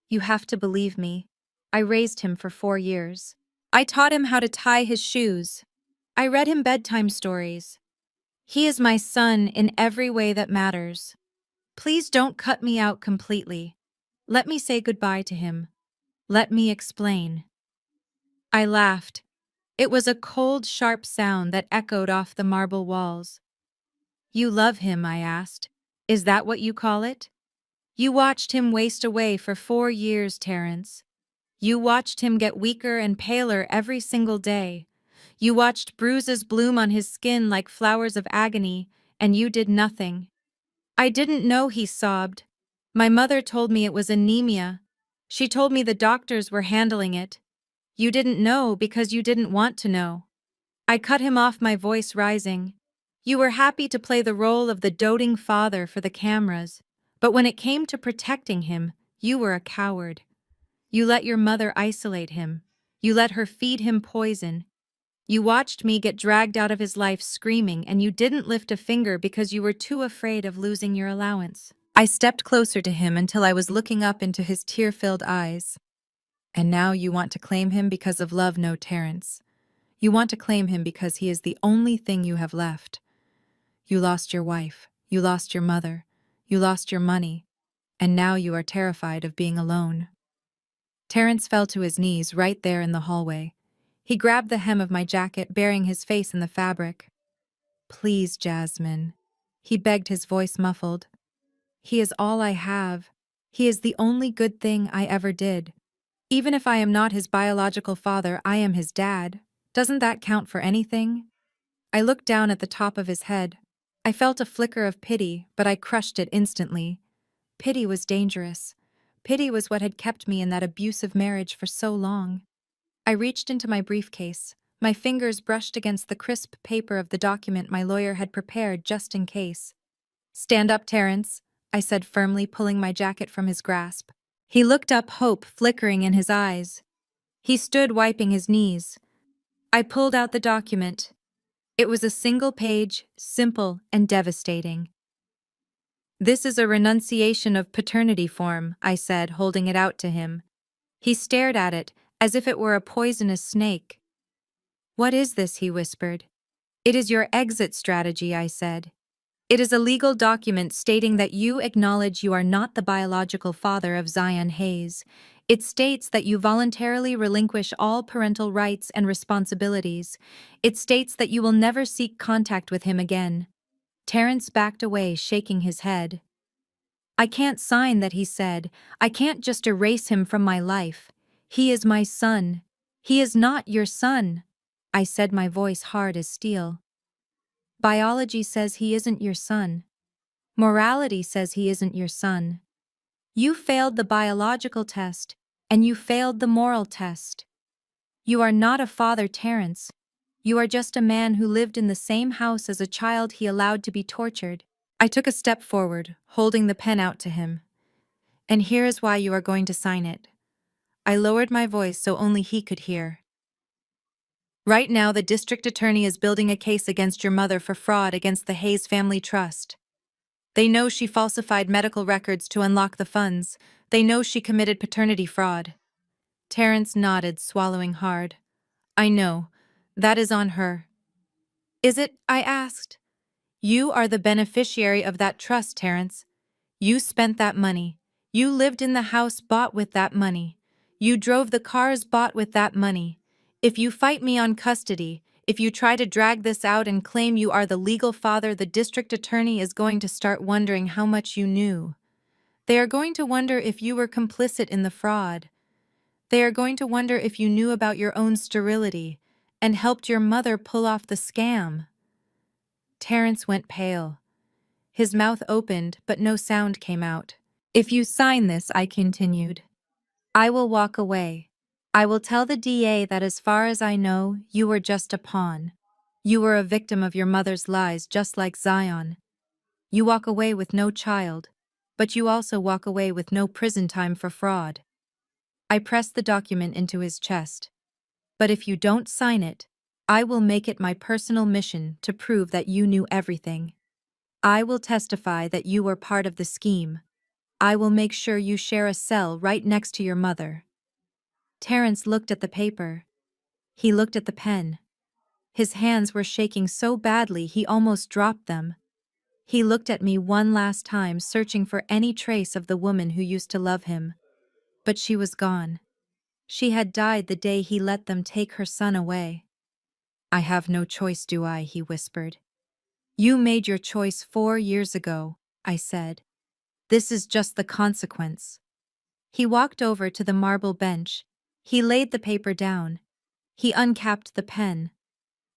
"You have to believe me. I raised him for 4 years. I taught him how to tie his shoes. I read him bedtime stories. He is my son in every way that matters. Please don't cut me out completely. Let me say goodbye to him. Let me explain." I laughed. It was a cold, sharp sound that echoed off the marble walls. "You love him?" I asked. "Is that what you call it?" "You watched him waste away for 4 years, Terence. You watched him get weaker and paler every single day. You watched bruises bloom on his skin like flowers of agony, and you did nothing." "I didn't know," he sobbed. "My mother told me it was anemia. She told me the doctors were handling it. You didn't know because you didn't want to know." I cut him off, my voice rising. "You were happy to play the role of the doting father for the cameras, but when it came to protecting him, you were a coward. You let your mother isolate him. You let her feed him poison. You watched me get dragged out of his life screaming, and you didn't lift a finger because you were too afraid of losing your allowance." I stepped closer to him until I was looking up into his tear-filled eyes. "And now you want to claim him because of love, no, Terence. You want to claim him because he is the only thing you have left. You lost your wife, you lost your mother, you lost your money, and now you are terrified of being alone." Terence fell to his knees right there in the hallway. He grabbed the hem of my jacket, burying his face in the fabric. "Please, Jasmine," he begged, his voice muffled. "He is all I have. He is the only good thing I ever did. Even if I am not his biological father, I am his dad. Doesn't that count for anything?" I looked down at the top of his head. I felt a flicker of pity, but I crushed it instantly. Pity was dangerous. Pity was what had kept me in that abusive marriage for so long. I reached into my briefcase. My fingers brushed against the crisp paper of the document my lawyer had prepared just in case. "Stand up, Terence," I said firmly, pulling my jacket from his grasp. He looked up, hope flickering in his eyes. He stood, wiping his knees. I pulled out the document. It was a single page, simple and devastating. "This is a renunciation of paternity form," I said, holding it out to him. He stared at it, as if it were a poisonous snake. "What is this?" he whispered. "It is your exit strategy," I said. "It is a legal document stating that you acknowledge you are not the biological father of Zion Hayes. It states that you voluntarily relinquish all parental rights and responsibilities. It states that you will never seek contact with him again." Terence backed away, shaking his head. "I can't sign that," he said. "I can't just erase him from my life. He is my son. He is not your son," I said, my voice hard as steel. "Biology says he isn't your son. Morality says he isn't your son. You failed the biological test, and you failed the moral test. You are not a father, Terence. You are just a man who lived in the same house as a child he allowed to be tortured." I took a step forward, holding the pen out to him. "And here is why you are going to sign it." I lowered my voice so only he could hear. "Right now, the district attorney is building a case against your mother for fraud against the Hayes Family Trust. They know she falsified medical records to unlock the funds. They know she committed paternity fraud." Terence nodded, swallowing hard. "I know. That is on her." "Is it?" I asked. "You are the beneficiary of that trust, Terence. You spent that money. You lived in the house bought with that money. You drove the cars bought with that money. If you fight me on custody, if you try to drag this out and claim you are the legal father, the district attorney is going to start wondering how much you knew. They are going to wonder if you were complicit in the fraud. They are going to wonder if you knew about your own sterility and helped your mother pull off the scam." Terence went pale. His mouth opened, but no sound came out. "If you sign this," I continued, "I will walk away. I will tell the DA that as far as I know, you were just a pawn. You were a victim of your mother's lies, just like Zion. You walk away with no child, but you also walk away with no prison time for fraud." I pressed the document into his chest. "But if you don't sign it, I will make it my personal mission to prove that you knew everything. I will testify that you were part of the scheme. I will make sure you share a cell right next to your mother. Terrence looked at the paper. He looked at the pen. His hands were shaking so badly he almost dropped them. He looked at me one last time, searching for any trace of the woman who used to love him. But she was gone. She had died the day he let them take her son away. I have no choice, do I? He whispered. You made your choice 4 years ago, I said. This is just the consequence. He walked over to the marble bench. He laid the paper down. He uncapped the pen.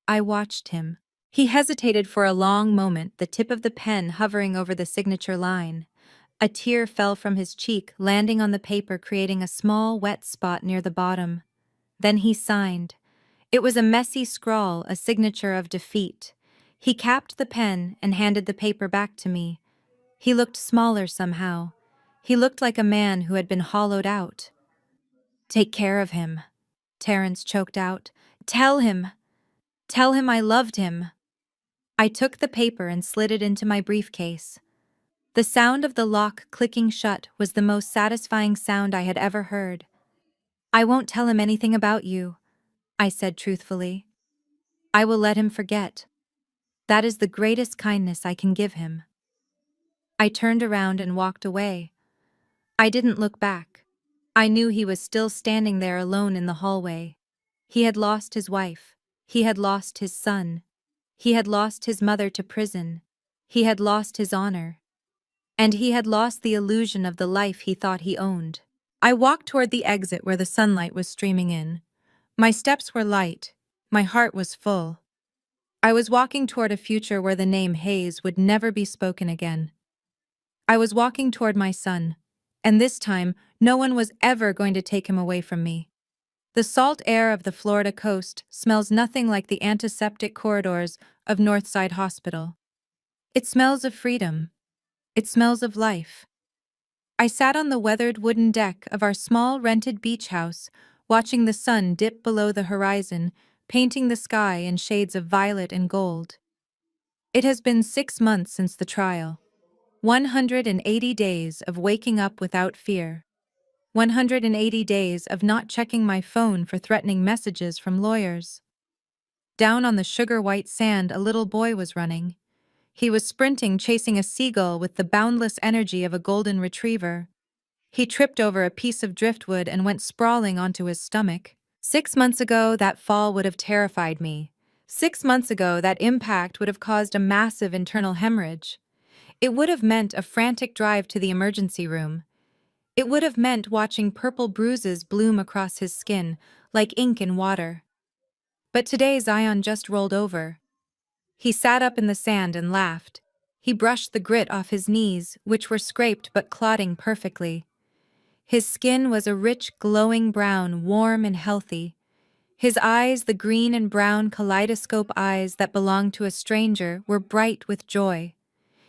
I watched him. He hesitated for a long moment, the tip of the pen hovering over the signature line. A tear fell from his cheek, landing on the paper, creating a small, wet spot near the bottom. Then he signed. It was a messy scrawl, a signature of defeat. He capped the pen and handed the paper back to me. He looked smaller somehow. He looked like a man who had been hollowed out. Take care of him, Terrence choked out. Tell him I loved him. I took the paper and slid it into my briefcase. The sound of the lock clicking shut was the most satisfying sound I had ever heard. I won't tell him anything about you, I said truthfully. I will let him forget. That is the greatest kindness I can give him. I turned around and walked away. I didn't look back. I knew he was still standing there alone in the hallway. He had lost his wife. He had lost his son. He had lost his mother to prison. He had lost his honor. And he had lost the illusion of the life he thought he owned. I walked toward the exit where the sunlight was streaming in. My steps were light. My heart was full. I was walking toward a future where the name Hayes would never be spoken again. I was walking toward my son, and this time, no one was ever going to take him away from me. The salt air of the Florida coast smells nothing like the antiseptic corridors of Northside Hospital. It smells of freedom. It smells of life. I sat on the weathered wooden deck of our small rented beach house, watching the sun dip below the horizon, painting the sky in shades of violet and gold. It has been 6 months since the trial. 180 days of waking up without fear. 180 days of not checking my phone for threatening messages from lawyers. Down on the sugar-white sand, a little boy was running. He was sprinting, chasing a seagull with the boundless energy of a golden retriever. He tripped over a piece of driftwood and went sprawling onto his stomach. 6 months ago, that fall would have terrified me. 6 months ago, that impact would have caused a massive internal hemorrhage. It would have meant a frantic drive to the emergency room. It would have meant watching purple bruises bloom across his skin, like ink in water. But today Zion just rolled over. He sat up in the sand and laughed. He brushed the grit off his knees, which were scraped but clotting perfectly. His skin was a rich, glowing brown, warm and healthy. His eyes, the green and brown kaleidoscope eyes that belonged to a stranger, were bright with joy.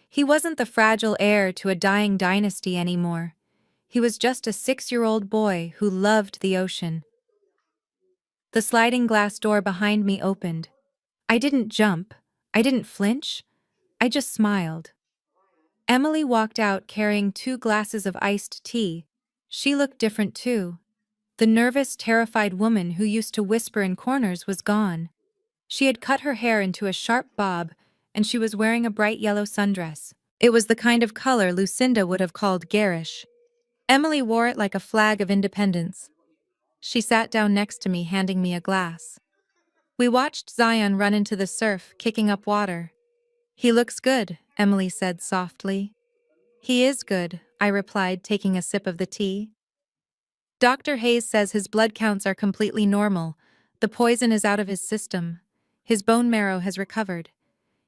He wasn't the fragile heir to a dying dynasty anymore. He was just a 6-year-old boy who loved the ocean. The sliding glass door behind me opened. I didn't jump. I didn't flinch. I just smiled. Emily walked out carrying 2 glasses of iced tea. She looked different too. The nervous, terrified woman who used to whisper in corners was gone. She had cut her hair into a sharp bob, and she was wearing a bright yellow sundress. It was the kind of color Lucinda would have called garish. Emily wore it like a flag of independence. She sat down next to me, handing me a glass. We watched Zion run into the surf, kicking up water. He looks good, Emily said softly. He is good, I replied, taking a sip of the tea. Dr. Hayes says his blood counts are completely normal. The poison is out of his system. His bone marrow has recovered.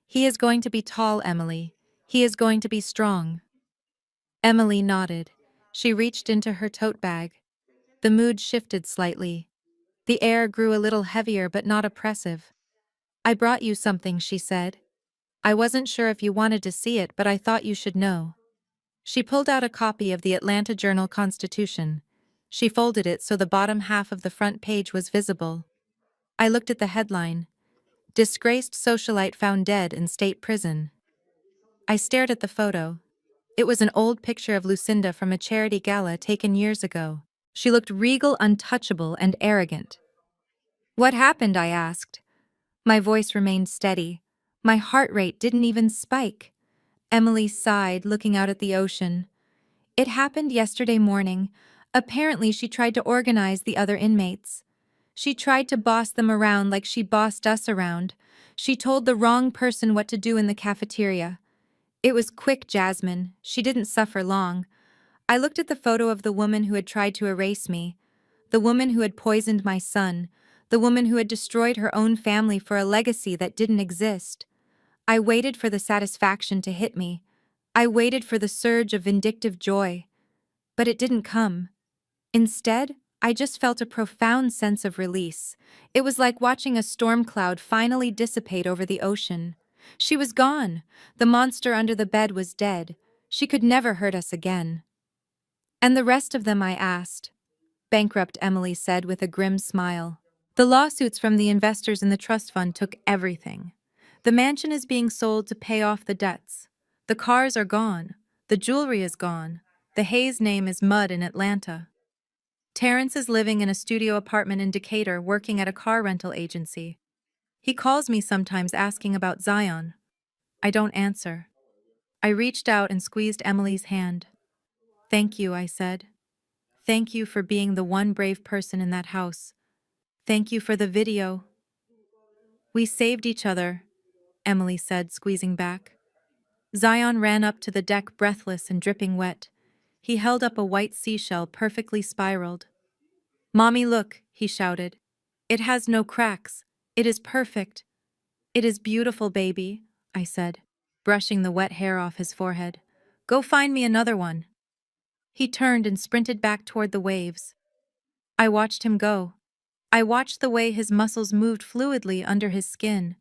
He is going to be tall, Emily. He is going to be strong. Emily nodded. She reached into her tote bag. The mood shifted slightly. The air grew a little heavier but not oppressive. I brought you something, she said. I wasn't sure if you wanted to see it, but I thought you should know. She pulled out a copy of the Atlanta Journal-Constitution. She folded it so the bottom half of the front page was visible. I looked at the headline, "Disgraced Socialite Found Dead in State Prison." I stared at the photo. It was an old picture of Lucinda from a charity gala taken years ago. She looked regal, untouchable, and arrogant. "What happened?" I asked. My voice remained steady. My heart rate didn't even spike. Emily sighed, looking out at the ocean. "It happened yesterday morning. Apparently, she tried to organize the other inmates. She tried to boss them around like she bossed us around. She told the wrong person what to do in the cafeteria. It was quick, Jasmine. She didn't suffer long." I looked at the photo of the woman who had tried to erase me, the woman who had poisoned my son, the woman who had destroyed her own family for a legacy that didn't exist. I waited for the satisfaction to hit me. I waited for the surge of vindictive joy. But it didn't come. Instead, I just felt a profound sense of release. It was like watching a storm cloud finally dissipate over the ocean. She was gone. The monster under the bed was dead. She could never hurt us again. "And the rest of them?" I asked. Bankrupt, Emily said with a grim smile. "The lawsuits from the investors in the trust fund took everything. The mansion is being sold to pay off the debts. The cars are gone. The jewelry is gone. The Hayes name is mud in Atlanta. Terrence is living in a studio apartment in Decatur working at a car rental agency. He calls me sometimes asking about Zion. I don't answer." I reached out and squeezed Emily's hand. "Thank you," I said. "Thank you for being the one brave person in that house. Thank you for the video." "We saved each other," Emily said, squeezing back. Zion ran up to the deck breathless and dripping wet. He held up a white seashell perfectly spiraled. "Mommy, look," he shouted. "It has no cracks. It is perfect." "It is beautiful, baby," I said, brushing the wet hair off his forehead. "Go find me another one." He turned and sprinted back toward the waves. I watched him go. I watched the way his muscles moved fluidly under his skin.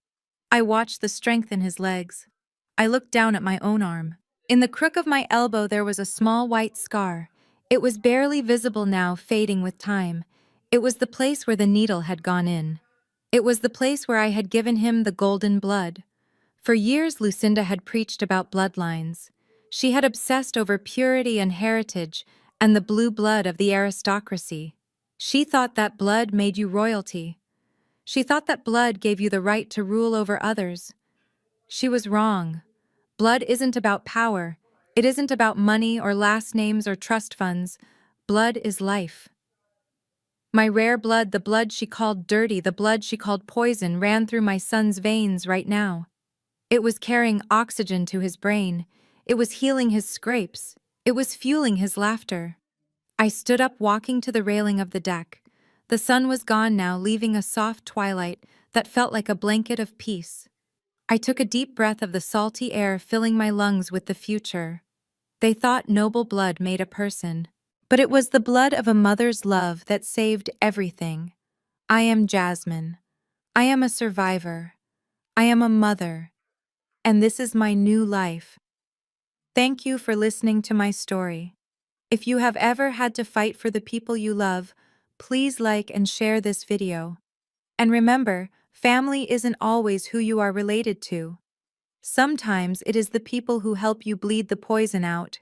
I watched the strength in his legs. I looked down at my own arm. In the crook of my elbow there was a small white scar. It was barely visible now, fading with time. It was the place where the needle had gone in. It was the place where I had given him the golden blood. For years Lucinda had preached about bloodlines. She had obsessed over purity and heritage and the blue blood of the aristocracy. She thought that blood made you royalty. She thought that blood gave you the right to rule over others. She was wrong. Blood isn't about power. It isn't about money or last names or trust funds. Blood is life. My rare blood, the blood she called dirty, the blood she called poison, ran through my son's veins right now. It was carrying oxygen to his brain. It was healing his scrapes. It was fueling his laughter. I stood up, walking to the railing of the deck. The sun was gone now, leaving a soft twilight that felt like a blanket of peace. I took a deep breath of the salty air, filling my lungs with the future. They thought noble blood made a person, but it was the blood of a mother's love that saved everything. I am Jasmine. I am a survivor. I am a mother. And this is my new life. Thank you for listening to my story. If you have ever had to fight for the people you love, please like and share this video. And remember, family isn't always who you are related to. Sometimes it is the people who help you bleed the poison out.